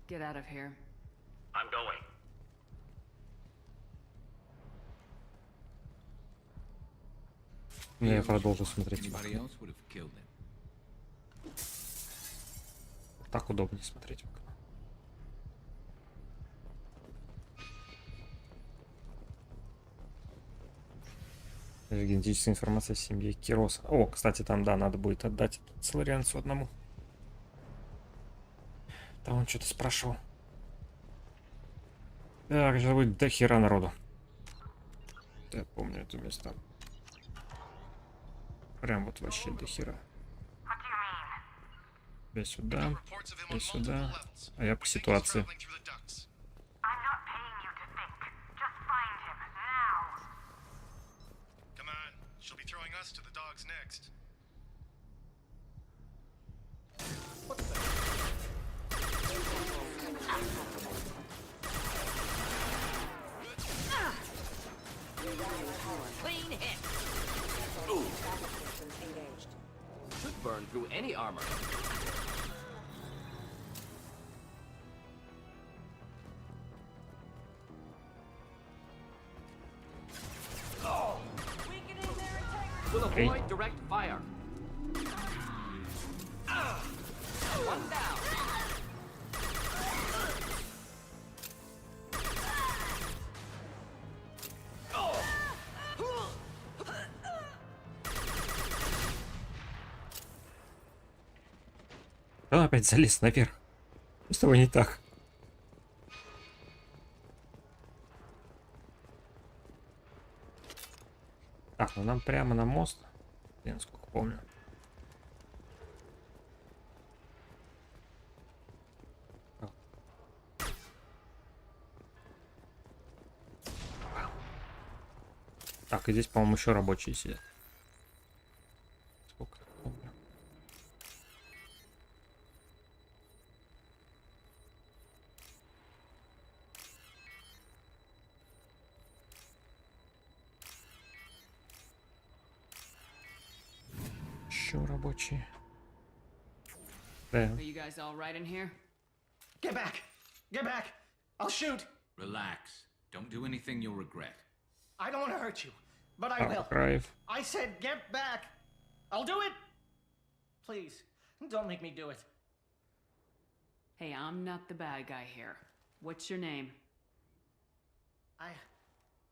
Get out of here. I'm going. Я продолжу смотреть. Anybody else would have killed him. Так удобнее смотреть в окно. Генетическая информация о семье Кироса. О, кстати, там, да, надо будет отдать Соларианцу одному. Там он что-то спрашивал. Так, сейчас будет до хера народу. Я помню это место. Прям вот вообще до хера. Я сюда, я сюда. А я по ситуации. Clean hit. Ooh. Should burn through any armor. Oh. Will avoid direct fire. One down. Он опять залез наверх. Что с тобой не так? Так, ну нам прямо на мост. Я насколько помню. Так, и здесь, по-моему, еще рабочие сидят. Сколько я помню. Еще рабочие. Да. Are you guys all right in here? Get back! Get back! I'll shoot! Relax. Don't do anything you'll regret. I don't want to hurt you, but I will. Drive. I said get back! I'll do it! Please, don't make me do it. Hey, I'm not the bad guy here. What's your name?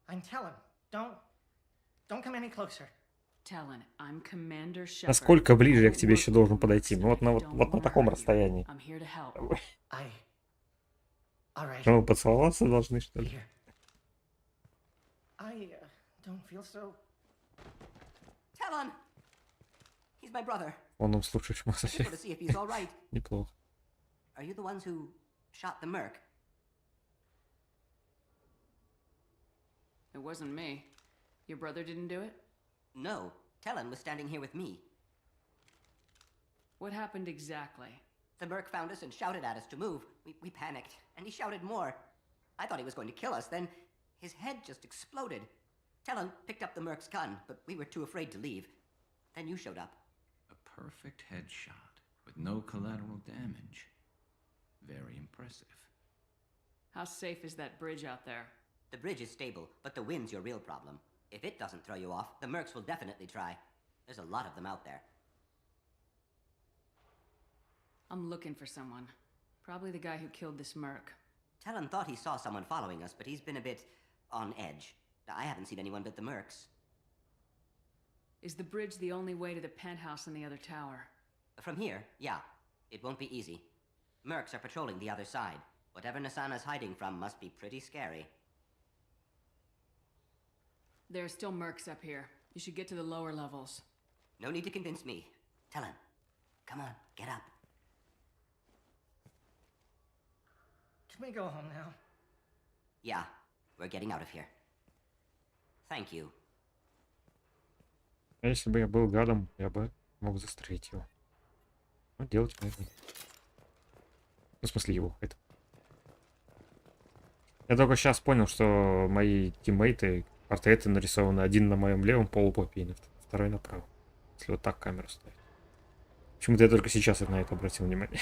I'm Talon. Don't come any closer. Talon, I'm Commander Shepard. Насколько ближе я к тебе еще должен подойти? Ну вот на таком расстоянии. I'm here to help. Что, мы поцеловаться должны, что ли? I don't feel so. Talon! He's my brother. Он нам слушаешь, Mass Just want to see if he's all right. Неплохо. Are you the ones who shot the merc? It wasn't me. Your brother didn't do it? No. Talon was standing here with me. What happened exactly? The merc found us and shouted at us to move. We panicked, and he shouted more. I thought he was going to kill us, then his head just exploded. Talon picked up the merc's gun, but we were too afraid to leave. Then you showed up. A perfect headshot with no collateral damage. Very impressive. How safe is that bridge out there? The bridge is stable, but the wind's your real problem. If it doesn't throw you off, the mercs will definitely try. There's a lot of them out there. I'm looking for someone. Probably the guy who killed this merc. Talon thought he saw someone following us, but he's been a bit on edge. I haven't seen anyone but the mercs. Is the bridge the only way to the penthouse in the other tower? From here, yeah. It won't be easy. Mercs are patrolling the other side. Whatever Nasana's hiding from must be pretty scary. There are still mercs up here. You should get to the lower levels. No need to convince me. Talon, come on, get up. Can we go home now? Yeah, we're getting out of here. Thank you. А если бы я был гадом, я бы мог застрелить его. Ну, делать мы это. Ну, в смысле его. Это. Я только сейчас понял, что мои тиммейты, портреты нарисованы. Один на моем левом полупопе, второй направо. Если вот так камеру ставить. Почему-то я только сейчас на это обратил внимание.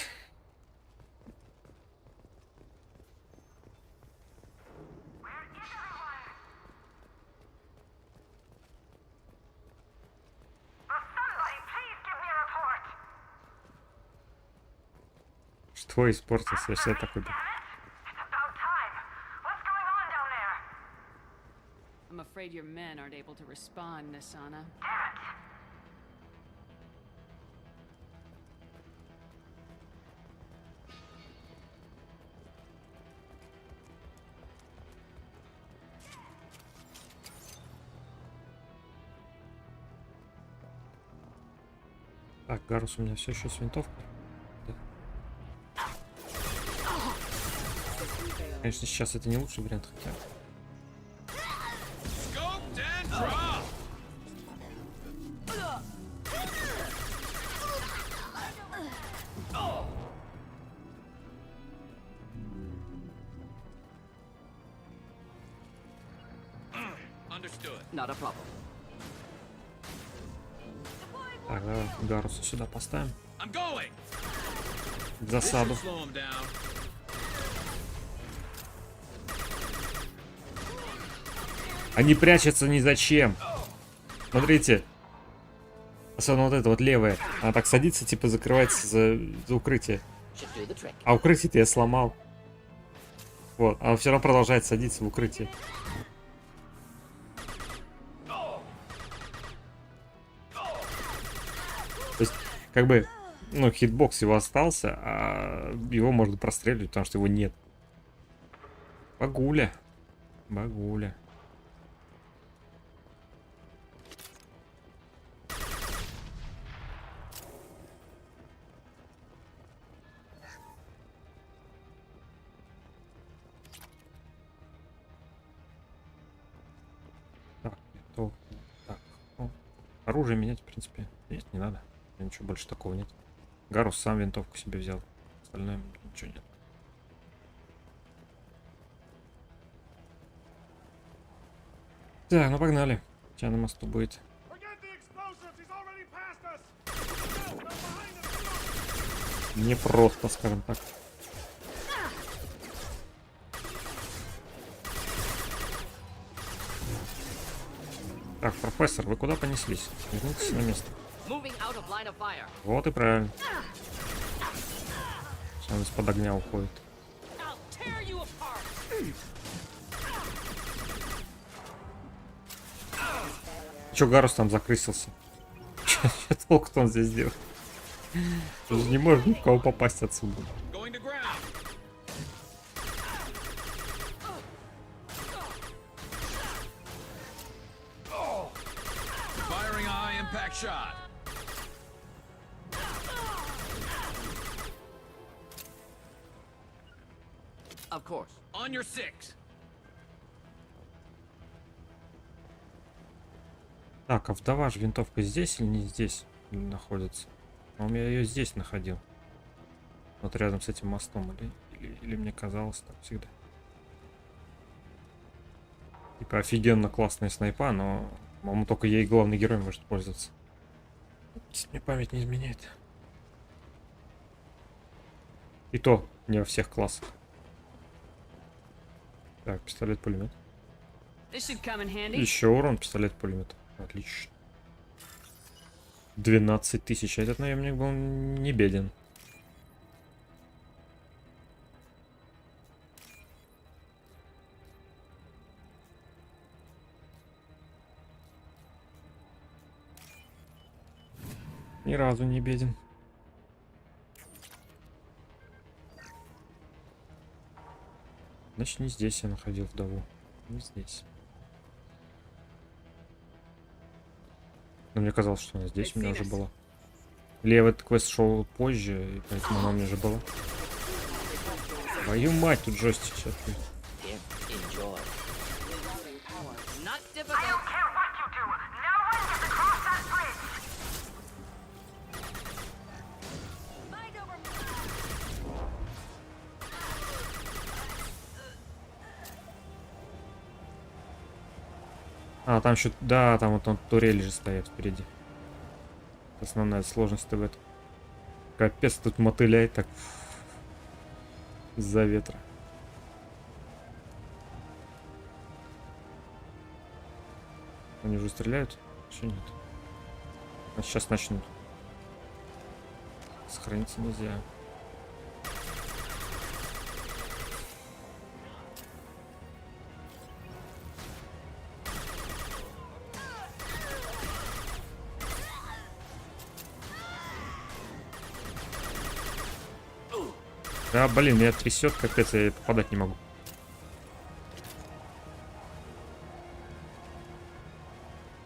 Что испортился, если я такой был? I'm afraid your men aren't able to respond, Nasana. Так, Гарус у меня все еще с винтовкой. Конечно, сейчас это не лучший вариант, хотя. Not a problem. Так, давай Гаруса сюда поставим. В засаду. Они прячутся ни зачем. Смотрите. Особенно вот это вот левое. Она так садится, типа закрывается за укрытие. А укрытие-то я сломал. Вот, она все равно продолжает садиться в укрытие. То есть, как бы, ну, хитбокс его остался, а его можно простреливать, потому что его нет. Багуля. Багуля. Так, ну, оружие менять, в принципе, есть, не надо. Ничего больше такого нет. Гарус сам винтовку себе взял. Остальное ничего нет. Так, ну погнали. Сейчас на мосту будет. Не просто, скажем так. Так, профессор, вы куда понеслись? Вернитесь на место. Вот и правильно. Он из-под огня уходит. Чё Гарус там закрысился? Чё толку-то он здесь делает? Он же не может ни в кого попасть отсюда. Of course. On your six. Так, а вдова же винтовка здесь или не здесь находится? По-моему, я ее здесь находил. Вот рядом с этим мостом. Или мне казалось так всегда. Типа офигенно классная снайпа, но, по-моему, только ей главный герой может пользоваться. Если мне память не изменяет. И то не во всех классах. Так, пистолет-пулемет. Еще урон пистолет-пулемет. Отлично. 12 тысяч. Этот наемник был не беден. Ни разу не беден. Значит, не здесь я находил вдову. Не здесь. Но мне казалось, что она здесь у меня уже была. Или я в этот квест шел позже, и поэтому она у меня уже была. Твою мать, тут жестик сейчас. А, там еще... Да, там вот он турели же стоят впереди. Основная сложность в этом. Капец, тут мотыляет так. Из-за ветра. Они уже стреляют? Еще нет. А сейчас начнут. Сохраниться нельзя. Да, блин, меня трясет, капец, я попадать не могу.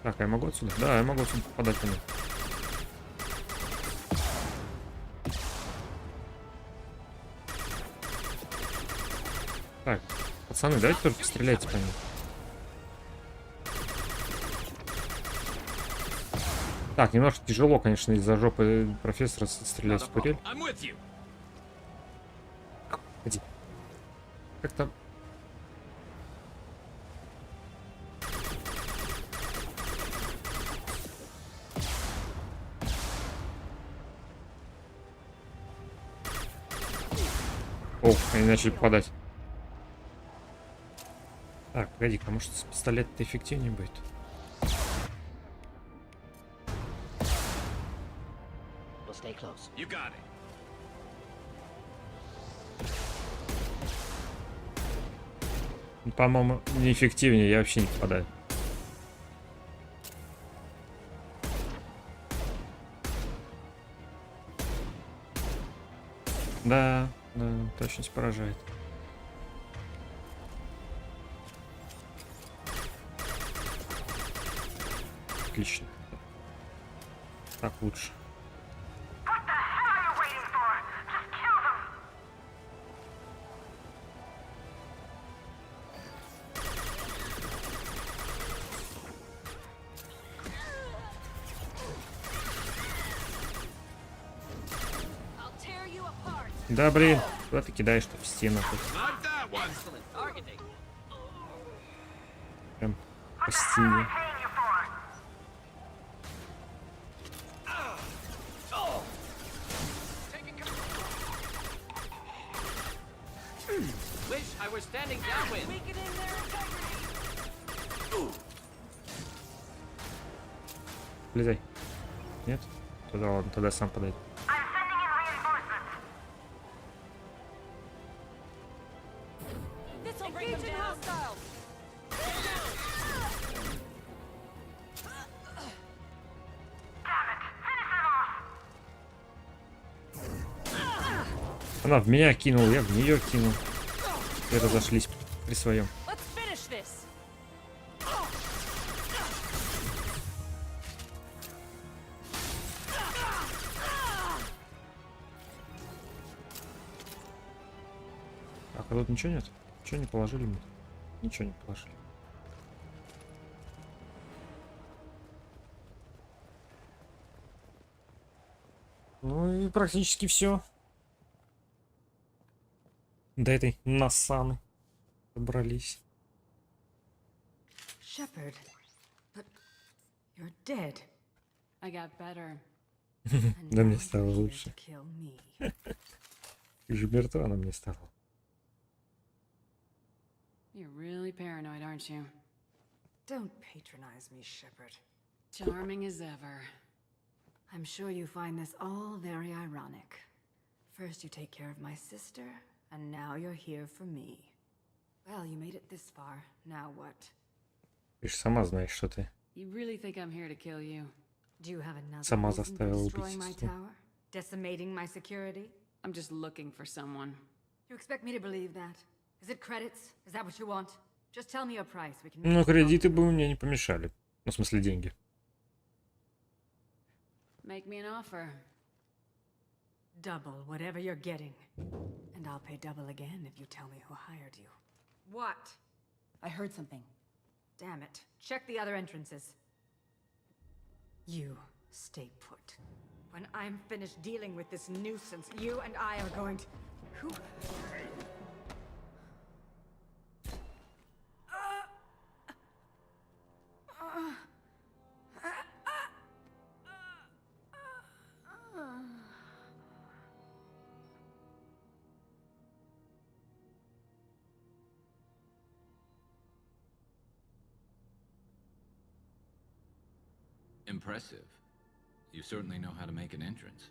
Так, а я могу отсюда? Да, я могу отсюда попадать по нему. Так, пацаны, давайте тоже постреляйте по ним. Так, немножко тяжело, конечно, из-за жопы профессора стрелять в турель. Иди. Как там? О, они начали попадать. Так, погоди-ка, может с пистолета-то эффективнее будет? По-моему, неэффективнее, я вообще не попадаю. Да, да, точность поражает. Отлично. Так лучше. Да, блин, куда ты кидаешь-то в стену? Прям по стене. Влезай. Нет? Тогда ладно, тогда сам подойду. This'll bring them down. Она в меня кинула, я в нее кинул. И разошлись при своем. А тут ничего нет? Ничего не положили мне? Ничего не положили. Ну и практически все. До этой Насаны добрались. Shepard, but you're dead. I got better. Да мне стало лучше. Ты же мертва, она мне стала. You're really paranoid, aren't you? Don't patronize me, Shepard. Charming as ever. I'm sure you find this all very ironic. First you take care of my sister, and now you're here for me. Well, you made it this far. Now what? Ты же сама знаешь, что ты You really think I'm here to kill you? Do you have another сама reason for заставила destroying my убить. tower? Decimating my security? I'm just looking for someone. You expect me to believe that? Is it credits? Is that what you want? Just tell me a price. We can. Ну, кредиты бы мне не помешали. Ну, в смысле, деньги. Make me an offer. Double whatever you're getting. And I'll pay double again if you tell me who hired you. What? I heard something. Damn it. Check the other entrances. You stay put. When I'm finished dealing with this nuisance, you and I are going to... Who? Impressive. You certainly know how to make an entrance.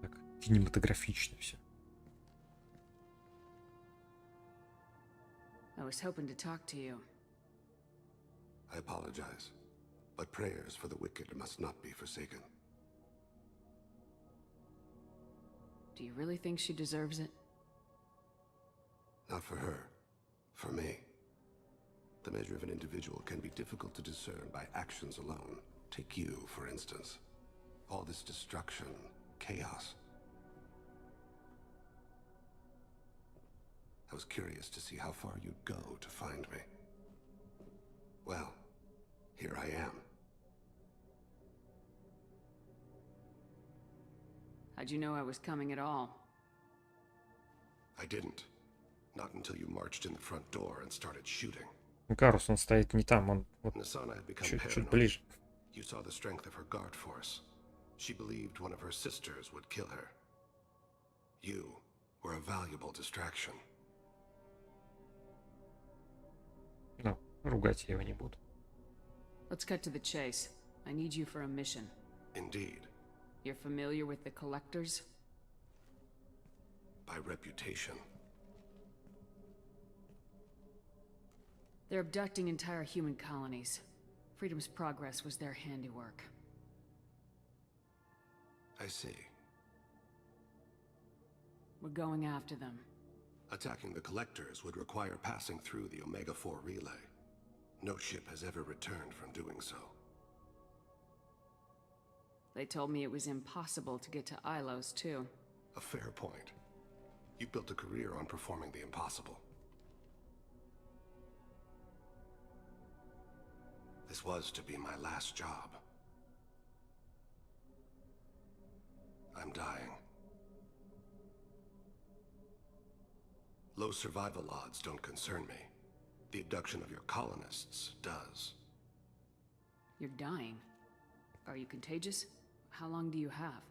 Так, кинематографично все. I was hoping to talk to you. I apologize, but prayers for the wicked must not be forsaken. Do you really think she deserves it? Not for her, for me. The measure of an individual can be difficult to discern by actions alone. Take you, for instance. All this destruction, chaos. I was curious to see how far you'd go to find me. Well, here I am. How'd you know I was coming at all? I didn't. Not until you marched in the front door and started shooting. Карус, он стоит не там, он вот Nasana had become чуть paranoid. ближе. You saw the strength of her guard force. She believed one of her sisters would kill her. You were a valuable distraction. Ну, ругать я его не буду. Let's cut to the chase. I need you for a mission. Indeed. You're familiar with the collectors? By reputation. They're abducting entire human colonies. Freedom's Progress was their handiwork. I see. We're going after them. Attacking the collectors would require passing through the Omega-4 relay. No ship has ever returned from doing so. They told me it was impossible to get to Ilos, too. A fair point. You built a career on performing the impossible. This was to be my last job. I'm dying. Low survival odds don't concern me. The abduction of your colonists does. You're dying. Are you contagious? How long do you have?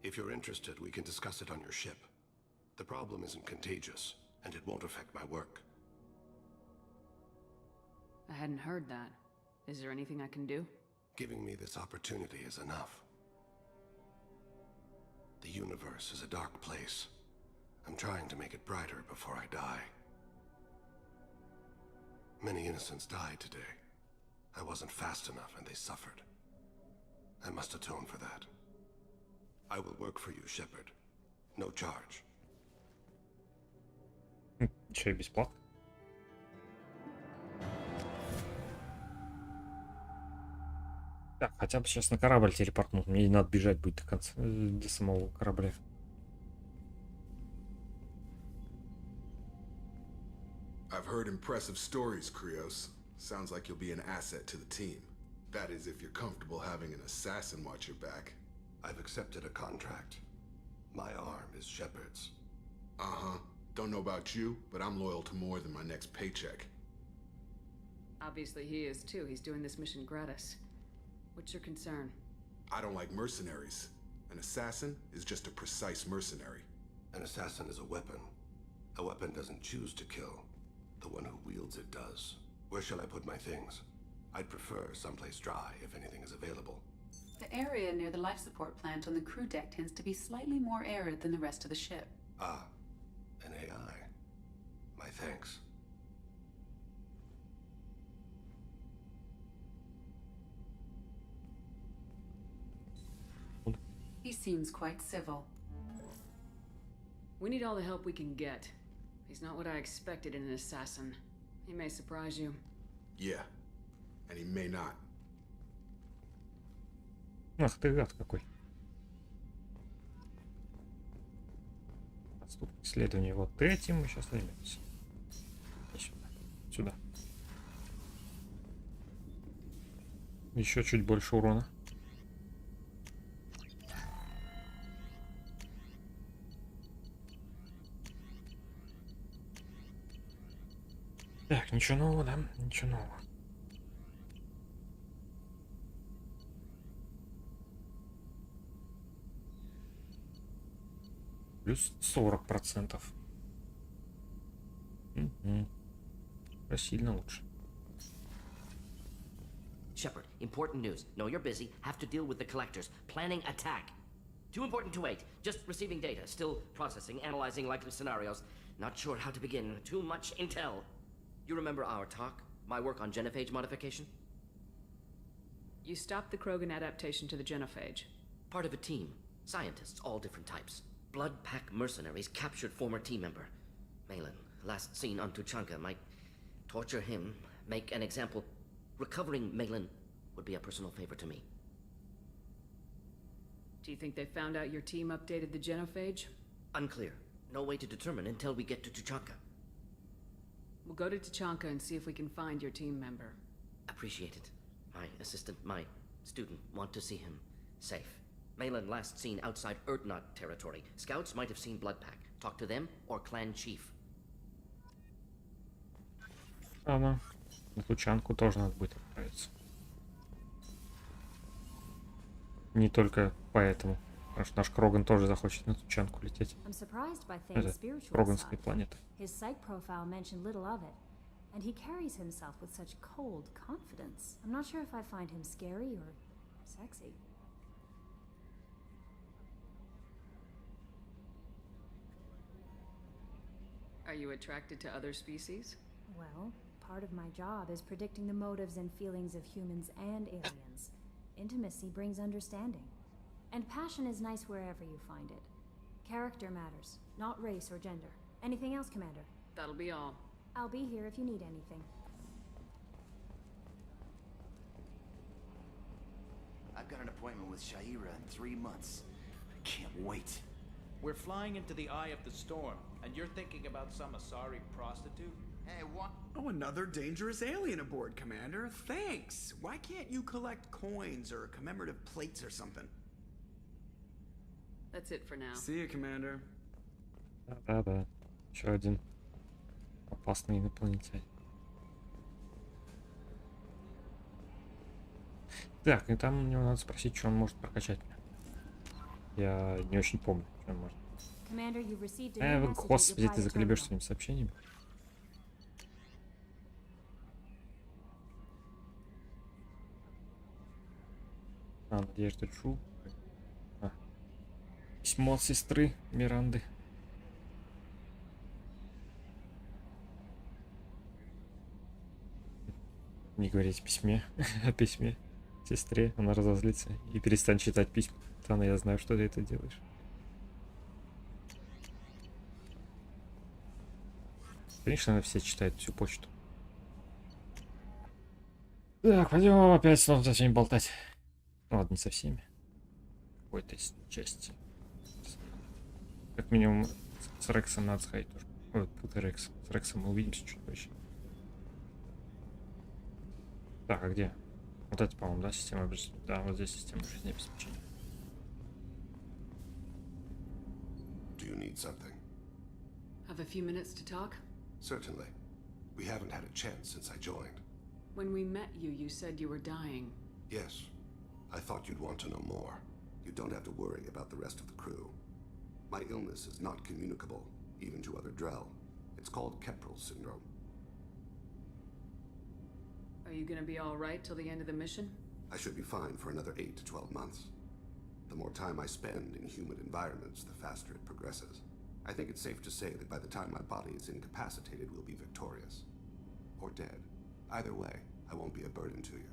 If you're interested, we can discuss it on your ship. The problem isn't contagious, and it won't affect my work. I hadn't heard that. Is there anything I can do? Giving me this opportunity is enough. The universe is a dark place. I'm trying to make it brighter before I die. Many innocents died today. I wasn't fast enough and they suffered. I must atone for that. I will work for you, Shepard. No charge. Че, бесплатно? Так, хотя бы сейчас на корабль телепортнут. Мне не надо бежать будет до конца, до самого корабля. I've heard impressive stories, Krios. Sounds like you'll be an asset to the team. That is, if you're comfortable having an assassin watch your back. I've accepted a contract. My arm is Shepard's. Uh-huh. Don't know about you, but I'm loyal to more than my next paycheck. Obviously he is too. He's doing this mission gratis. What's your concern? I don't like mercenaries. An assassin is just a precise mercenary. An assassin is a weapon. A weapon doesn't choose to kill. The one who wields it does. Where shall I put my things? I'd prefer someplace dry if anything is available. The area near the life support plant on the crew deck tends to be slightly more arid than the rest of the ship. Ah, an AI. My thanks. He seems quite civil. We need all the help we can get. He's not what I expected in an assassin. He may surprise you. Yeah, and he may not. Ах ты гад какой. Отступное исследование. Вот этим мы сейчас займемся. И сюда. Сюда. Еще чуть больше урона. Так, ничего нового, да? Ничего нового. Плюс 40%. Угу. Сильно лучше. Shepard, important news. Know you're busy. Have to deal with the collectors. Planning attack. Too important to wait. Just receiving data. Still processing, analyzing likely scenarios. Not sure how to begin. Too much intel. You remember our talk? My work on genophage modification? You stopped the Krogan adaptation to the genophage. Part of a team. Scientists, all different types. Blood pack mercenaries captured former team member. Malin, last seen on Tuchanka, might torture him, make an example. Recovering Malin would be a personal favor to me. Do you think they found out your team updated the genophage? Unclear. No way to determine until we get to Tuchanka. We'll go to Tuchanka and see if we can find your team member. Appreciate it. My assistant, my student, want to see him safe. Malin last seen outside Erdnot territory. Scouts might have seen Bloodpack. Talk to them or clan chief. Ладно. На Тучанку тоже надо будет отправиться. Не только поэтому. Потому что наш Кроган тоже захочет на Тучанку лететь. Это Кроганская планета. His psych profile mentioned little of it, and he carries himself with such cold confidence. I'm not sure if I find him scary or sexy. Are you attracted to other species? Well, part of my job is predicting the motives and feelings of humans and aliens. Intimacy brings understanding. And passion is nice wherever you find it. Character matters, not race or gender. Anything else, Commander? That'll be all. I'll be here if you need anything. I've got an appointment with Shaira in 3 months. I can't wait. We're flying into the eye of the storm, and you're thinking about some Asari prostitute? Hey, what? Oh, another dangerous alien aboard, Commander. Thanks. Why can't you collect coins or commemorative plates or something? That's it for now. See you, Commander. Да-да. Еще один опасный инопланетянин. Так, и там у него надо спросить, что он может прокачать. Я не очень помню, что он может. Господи, ты заколебешь своими сообщениями. Надежда Джу. Письмо от сестры Миранды. Не говорить письме, о письме сестре, она разозлится и перестанет читать письма. Тана, я знаю, что ты это делаешь. Конечно, она все читает всю почту. Так, пойдем опять снова со всеми болтать. Ну ладно, не со всеми. Какой-то из части. Как минимум с Рексом надо сходить тоже. Ой, тут и Рекс. С Рексом мы увидимся чуть позже. Так, а где? Вот это, по-моему, да, система обеспечения? Да, вот здесь система жизнеобеспечения. Do you need something? Have a few minutes to talk? Certainly. We haven't had a chance since I joined. When we met you, you said you were dying. Yes. I thought you'd want to know more. You don't have to worry about the rest of the crew. My illness is not communicable, even to other Drell. It's called Keprel syndrome. Are you gonna be alright till the end of the mission? I should be fine for another 8 to 12 months. The more time I spend in human environments, the faster it progresses. I think it's safe to say that by the time my body is incapacitated, we'll be victorious. Or dead. Either way, I won't be a burden to you.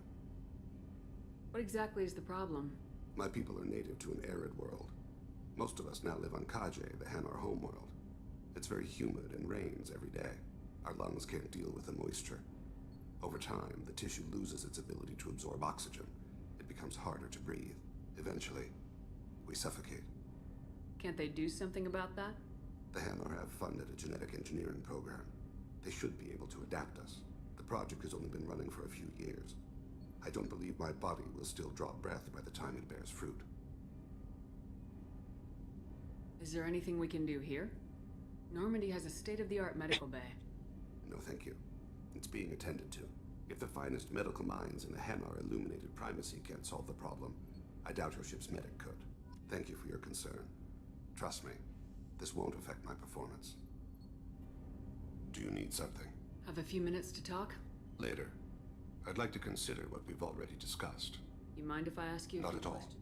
What exactly is the problem? My people are native to an arid world. Most of us now live on Kaje, the Hanar homeworld. It's very humid and rains every day. Our lungs can't deal with the moisture. Over time, the tissue loses its ability to absorb oxygen. It becomes harder to breathe. Eventually, we suffocate. Can't they do something about that? The Hanar have funded a genetic engineering program. They should be able to adapt us. The project has only been running for a few years. I don't believe my body will still draw breath by the time it bears fruit. Is there anything we can do here? Normandy has a state-of-the-art medical bay. No, thank you. It's being attended to. If the finest medical minds in the Hanar illuminated primacy can't solve the problem, I doubt your ship's medic could. Thank you for your concern. Trust me, this won't affect my performance. Do you need something? Have a few minutes to talk? Later. I'd like to consider what we've already discussed. You mind if I ask you a Not few at all. questions?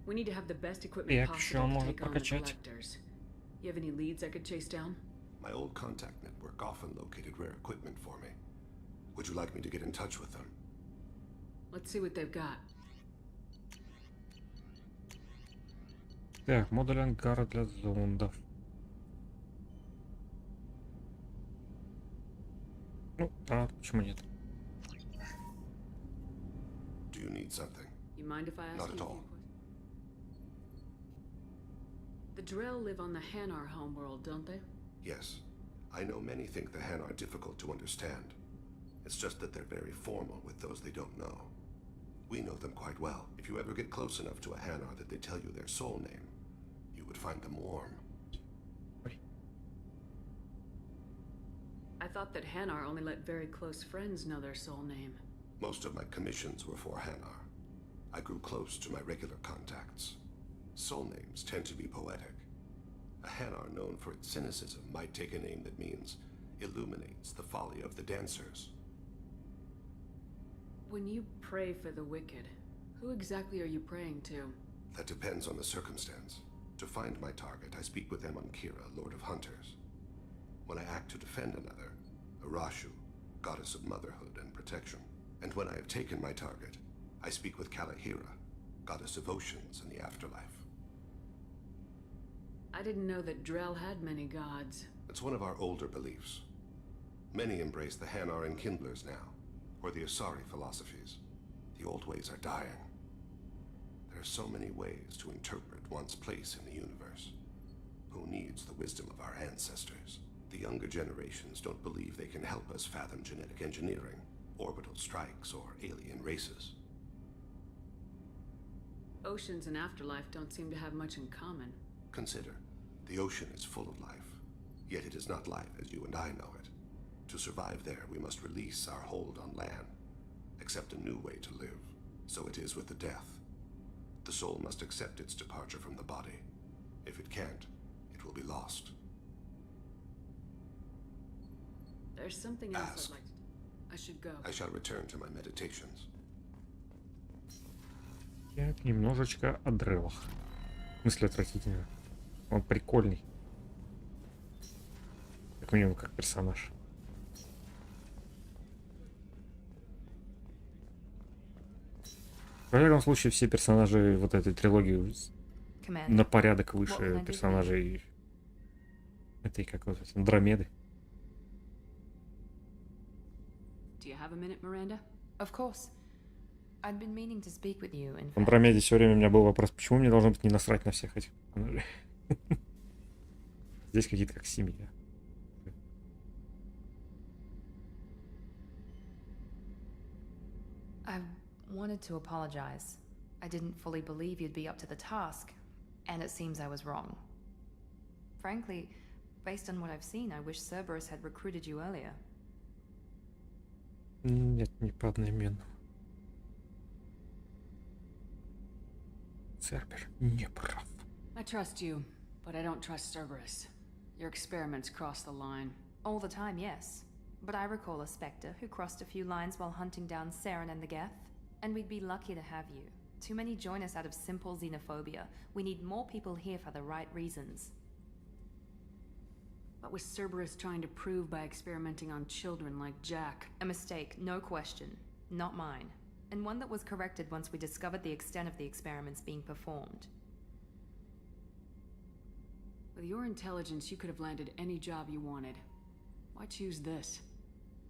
We need to have the best equipment Yeah, possible sure, to take on the прокачать. collectors. You have any leads I could chase down? My old contact network often located rare equipment for me. Would you like me to get in touch with them? Let's see what they've got. Так, модуль ангара для зондов. Ну, да, почему нет? Do you need something? You mind if I ask Not you at a few all. questions? The Drell live on the Hanar homeworld, don't they? Yes. I know many think the Han are difficult to understand. It's just that they're very formal with those they don't know. We know them quite well. If you ever get close enough to a Hanar that they tell you their soul name, you would find them warm. I thought that Hanar only let very close friends know their soul name. Most of my commissions were for Hanar. I grew close to my regular contacts. Soul names tend to be poetic. A Hanar known for its cynicism might take a name that means illuminates the folly of the dancers. When you pray for the wicked, who exactly are you praying to? That depends on the circumstance. To find my target, I speak with Kira, Lord of Hunters. When I act to defend another, Arashu, goddess of motherhood and protection. And when I have taken my target, I speak with Kalahira, goddess of oceans and the afterlife. I didn't know that Drell had many gods. It's one of our older beliefs. Many embrace the Hanar and Kindlers now, or the Asari philosophies. The old ways are dying. There are so many ways to interpret one's place in the universe. Who needs the wisdom of our ancestors? The younger generations don't believe they can help us fathom genetic engineering, orbital strikes, or alien races. Oceans and afterlife don't seem to have much in common. Consider, the ocean is full of life, yet it is not life as you and I know it. To survive there, we must release our hold on land, accept a new way to live. So it is with the death. The soul must accept its departure from the body. If it can't, it will be lost. There's something else Ask. I'd like to... I should go. I shall return to my meditations. Так, немножечко о дрелах. В смысле отвратительно? Он прикольный. Как минимум, как персонаж. В любом случае, все персонажи вот этой трилогии на порядок выше персонажей этой, как вот эти, Андромеды. Do you have a minute, Miranda? Of course. I'd been meaning to speak with you, in В fact. Андромеде все время у меня был вопрос, почему мне должно быть не насрать на всех этих персонажей? Здесь какие-то как семья. I wanted to apologize. I didn't fully believe you'd be up to the task, and it seems I was wrong. Frankly, based on what I've seen, I wish Cerberus had recruited you earlier. Нет, не по одноименному. Цербер не прав. I trust you, but I don't trust Cerberus. Your experiments cross the line. All the time, yes. But I recall a Spectre who crossed a few lines while hunting down Saren and the Geth, and we'd be lucky to have you. Too many join us out of simple xenophobia. We need more people here for the right reasons. What was Cerberus trying to prove by experimenting on children like Jack? A mistake, no question. Not mine. And one that was corrected once we discovered the extent of the experiments being performed. With your intelligence, you could have landed any job you wanted. Why choose this?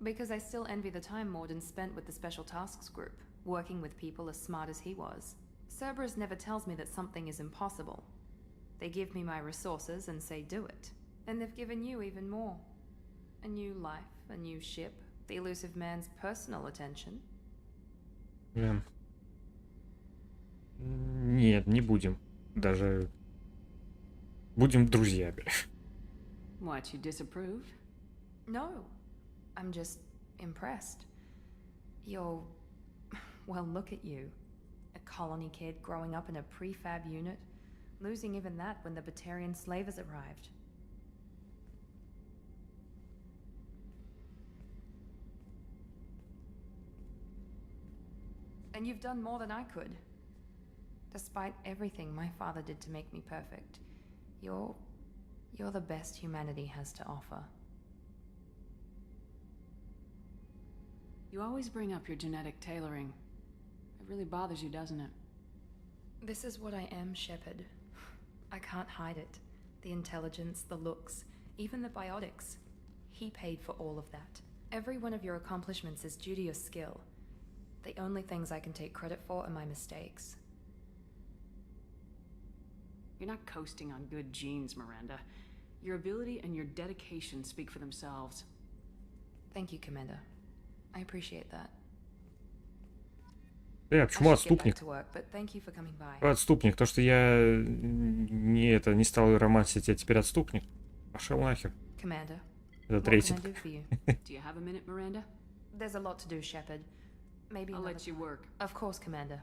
Because I still envy the time Morden spent with the Special Tasks Group, working with people as smart as he was. Cerberus never tells me that something is impossible. They give me my resources and say do it. And they've given you even more. A new life, a new ship, the elusive man's personal attention. Нет, не будем. Даже будем друзьями. What, you disapprove? No, I'm just impressed. You're... well, look at you. A colony kid growing up in a prefab unit, losing even that when the Batarian slavers arrived. And you've done more than I could. Despite everything my father did to make me perfect, you're the best humanity has to offer. You always bring up your genetic tailoring. It really bothers you, doesn't it? This is what I am, Shepard. I can't hide it. The intelligence, the looks, even the biotics. He paid for all of that. Every one of your accomplishments is due to your skill. The only things I can take credit for are my mistakes. You're not coasting on good genes, Miranda. Your ability and your dedication speak for themselves. Thank you, Commander. I appreciate that. Почему отступник? Отступник. То, что я не стал романсить, я теперь отступник. Пошел нахер. Commander. Это третий. Do you have a minute, Miranda? There's a lot to do, Shepard. Maybe I'll let you work. Of course, Commander.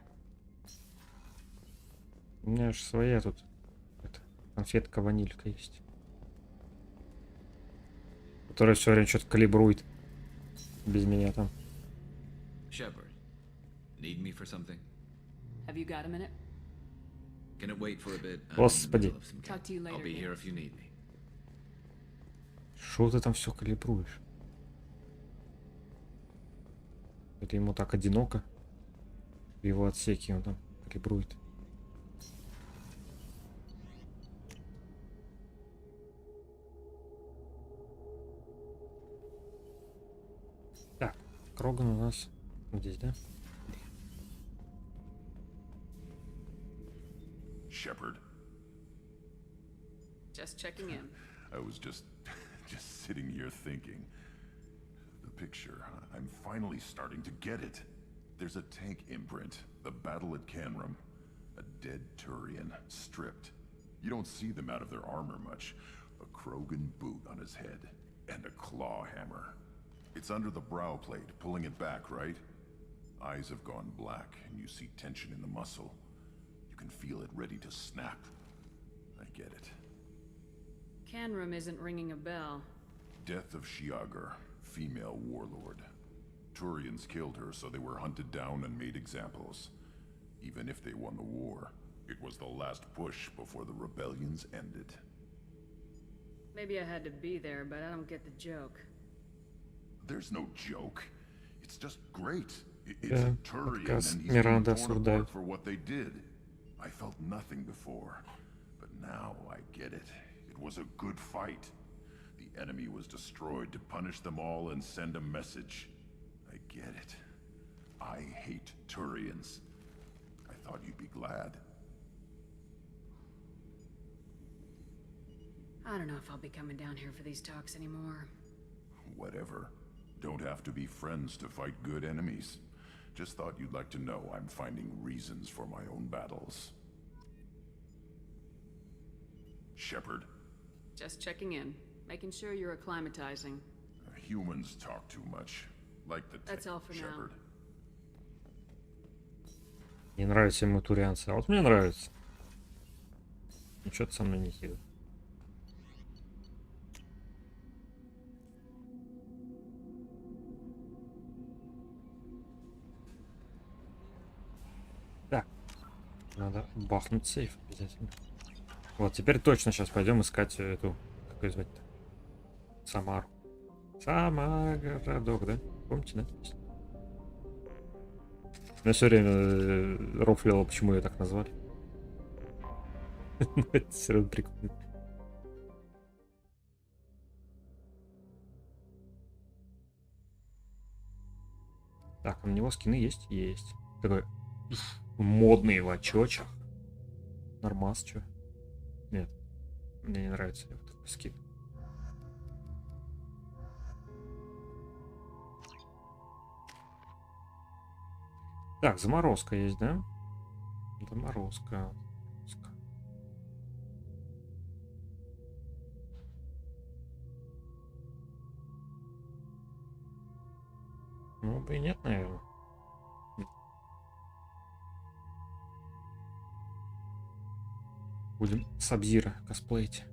У меня же своя тут конфетка-ванилька есть. Которая все время что-то калибрует. Без меня там. Shepard, need me for something? Have you got a minute? Can it wait for a bit? Господи. Talk to you later. I'll be here if you need me. Что ты там все калибруешь? Это ему так одиноко. В его отсеке он там калибрует. Так, Кроган у нас здесь, да? Shepard. Just checking in. I was just sitting here thinking. The picture, I'm finally starting to get it. There's a tank imprint, the battle at Canrum. A dead Turian, stripped. You don't see them out of their armor much. A Krogan boot on his head, and a claw hammer. It's under the brow plate, pulling it back, right? Eyes have gone black, and you see tension in the muscle. You can feel it ready to snap. I get it. Canrum isn't ringing a bell. Death of Shiagar, female warlord. Turians killed her, so they were hunted down and made examples. Even if they won the war, It was the last push before the rebellions ended. Maybe I had to be there, but I don't get the joke. There's no joke. It's just great. It's Yeah, Turian, подкаст and he's Миранда been torn осуждает. apart for what they did. I felt nothing before, but now I get it. It was a good fight. The enemy was destroyed to punish them all and send a message. I get it. I hate Turians. I thought you'd be glad. I don't know if I'll be coming down here for these talks anymore. Whatever. Don't have to be friends to fight good enemies. Just thought you'd like to know I'm finding reasons for my own battles. Shepard. Just checking in, making sure you're acclimatizing. Humans talk too much. Like the That's all for Shepard. Не нравится ему турианцы, а вот мне нравится. Ничего-то со мной не хило. Так, надо бахнуть сейф обязательно. Вот, теперь точно сейчас пойдем искать эту, как ее звать-то? Самару. Самародок, да? Помните, да? Я все время рофлил, почему ее так назвали. Это все равно прикольно. Так, у него скины есть? Есть. Такой модный в очочах. Нормас, чё? Нет, мне не нравится вот такой скин. Так, заморозка есть, да? Заморозка. Ну, бы и нет, наверное. Будем Сабзира косплеить.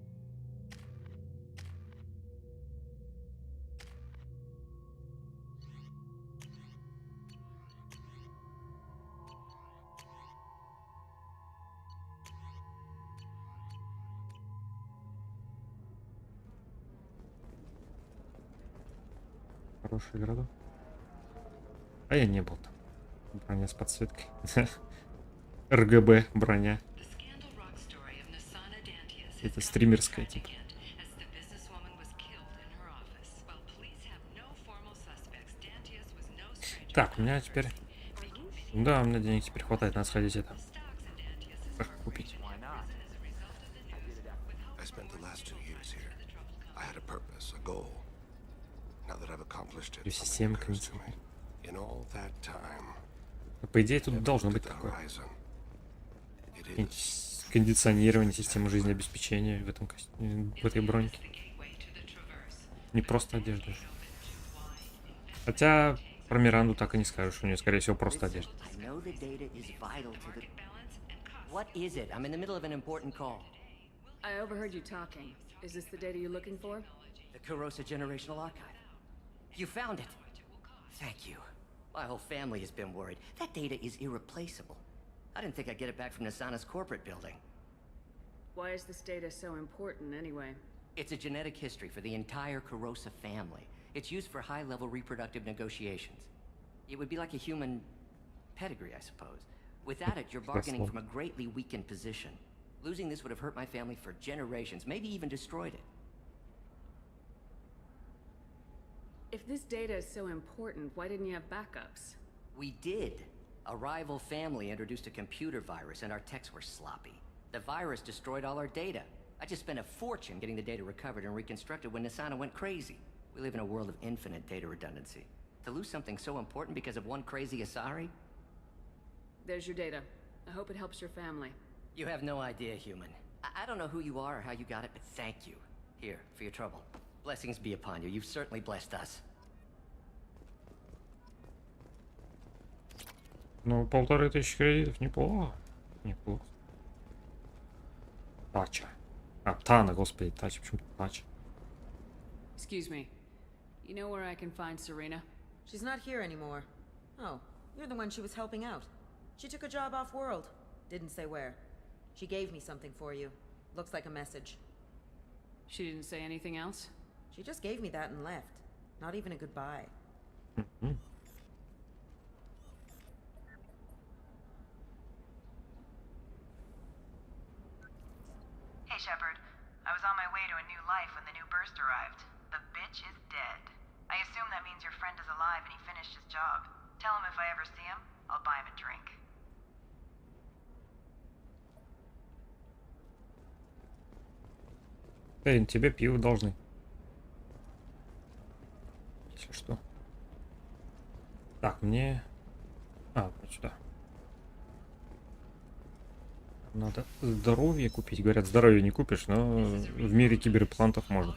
Хороший городок. А я не был там. Броня с подсветкой. РГБ броня. Это стримерская типа. Так, у меня теперь... Да, у меня денег теперь хватает, надо сходить это. Купить. Система кондиционера. По идее, тут должно быть такое. Кондиционирование, система жизнеобеспечения в этом в этой броньке. Не просто одежда. Хотя про Миранду так и не скажешь, у нее, скорее всего, просто одежда. What is it? I'm in the middle of an important call. I overheard you talking. Is this the data you're looking for? The Kurosa Generational Archive. You found it. Thank you. My whole family has been worried. That data is irreplaceable. I didn't think I'd get it back from Nasana's corporate building. Why is this data so important anyway? It's a genetic history for the entire Kurosa family. It's used for high-level reproductive negotiations. It would be like a human pedigree, I suppose. Without it, you're bargaining from a greatly weakened position. Losing this would have hurt my family for generations, maybe even destroyed it. If this data is so important, why didn't you have backups? We did. A rival family introduced a computer virus and our techs were sloppy. The virus destroyed all our data. I just spent a fortune getting the data recovered and reconstructed when Nasana went crazy. We live in a world of infinite data redundancy. To lose something so important because of one crazy Asari? There's your data. I hope it helps your family. You have no idea, human. I don't know who you are or how you got it, but thank you. Here, for your trouble. Blessings be upon you. You've certainly blessed us. Ну, 1500 кредитов, неплохо. Неплохо. Тача. А, Тана, господи, Тача, почему Тача? Excuse me. You know where I can find Serena? She's not here anymore. Oh, you're the one she was helping out. She took a job off-world. Didn't say where. She gave me something for you. Looks like a message. She didn't say anything else? She just gave me that and left. Not even a goodbye. Hey, Shepard. I was on my way to a new life when the new burst arrived. The bitch is dead. I assume that means your friend is alive and he finished his job. Tell him if I ever see him, I'll buy him a drink. Эй, тебе пиво должны. Если что. Так, мне... А, вот сюда. Надо здоровье купить. Говорят, здоровье не купишь, но в мире киберплантов можно.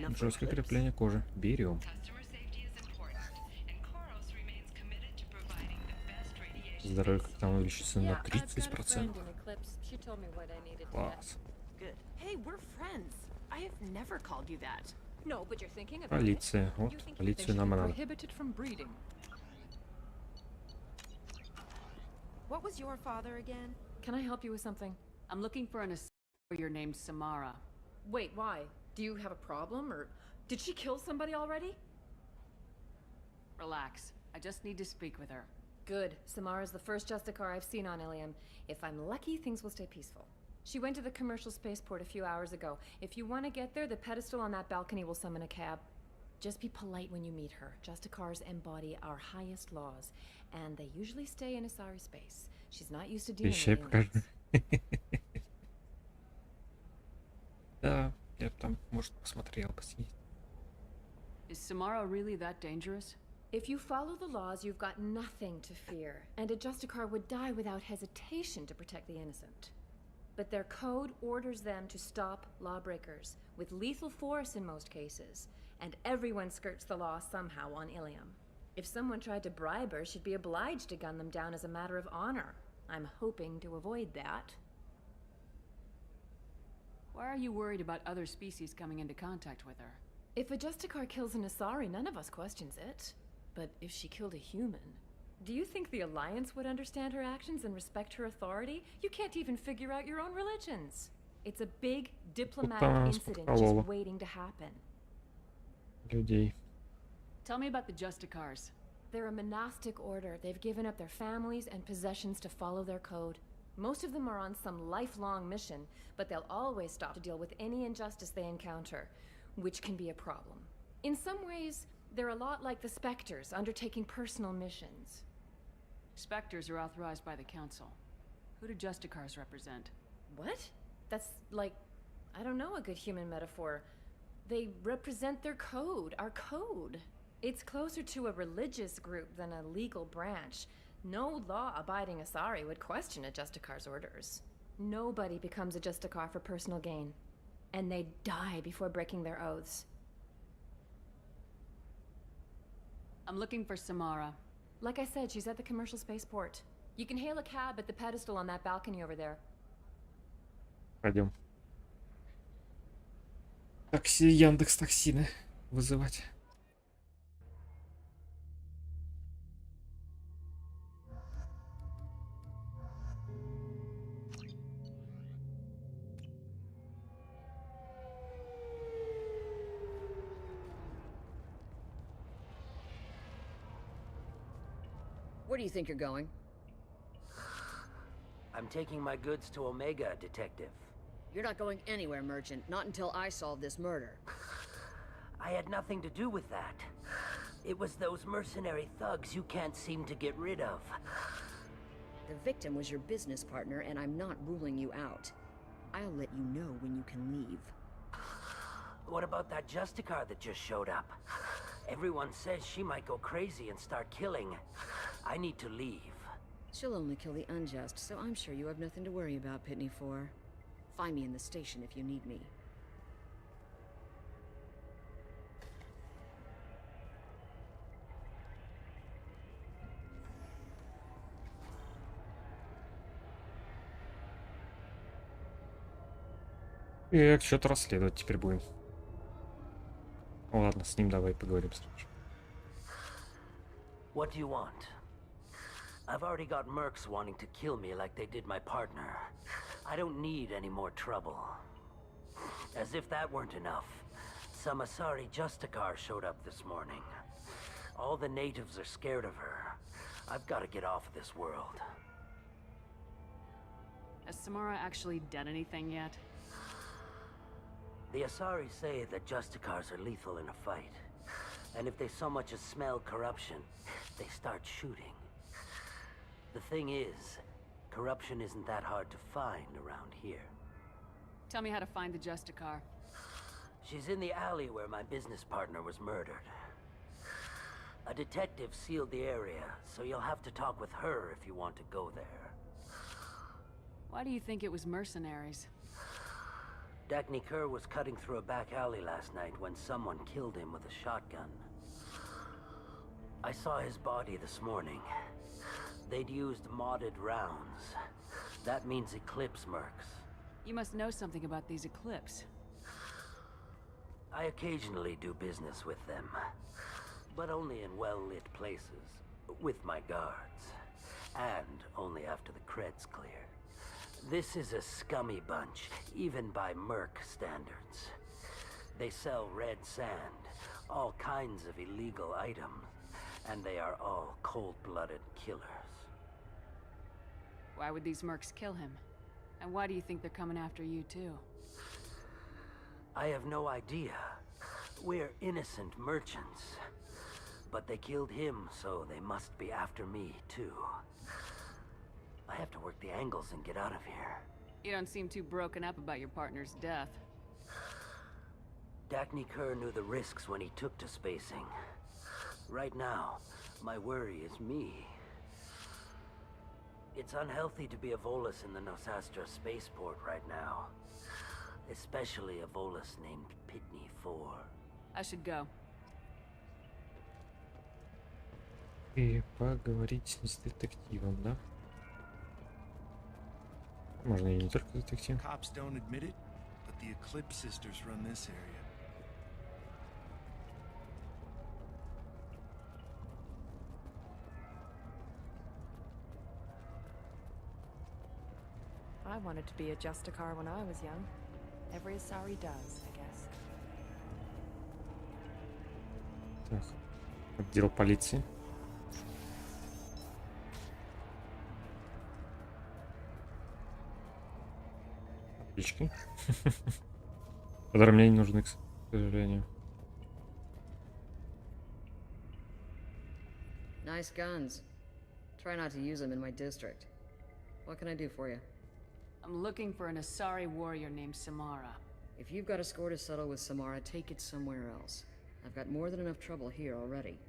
Так, жесткое крепление кожи. Берем. Здоровье как там увеличится на 30%. Класс. Hey, we're friends. I have never called you that. No, but you're thinking about Полиция. Вот, полицию нам и надо. prohibited from breeding. What was your father again? Can I help you with something? I'm looking for an assassin. You're named Samara. Wait, why? Do you have a problem, or did she kill somebody already? Relax. I just need to speak with her. Good. Samara's the first Justicar I've seen on Ilium. If I'm lucky, things will stay peaceful. She went to the commercial spaceport a few hours ago. If you want to get there, the pedestal on that balcony will summon a cab. Just be polite when you meet her. Justicars embody our highest laws, and they usually stay in Asari space. She's not used to dealing with aliens. Да, я бы там, может, посмотрел, посидеть. Is Samara really that dangerous? If you follow the laws, you've got nothing to fear, and a Justicar would die without hesitation to protect the innocent. But their code orders them to stop lawbreakers, with lethal force in most cases, and everyone skirts the law somehow on Ilium. If someone tried to bribe her, she'd be obliged to gun them down as a matter of honor. I'm hoping to avoid that. Why are you worried about other species coming into contact with her? If a Justicar kills an Asari, none of us questions it. But if she killed a human, do you think the Alliance would understand her actions and respect her authority? You can't even figure out your own religions. It's a big diplomatic incident just waiting to happen. Людей. Tell me about the Justicars. They're a monastic order. They've given up their families and possessions to follow their code. Most of them are on some lifelong mission, but they'll always stop to deal with any injustice they encounter, which can be a problem. In some ways, they're a lot like the Spectres, undertaking personal missions. Spectres are authorized by the Council. Who do Justicars represent? What? That's like, I don't know, a good human metaphor. They represent their code, our code. It's closer to a religious group than a legal branch. No law-abiding Asari would question a Justicar's orders. Nobody becomes a Justicar for personal gain. And they die before breaking their oaths. I'm looking for Samara. Like I said, she's at the commercial spaceport. You can hail a cab at the pedestal on that balcony over there. Пойдем. Такси, Яндекс такси, да? Вызывать. Where do you think you're going? I'm taking my goods to Omega, Detective. You're not going anywhere, Merchant. Not until I solve this murder. I had nothing to do with that. It was those mercenary thugs you can't seem to get rid of. The victim was your business partner, and I'm not ruling you out. I'll let you know when you can leave. What about that Justicar that just showed up? Everyone says she might go crazy and start killing. I need to leave. She'll only kill the unjust, so I'm sure you have nothing to worry about, Pitney 4. Find me in the station if you need me. Что-то расследовать теперь будем. Ладно, с ним давай поговорим сразу. What do you want? I've already got mercs wanting to kill me like they did my partner. I don't need any more trouble. As if that weren't enough, some Asari Justicar showed up this morning. All the natives are scared of her. I've got to get off of this world. Has Samara actually done anything yet? The Asari say that Justicars are lethal in a fight. And if they so much as smell corruption, they start shooting. The thing is, corruption isn't that hard to find around here. Tell me how to find the Justicar. She's in the alley where my business partner was murdered. A detective sealed the area, so you'll have to talk with her if you want to go there. Why do you think it was mercenaries? Dagny Kerr was cutting through a back alley last night when someone killed him with a shotgun. I saw his body this morning. They'd used modded rounds. That means Eclipse mercs. You must know something about these Eclipse. I occasionally do business with them, but only in well-lit places, with my guards, and only after the cred's clear. This is a scummy bunch, even by merc standards. They sell red sand, all kinds of illegal items, and they are all cold-blooded killers. Why would these mercs kill him? And why do you think they're coming after you too? I have no idea. We're innocent merchants. But they killed him, so they must be after me too. I have to work the angles and get out of here. You don't seem too broken up about your partner's death. Dagny Kerr knew the risks when he took to spacing. Right now, my worry is me. It's unhealthy to be a Volus in the Nosastra spaceport right now. Especially a Volus named Pitney 4. I should go. И поговорить с детективом, да? Можно и не только детектив. Cops don't admit it, but the Eclipse sisters run this area. I wanted to be a Justicar when I was young. Every Asari does, I guess. Так, отдел полиции. Таблички. Которые мне не нужны, к сожалению. Nice guns. Try not to use them in my district. What can I do for you? I'm looking for an Asari warrior named Samara. If you've got a score to settle with Samara, take it somewhere else. I've got more than enough trouble here already.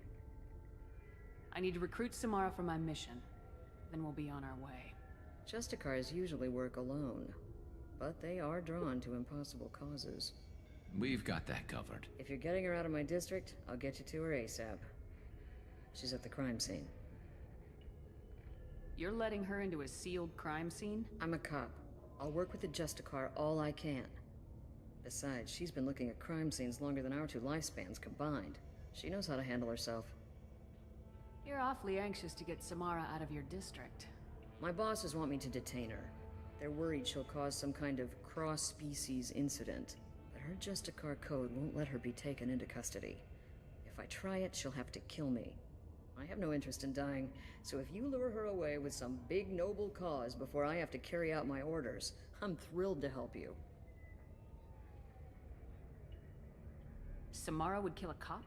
I need to recruit Samara for my mission. Then we'll be on our way. Justicars usually work alone, but they are drawn to impossible causes. We've got that covered. If you're getting her out of my district, I'll get you to her ASAP. She's at the crime scene. You're letting her into a sealed crime scene? I'm a cop. I'll work with the Justicar all I can. Besides, she's been looking at crime scenes longer than our two lifespans combined. She knows how to handle herself. You're awfully anxious to get Samara out of your district. My bosses want me to detain her. They're worried she'll cause some kind of cross-species incident. But her Justicar code won't let her be taken into custody. If I try it, she'll have to kill me. I have no interest in dying, so if you lure her away with some big noble cause before I have to carry out my orders, I'm thrilled to help you. Samara would kill a cop?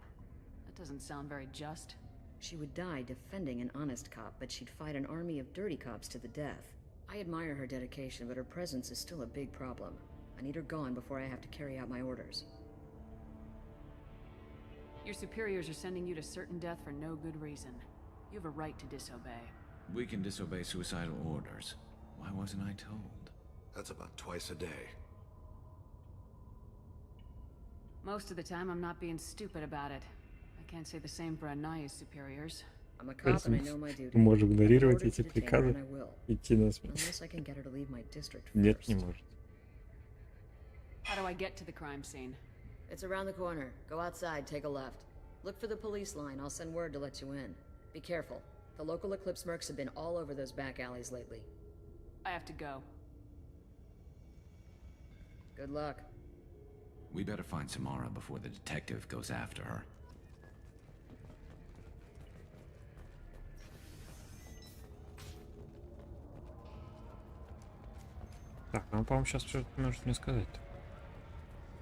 That doesn't sound very just. She would die defending an honest cop, but she'd fight an army of dirty cops to the death. I admire her dedication, but her presence is still a big problem. I need her gone before I have to carry out my orders. Your superiors are sending you to certain death for no good reason. You have a right to disobey. We can disobey suicidal orders. Why wasn't I told? That's about twice a day. Most of the time, I'm not being stupid about it. I can't say the same for Anaya's superiors. I'm a cop and I know my duty. Мы можем игнорировать эти приказы, идти на смерть. Unless I can get her to leave my district Нет, first. не может. How do I get to the crime scene? It's around the corner. Go outside, take a left. Look for the police line. I'll send word to let you in. Be careful. The local Eclipse mercs have been all over those back alleys lately. I have to go. Good luck. We better find Samara before the detective goes after her. Так, ну, по-моему, сейчас что-то может мне сказать.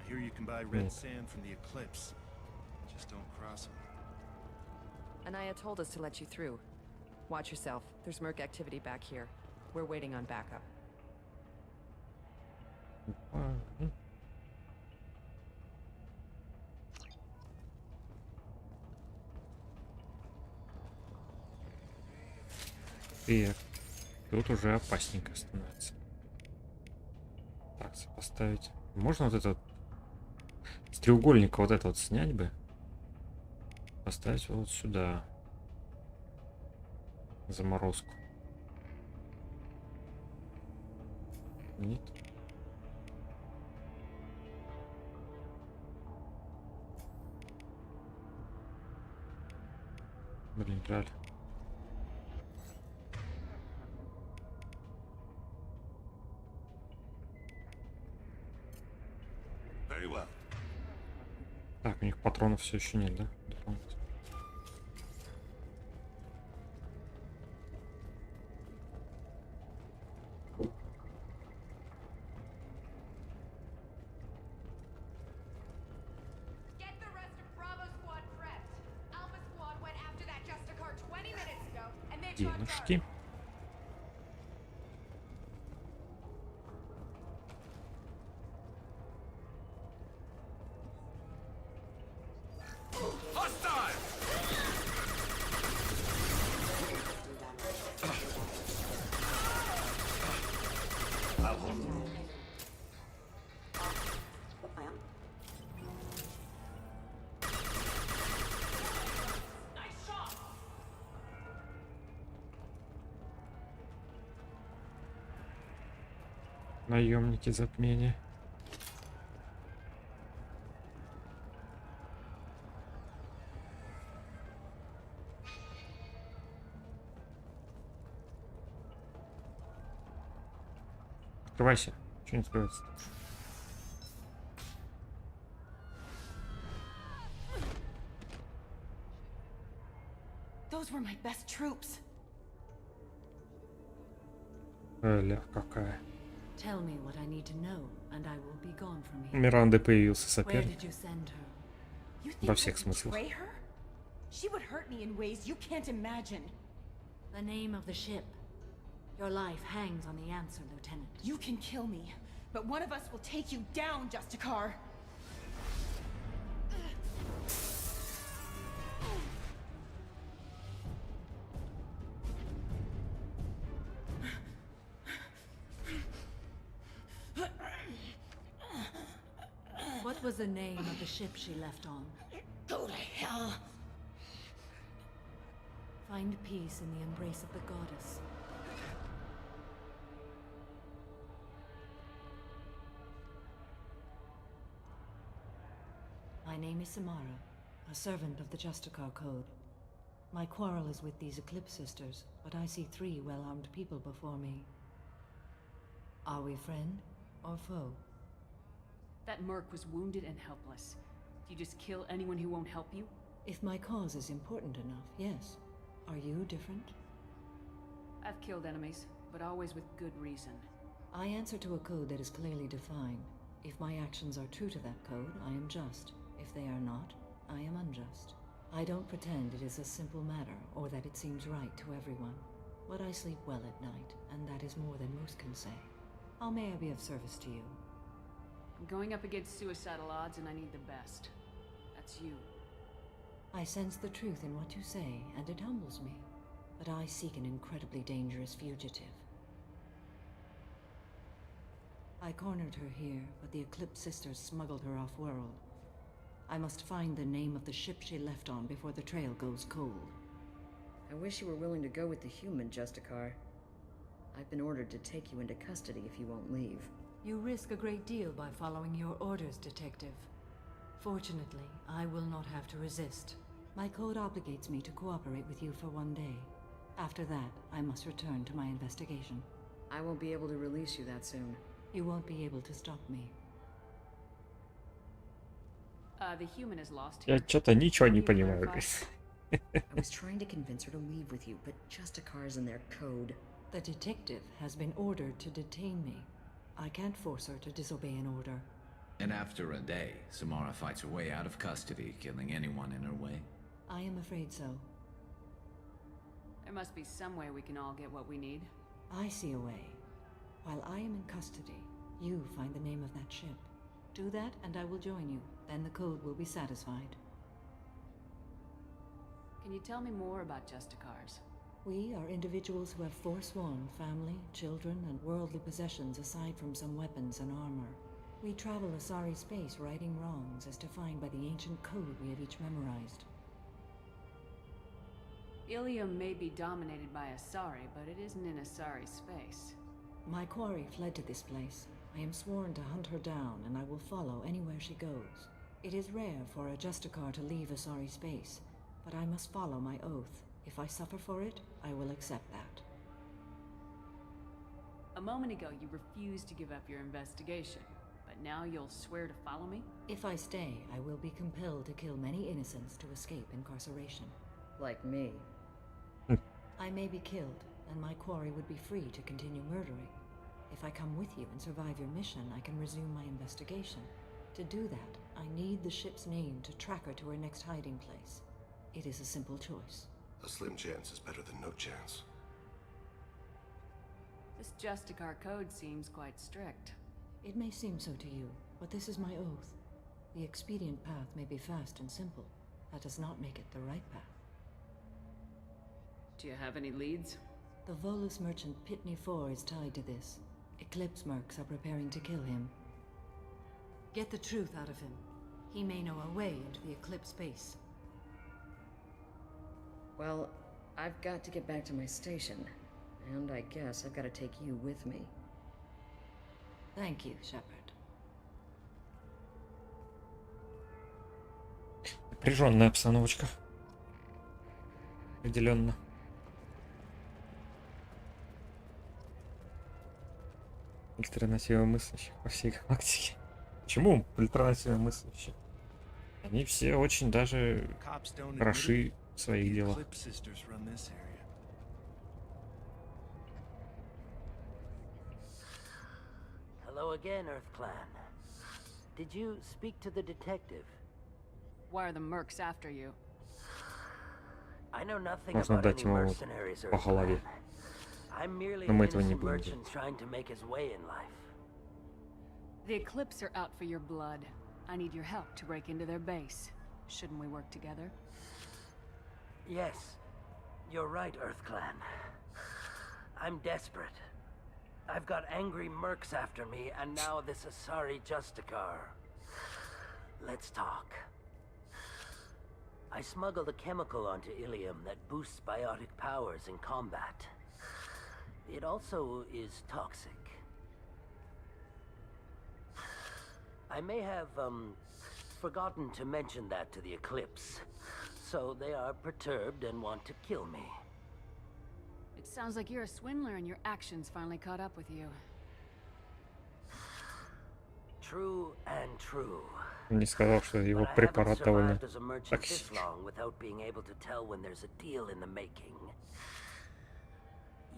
I hear you can buy red sand from the Eclipse. Just don't cross them. Anaya told us to let you through. Watch yourself. There's merc activity back here. We're waiting on backup. И тут уже опасненько становится. Так, поставить. Можно вот этот с треугольника вот это вот снять бы? Поставить вот сюда. Заморозку. Нет. Блин, жаль. Так, у них патронов все еще нет, да? Денежки. Наемники затмения. Открывайся. Что не открывается? Those were my best troops. Ля, какая. Tell me what I need to know, and I will be gone from here. У Миранды появился Where соперник. did you send her? You Во think всех I'd смыслах. betray her? She would hurt me in ways you can't imagine. The name of the ship. Your life hangs on the answer, Lieutenant. You can kill me, but one of us will take you down, Justicar. What was the name of the ship she left on? Go to hell. Find peace in the embrace of the goddess. My name is Samara, a servant of the Justicar Code. My quarrel is with these Eclipse sisters, but I see 3 well-armed people before me. Are we friend or foe? That merc was wounded and helpless. Do you just kill anyone who won't help you? If my cause is important enough, yes. Are you different? I've killed enemies, but always with good reason. I answer to a code that is clearly defined. If my actions are true to that code, I am just. If they are not, I am unjust. I don't pretend it is a simple matter, or that it seems right to everyone. But I sleep well at night, and that is more than most can say. How may I be of service to you? I'm going up against suicidal odds, and I need the best. That's you. I sense the truth in what you say, and it humbles me. But I seek an incredibly dangerous fugitive. I cornered her here, but the Eclipse sisters smuggled her off-world. I must find the name of the ship she left on before the trail goes cold. I wish you were willing to go with the human, Justicar. I've been ordered to take you into custody if you won't leave. You risk a great deal by following your orders, Detective. Fortunately, I will not have to resist. My code obligates me to cooperate with you for one day. After that, I must return to my investigation. I won't be able to release you that soon. You won't be able to stop me. The human is lost Я here. что-то ничего не понимаю. I was trying to convince her to leave with you, but just a car's in their code. The detective has been ordered to detain me. I can't force her to disobey an order. And after a day, Samara fights her way out of custody, killing anyone in her way. I am afraid so. There must be some way we can all get what we need. I see a way. While I am in custody, you find the name of that ship. Do that and I will join you. Then the code will be satisfied. Can you tell me more about Justicars? We are individuals who have forsworn family, children, and worldly possessions aside from some weapons and armor. We travel Asari space righting wrongs as defined by the ancient code we have each memorized. Ilium may be dominated by Asari, but it isn't in Asari space. My quarry fled to this place. I am sworn to hunt her down, and I will follow anywhere she goes. It is rare for a Justicar to leave Asari space, but I must follow my oath. If I suffer for it, I will accept that. A moment ago, you refused to give up your investigation, but now you'll swear to follow me? If I stay, I will be compelled to kill many innocents to escape incarceration. Like me. I may be killed, and my quarry would be free to continue murdering. If I come with you and survive your mission, I can resume my investigation. To do that, I need the ship's name to track her to her next hiding place. It is a simple choice. A slim chance is better than no chance. This Justicar code seems quite strict. It may seem so to you, but this is my oath. The expedient path may be fast and simple. That does not make it the right path. Do you have any leads? The Volus merchant Pitney 4 is tied to this. Eclipse mercs are preparing to kill him. Get the truth out of him. He may know a way into the Eclipse base. Well, I've got to get back to my station. And I guess I've got to take you with me. Thank you, Shepard. Напряженная обстановочка. Определенно. Альтернатива мыслящих по всей галактике. Почему альтернатива мыслящих? Они все очень даже хороши в своих делах. Hello again, Earth Clan. Did you speak to the detective? Why are the mercs after you? I know nothing Можно about дать any ему mercenaries, по Earth голове. Clan. I'm merely Но an мы этого не innocent будем merchant делать. trying to make his way in life. The Eclipse are out for your blood. I need your help to break into their base. Shouldn't we work together? Yes, you're right, Earth Clan. I'm desperate. I've got angry mercs after me, and now this Asari Justicar. Let's talk. I smuggled a chemical onto Ilium that boosts biotic powers in combat. It also is toxic. I may have, forgotten to mention that to the Eclipse. So they are perturbed and want to kill me. It sounds like you're a swindler and your actions finally caught up with you. True and true. Не сказал, что его But I haven't препарат довольно survived as a merchant this токсичный. long without being able to tell when there's a deal in the making.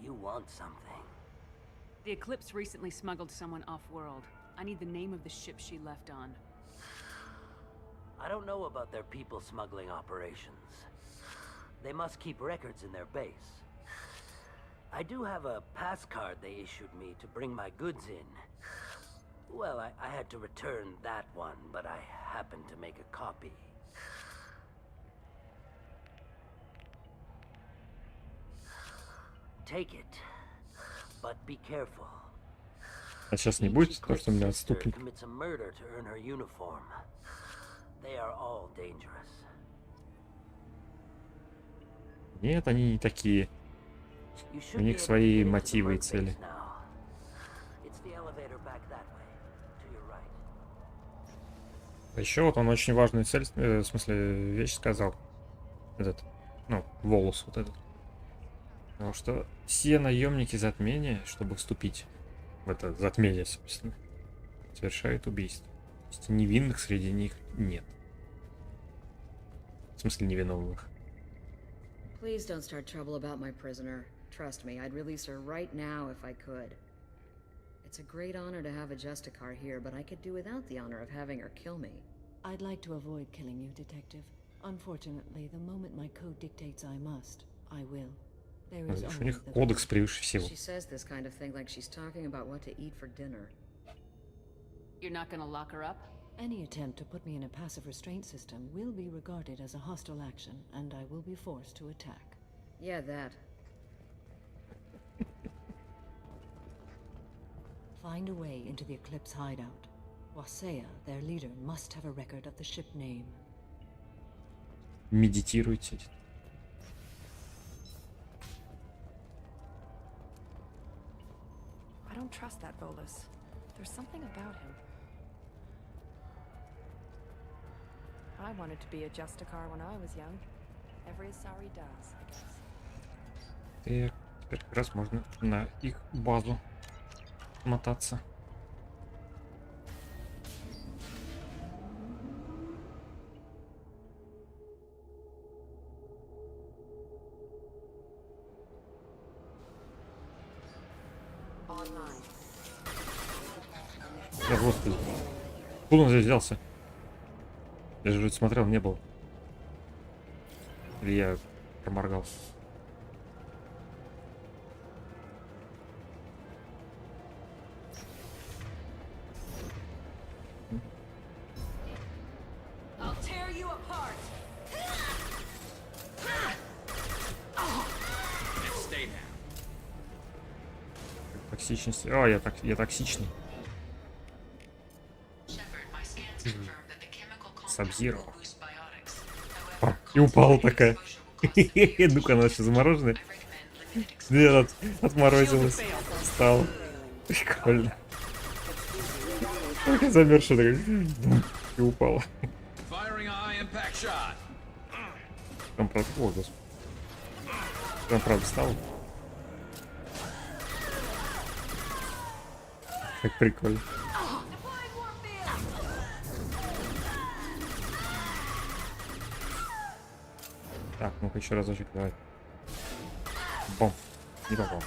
You want something. The Eclipse recently smuggled someone off-world. I need the name of the ship she left on. I don't know about their people smuggling operations. They must keep records in their base. I do have a pass card they issued me to bring my goods in. Well, I had to return that one, but I happened to make a copy. Take it, but be careful. А сейчас не будет то, что у меня Sister отступник. commits a murder to earn her uniform. They are all dangerous. Нет, они не такие. You У should be них able to свои get into the мотивы и merc цели. base now. It's the elevator back that way. Еще вот он очень важную цель, в смысле, вещь сказал. Этот, ну, волос вот этот. Потому что все наемники затмения, чтобы вступить в это затмение, собственно, совершают убийство. То есть невинных среди них нет. В смысле, невиновных. Please don't start trouble about my prisoner. Trust me, I'd release her right now if I could. It's a great honor to have a Justicar here, but I could do without the honor of having her kill me. I'd like to avoid killing you, Detective. Unfortunately, the moment my code dictates I must, I will. There is У них кодекс превыше всего. She says this kind of thing like she's talking about what to eat for dinner. You're not gonna lock her up? Any attempt to put me in a passive restraint system will be regarded as a hostile action, and I will be forced to attack. Yeah, that. Find a way into the Eclipse hideout. Wasea, their leader, must have a record of the ship name. Медитируйте. I don't trust that Volus. There's something about him. I wanted to be a Justicar when I was young. Every Asari does, I guess. И теперь как раз можно на их базу мотаться. Да, господи. Откуда он здесь взялся? Я же вроде смотрел, не был. Или я проморгался. Токсичность. О, я токсичный. Сабзиро. И упала такая. Ну-ка, она сейчас замороженная. Нет, отморозилась. Встала. Прикольно. Только замерзшая такая. И упала. Там правда... О, господи. Там правда встала. Как прикольно. Так, ну-ка еще разочек, давай. Бом. Не попал.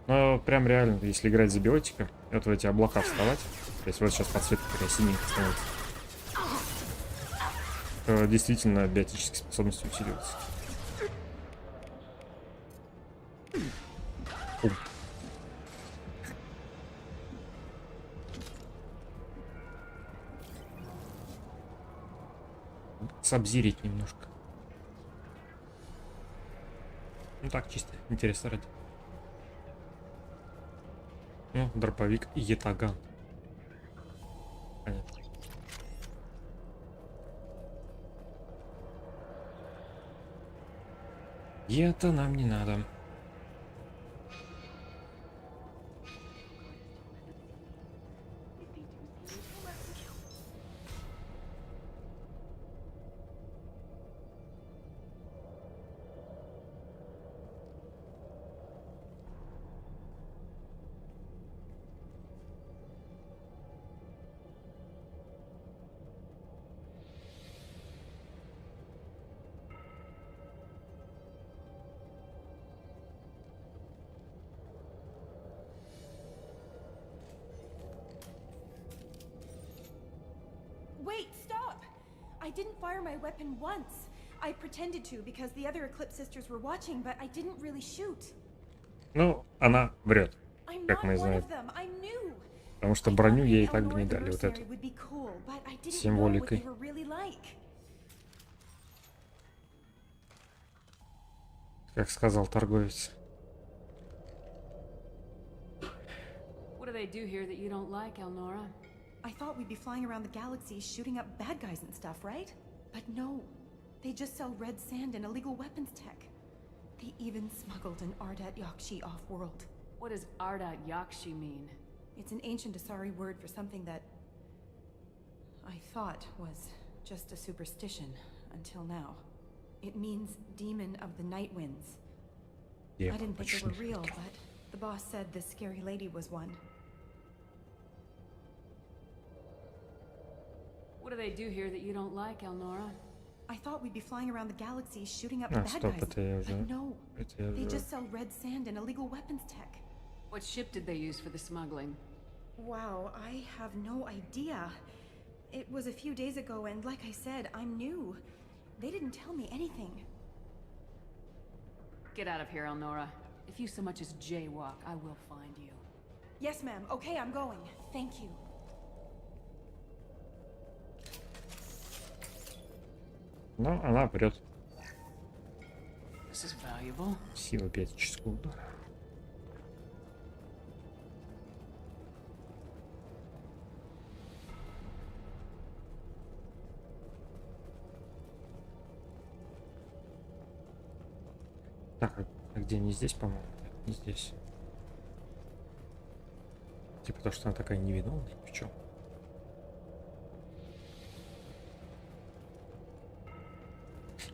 Но прям реально, если играть за биотика, вот в эти облака вставать, то есть вот сейчас подсветка такая синенькая становится, то действительно биотические способности усиливаются. Сабзирить немножко. Ну так, чисто интересно ради. Ну, дроповик и ятаган. Понятно. Это нам не надо. Wait, stop! I didn't fire my weapon once. I pretended to because the other Eclipse sisters were watching, but I didn't really shoot. Ну, она врет, I'm как not мы one знаем. of them. I'm new. Потому что броню ей и так бы не Eleanor the дали, вот эту. mercenary would be cool, but I didn't know what Символикой. they were really like. Как сказал торговец. What do they do here that you don't like, Elnora? I thought we'd be flying around the galaxy shooting up bad guys and stuff, right? But no. They just sell red sand and illegal weapons tech. They even smuggled an Ardat Yakshi off-world. What does Ardat Yakshi mean? It's an ancient Asari word for something that I thought was just a superstition until now. It means demon of the night winds. I didn't think they were real, but the boss said this scary lady was one. What do they do here that you don't like, Elnora? I thought we'd be flying around the galaxy shooting up bad guys. But no, they just sell red sand and illegal weapons tech. What ship did they use for the smuggling? Wow, I have no idea. It was a few days ago, and like I said, I'm new. They didn't tell me anything. Get out of here, Elnora. If you so much as jaywalk, I will find you. Yes, ma'am. Okay, I'm going. Thank you. Но она врет. This is valuable. Сила пятического удара. Так, а где? Не здесь, по-моему? Не здесь. Типа то, что она такая невиновная, в чем?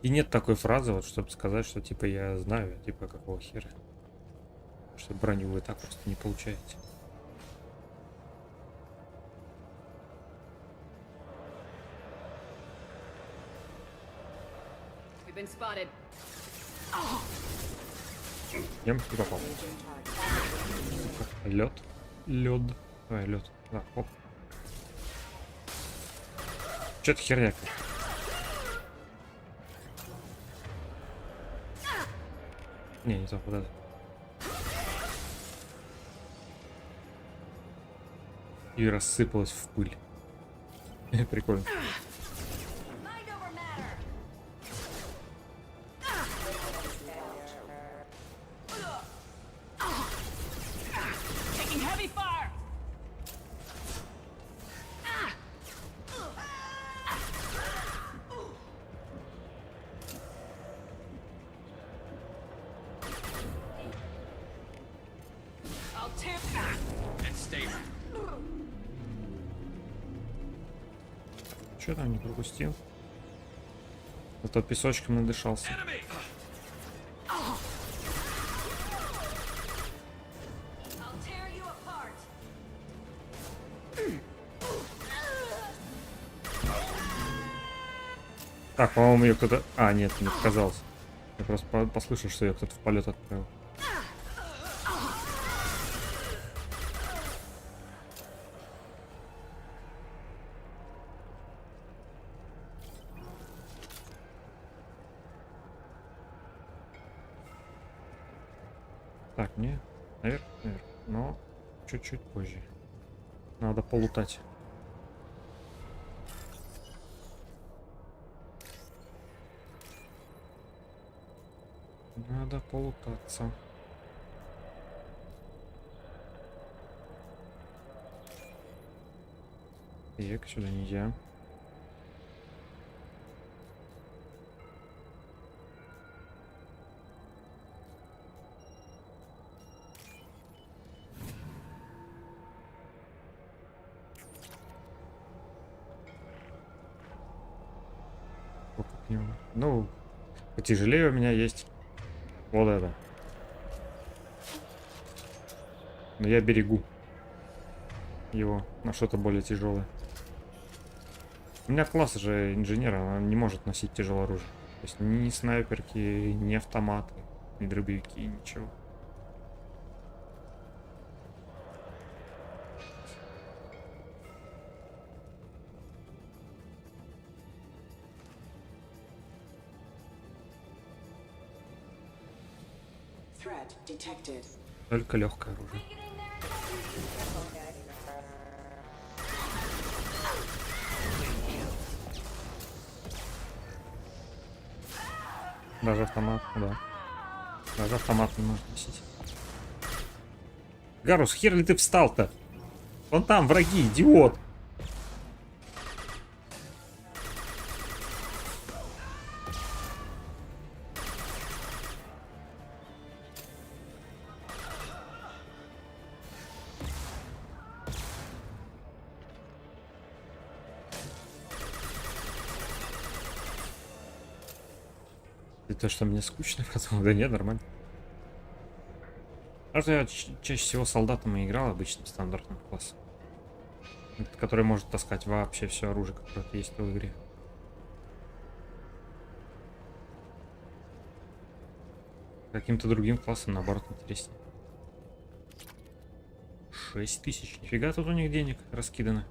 И нет такой фразы, вот, чтобы сказать, что типа я знаю, типа какого хера. Что броню вы так просто не получаете. We've been spotted. Ем и попал. Лед. Лед. Давай, лед. Да, хоп. Че это херня? Не то, подожди. И рассыпалась в пыль. Прикольно. Что там не пропустил? Зато песочком надышался. Так, по-моему, ее кто-то... А, нет, не показался. Я просто послышал, что ее кто-то в полет отправил. Так, не, наверх, но чуть-чуть позже. Надо полутать. Надо полутаться. Так, сюда нельзя. Ну, потяжелее у меня есть вот это. Но я берегу его на что-то более тяжелое. У меня класс же инженера, он не может носить тяжелое оружие. То есть ни снайперки, ни автоматы, ни дробовики, ничего. Только легкое оружие. Даже автомат, да. Даже автомат не может носить. Гарус, хер ли ты встал-то? Вон там враги, идиот. То, что мне скучно, потом, да нет, нормально. Потому что я чаще всего солдатом и играл обычным стандартным классом. Который может таскать вообще все оружие, которое есть в игре. Каким-то другим классом, наоборот, интереснее. 6000. Нифига тут у них денег раскидано.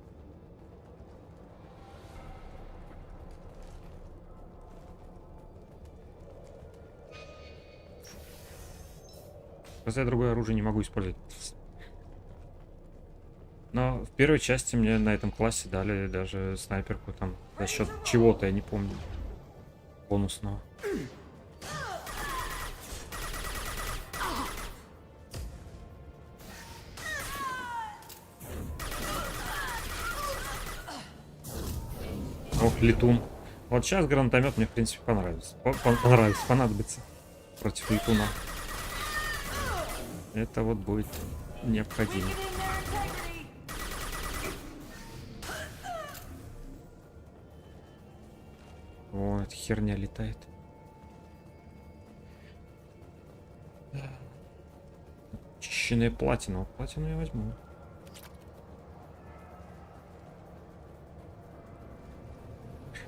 Просто я другое оружие не могу использовать. Но в первой части мне на этом классе дали даже снайперку там за счет чего-то, я не помню. Бонусного. Ох, летун. Вот сейчас гранатомет мне, в принципе, понравится. Понадобится против летуна. Это вот будет необходимо. О, эта херня летает. Очищенная платина. Платину я возьму.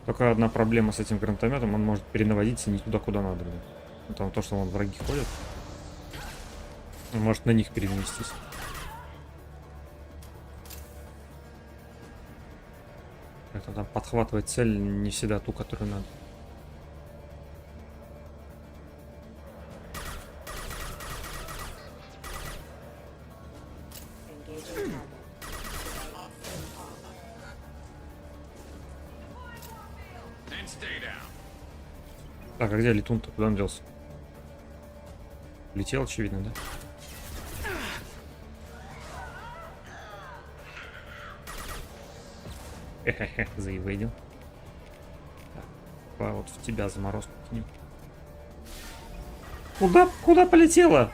Только одна проблема с этим гранатометом, он может перенаводиться не туда, куда надо. Там то, что вон враги ходят, он может на них перенестись. Это там подхватывать цель не всегда ту, которую надо. Так, а где летун-то? Куда он делся? Летел, очевидно, да? Хе-хе-хе, заевейдил. Так, вот в тебя заморозку кинем. Куда полетела?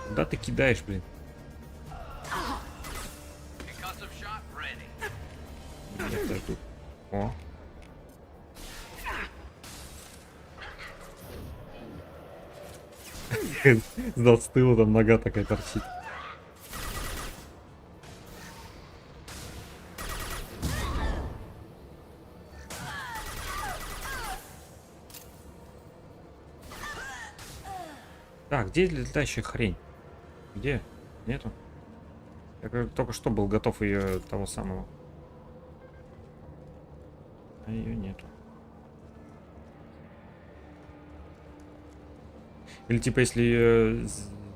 Куда ты кидаешь, блин? О. Сдал с тыла, там нога такая торчит. Так, где летающая хрень? Где? Нету? Я только что был готов ее того самого. А ее нету. Или типа, если ее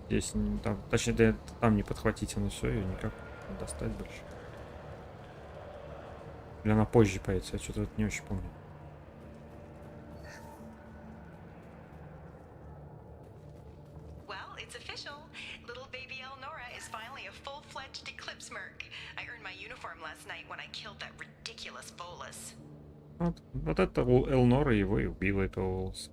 здесь, там, точнее, там не подхватить, ну все, ее никак не достать больше. Или она позже появится, я что-то не очень помню. Вот это Элнора его и убила, это Волос.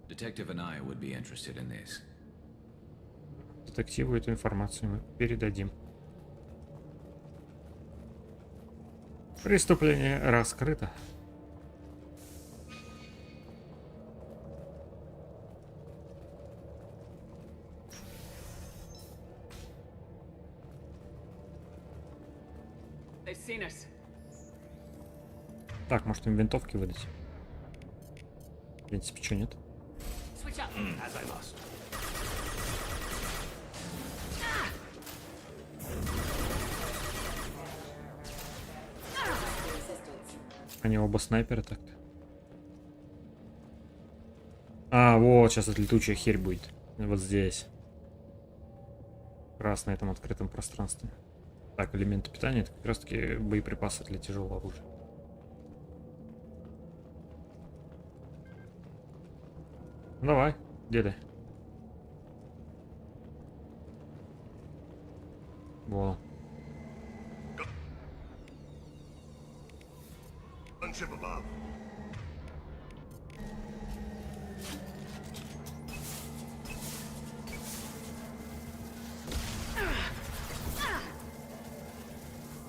Detective and I would be interested in this. Детективу эту информацию мы передадим. Преступление раскрыто. Так, может им винтовки выдать? В принципе, что нет? Они оба снайперы так-то. А, вот, сейчас эта летучая херь будет. Вот здесь. Как раз на этом открытом пространстве. Так, элементы питания, это как раз таки боеприпасы для тяжелого оружия. Ну, давай, где ты? было.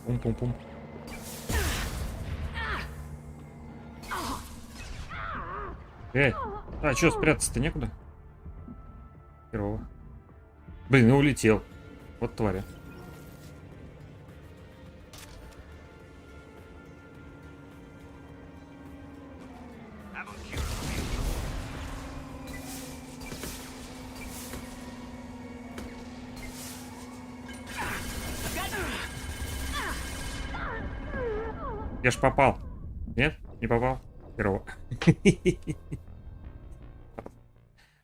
Пум-пум-пум. А чё, спрятаться-то некуда? Херово. Блин, ну улетел. Вот тварь. Я ж попал. Нет? Не попал? Херово.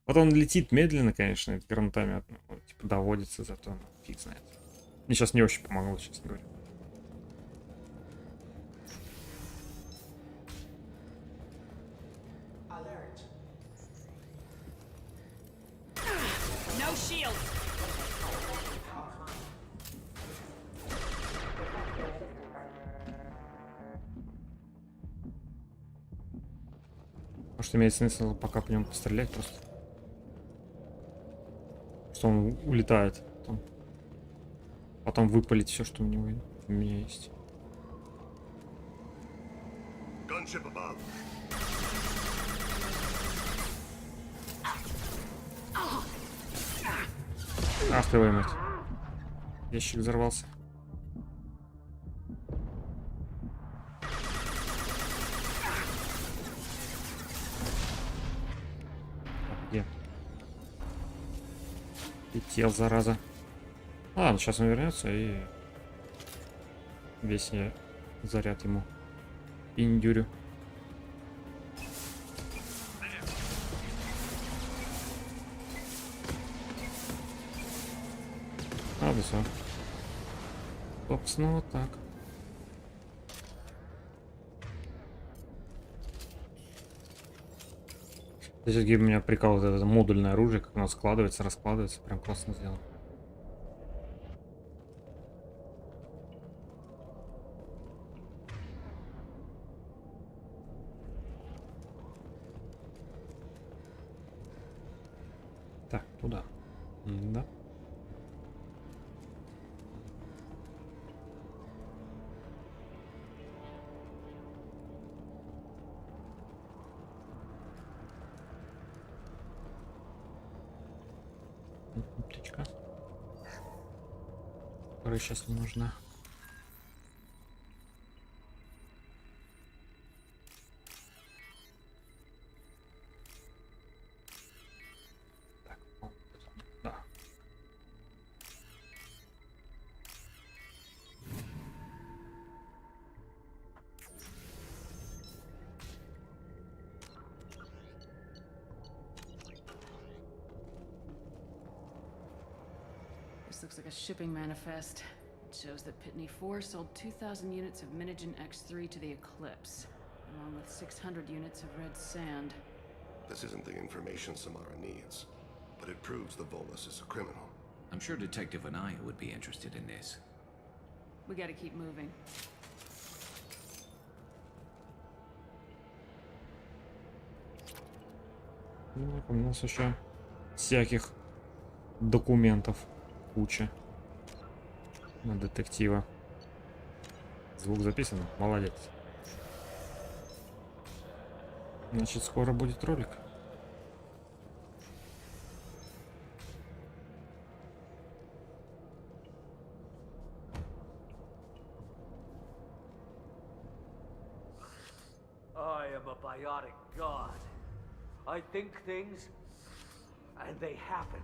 Вот он летит медленно, конечно, этот гранатомет. Типа доводится, зато фиг знает. Мне сейчас не очень помогло, честно говоря. Может, имеет смысл пока по нему пострелять просто. Что он улетает. Потом выпалить все, что у него у меня есть. Ах ты, мать. Ящик взорвался. Где? Летел, зараза. Ладно, сейчас он вернется и весь я заряд ему пиндюрю. А, все. Собственно, вот так. Здесь меня прикалывает это модульное оружие, как оно складывается, раскладывается, прям классно сделано. Так, туда. Да. Птичка, которая сейчас не нужна. Так, да. This looks like a shipping manifest. It shows that Pitney 4 sold 2,000 units of Minigen X3 to the Eclipse, along with 600 units of red sand. This isn't the information Samara needs, but it proves the Volus is a criminal. I'm sure Detective Anaya would be interested in this. We gotta keep moving. Ну, у нас еще всяких документов куча на детектива. Звук записан, молодец. Значит, скоро будет ролик. I am a biotic god. I think things, and they happen.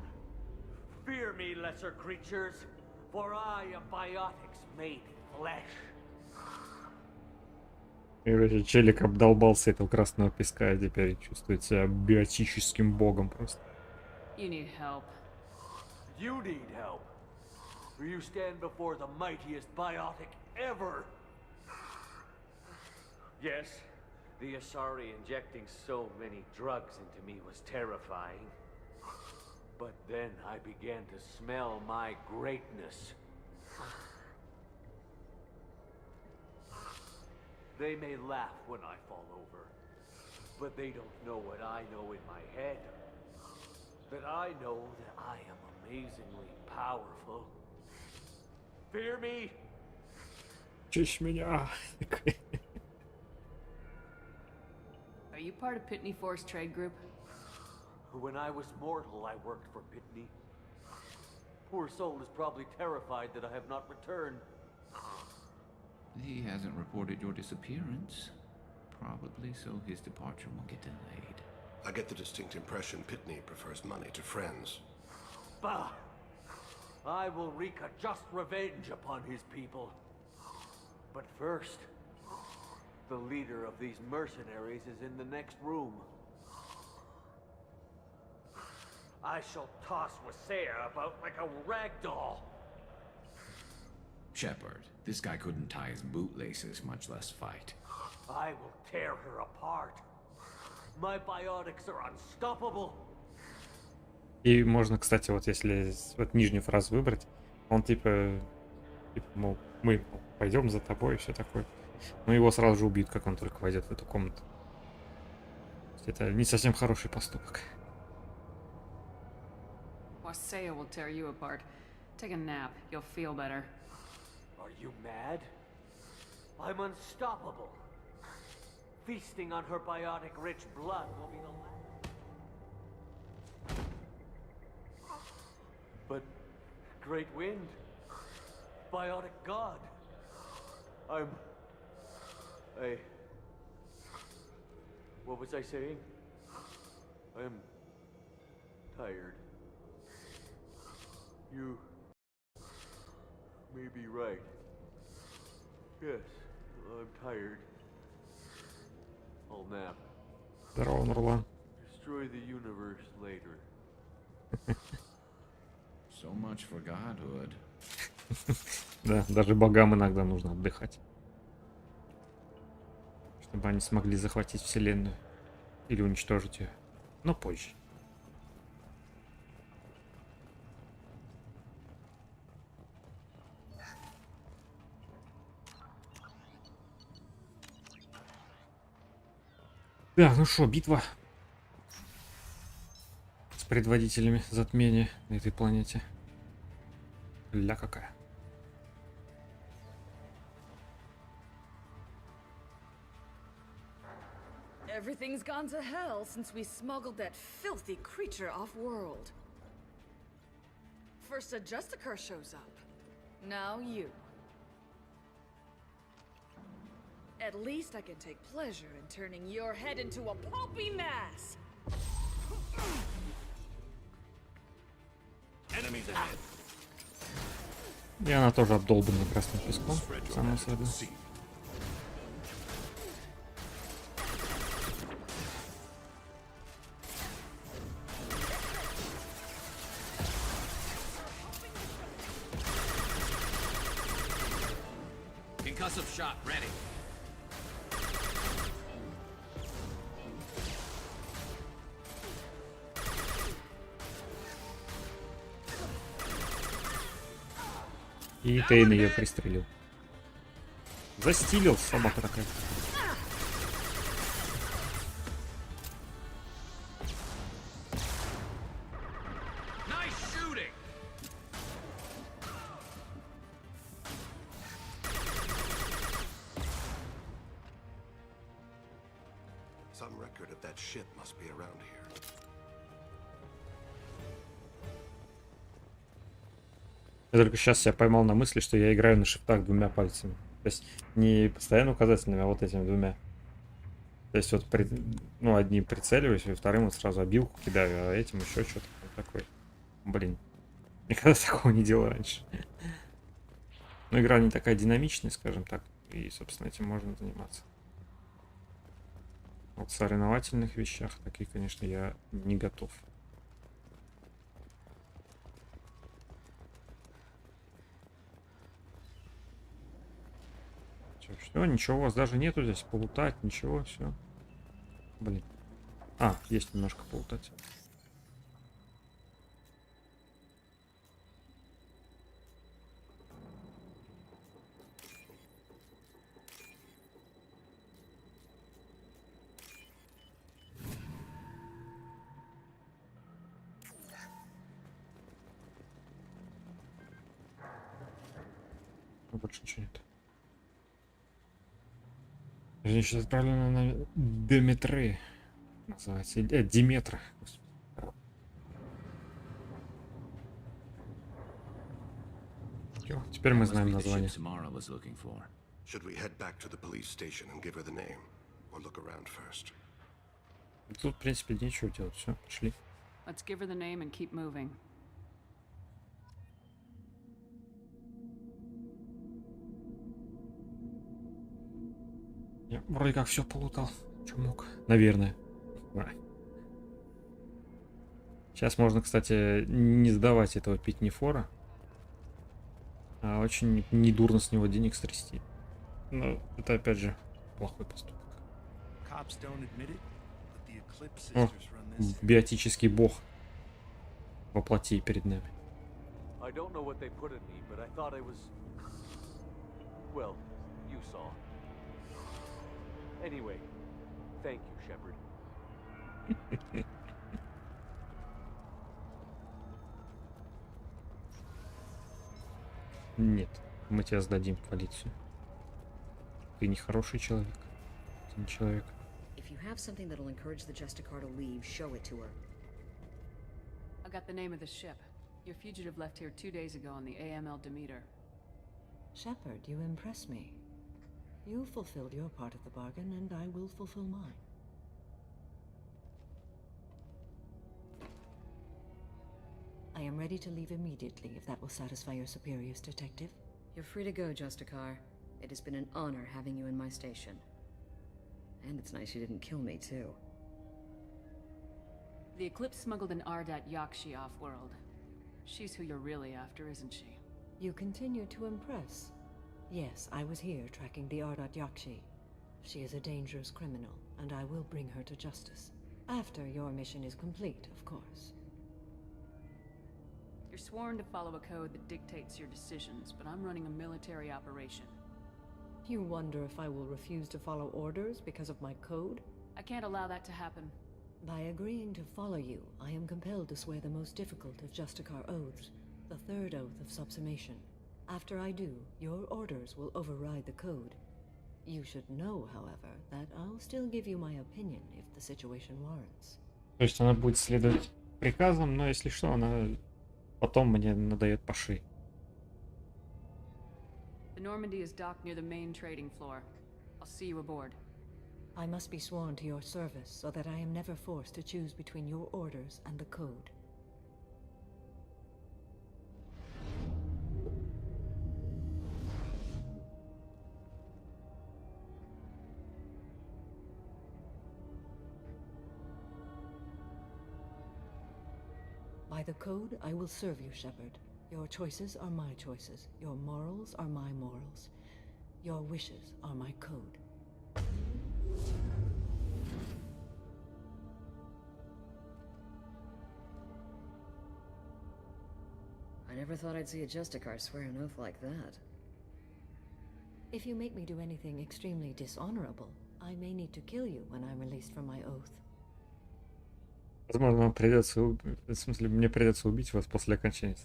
Fear me, lesser creatures, for I am biotics made flesh. Короче, челик обдолбался этого красного песка и теперь чувствует себя биотическим богом просто. You need help. You need help. For you stand before the mightiest biotic ever. Yes, the Asari injecting so many drugs into me was terrifying. But then I began to smell my greatness. They may laugh when I fall over, but they don't know what I know in my head. That I know that I am amazingly powerful. Fear me? Чищ меня. Are you part of Pitney Force Trade Group? When I was mortal, I worked for Pitney. Poor soul is probably terrified that I have not returned. He hasn't reported your disappearance. Probably so his departure won't get delayed. I get the distinct impression Pitney prefers money to friends. Bah! I will wreak a just revenge upon his people. But first, the leader of these mercenaries is in the next room. I shall toss Wasea about like a rag doll. Shepard, this guy couldn't tie his bootlaces, much less fight. I will tear her apart. My biotics are unstoppable. И можно, кстати, вот если вот нижнюю фразу выбрать, он типа мол, мы пойдем за тобой и все такое. Но его сразу же убьют, как он только войдет в эту комнату. Это не совсем хороший поступок. Wasea will tear you apart. Take a nap. You'll feel better. Are you mad? I'm unstoppable. Feasting on her biotic-rich blood will be the last. But great wind, biotic god. What was I saying? I'm tired. You may be right. Yes, I'm tired. I'll nap. Здорово, Нурлан. Destroy the universe later. So much for godhood. Да, даже богам иногда нужно отдыхать. Чтобы они смогли захватить вселенную. Или уничтожить ее. Но позже. Так, ну что, битва с предводителями затмения на этой планете. Ля какая. Everything's gone to hell since we smuggled that filthy creature off-world. First a Justicar shows up. Now you. At least I can take pleasure in turning your head into a pulpy mass. Enemies ahead. И она тоже обдолбана красным песком, само собой. Concussive shot ready. И Тейн ее пристрелил. Застилил, собака такая. Some record of that ship must be around here. Я только сейчас себя поймал на мысли, что я играю на шифтах двумя пальцами. То есть не постоянно указательными, а вот этими двумя. То есть вот ну, одним прицеливаюсь, и вторым вот сразу обилку кидаю, а этим еще что-то такое. Блин. Никогда такого не делал раньше. Но игра не такая динамичная, скажем так. И, собственно, этим можно заниматься. Вот в соревновательных вещах такие, конечно, я не готов. Все, ничего у вас даже нету здесь полутать, ничего, все. Блин. А, есть немножко полутать. больше ничего нет. Женщина отправлена на Деметры. Называется. Диметра. Всё, теперь мы знаем название. Should we head back to the police station and give her the name, or look around first? Тут, в принципе, нечего делать. Все, пошли. Let's give her the name and keep moving. Я вроде как все полутал, что мог. Наверное. Да. Сейчас можно, кстати, не сдавать этого питнифора, а очень недурно с него денег стрясти. Но это, опять же, плохой поступок. О, биотический бог воплоти перед нами. I don't know what they put in me, but I thought I was... Well, you saw. Anyway, thank you, Shepard. Нет, мы тебя сдадим в полицию. Ты не хороший человек. Ты не человек. If you have something that'll encourage the Justicar to leave, show it to her. I got the name of the ship. Your fugitive left here 2 days ago on the AML Demeter. Shepard, you impress me. You fulfilled your part of the bargain, and I will fulfill mine. I am ready to leave immediately if that will satisfy your superiors, Detective. You're free to go, Justicar. It has been an honor having you in my station. And it's nice you didn't kill me, too. The Eclipse smuggled an Ardat Yakshi off-world. She's who you're really after, isn't she? You continue to impress. Yes, I was here tracking the Ardat Yakshi. She is a dangerous criminal, and I will bring her to justice. After your mission is complete, of course. You're sworn to follow a code that dictates your decisions, but I'm running a military operation. You wonder if I will refuse to follow orders because of my code? I can't allow that to happen. By agreeing to follow you, I am compelled to swear the most difficult of Justicar oaths, the third oath of subsumation. After I do, your orders will override the code. You should know, however, that I'll still give you my opinion if the situation warrants. То есть она будет следовать приказам, но если что, она потом мне надает по шее. The Normandy is docked near the main trading floor. I'll see you aboard. I must be sworn to your service so that I am never forced to choose between your orders and the code. By the code, I will serve you, Shepard. Your choices are my choices. Your morals are my morals. Your wishes are my code. I never thought I'd see a Justicar swear an oath like that. If you make me do anything extremely dishonorable, I may need to kill you when I'm released from my oath. Возможно, вам придется, в смысле, мне придется убить вас после окончания.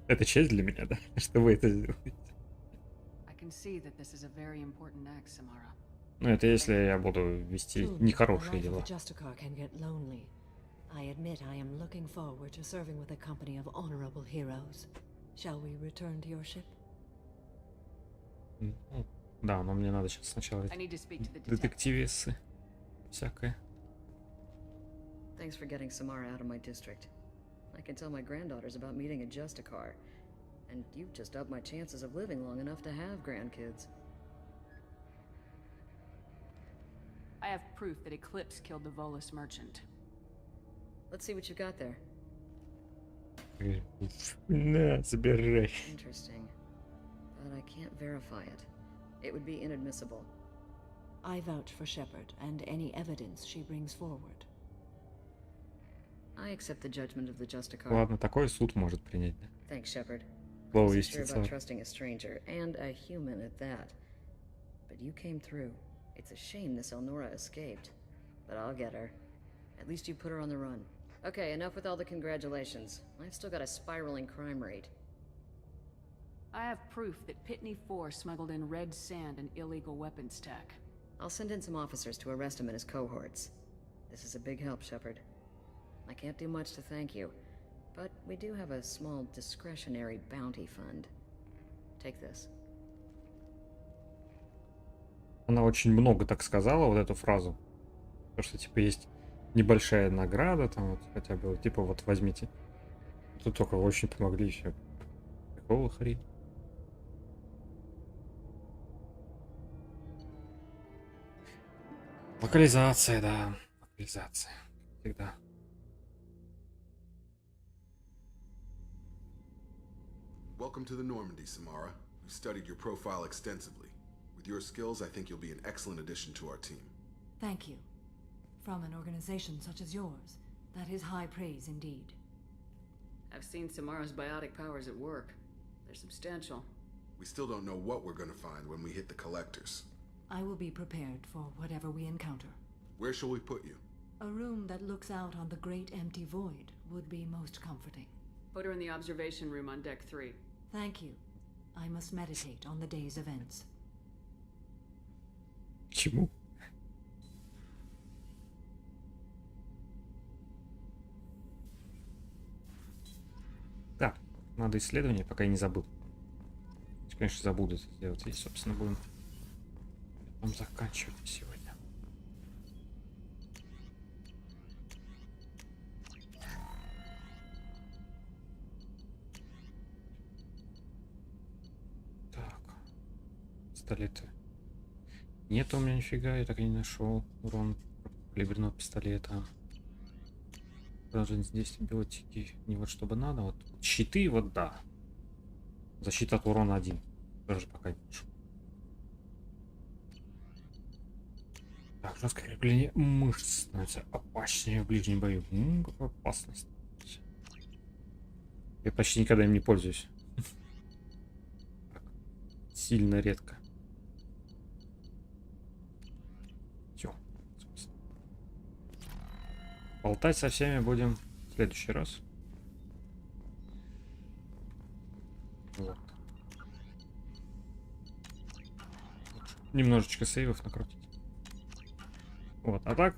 Это честь для меня, да? Что вы это сделаете. Ну, это если я буду вести нехорошие дела. I admit I am looking forward to serving with a company of honorable heroes. Shall we return to your ship? Да, но мне надо сейчас сначала детективессы всякое. Thanks for getting Samara out of my district. I can tell my granddaughters about meeting a Justicar, and you've just upped my chances of living long enough to have grandkids. I have proof that Eclipse killed the Volus merchant. Let's see what you got there. На, забирай. Interesting, but I can't verify it. It would be inadmissible. I vouch for Shepard and any evidence she brings forward. I accept the judgment of the Justicar. Ладно, такой суд может принять, да? Thanks, Shepard. I Слово wasn't sure истицы. about trusting a stranger, and a human at that. But you came through. It's a shame this Elnora escaped. But I'll get her. At least you put her on the run. Okay, enough with all the congratulations. I've still got a spiraling crime rate. I have proof that Pitney 4 smuggled in red sand and illegal weapons tech. I'll send in some officers to arrest him and his cohorts. This is a big help, Shepard. I can't do much to thank you, but we do have a small discretionary bounty fund. Take this. Она очень много так сказала, вот эту фразу. То, что типа есть небольшая награда, там вот хотя бы, типа вот возьмите. Тут только очень помогли и все. Какого хрень? Локализация, да. Локализация. Всегда. Welcome to the Normandy, Samara. We've studied your profile extensively. With your skills, I think you'll be an excellent addition to our team. Thank you. From an organization such as yours, that is high praise indeed. I've seen Samara's biotic powers at work. They're substantial. We still don't know what we're gonna find when we hit the collectors. I will be prepared for whatever we encounter. Where shall we put you? A room that looks out on the great empty void would be most comforting. Put her in the observation room on deck 3. Thank you. I must meditate on the day's events. Чему? Так, надо исследование, пока я не забыл. Конечно, забуду это сделать. И, собственно, будем там заканчивать сегодня. Так. Пистолеты. Нет у меня нифига, я так и не нашел. Урон калибрного пистолета. Даже здесь антибиотики не вот чтобы надо. Вот щиты, вот да. Защита от урона 1. Даже пока не нашел. Так, жесткое крепление мышц становится опаснее в ближнем бою. Какая опасность. Я почти никогда им не пользуюсь. Сильно редко. Все. Болтать со всеми будем в следующий раз. Вот. Немножечко сейвов накрутить. Вот, а так...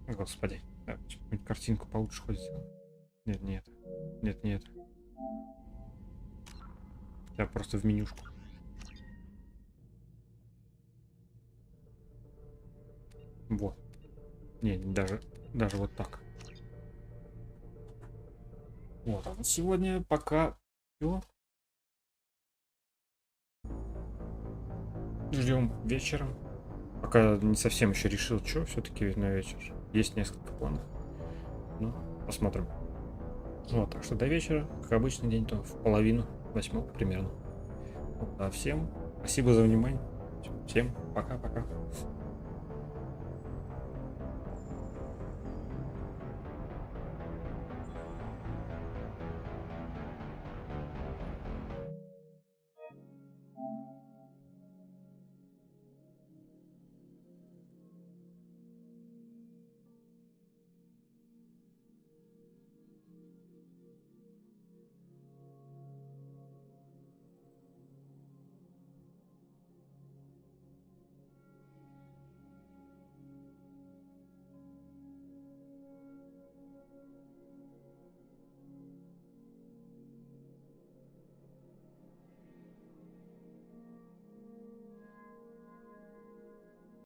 О, господи. Так, какую-нибудь картинку получше хоть сделать. Нет, нет. Нет, нет. Я просто в менюшку. Вот. Не, даже вот так. Вот. А сегодня пока все. Ждем вечером. Пока не совсем еще решил, что все-таки на вечер. Есть несколько планов. Ну, посмотрим. Вот, так что до вечера, как обычный день, то в 7:30 примерно. Вот, а всем спасибо за внимание. Всем пока-пока.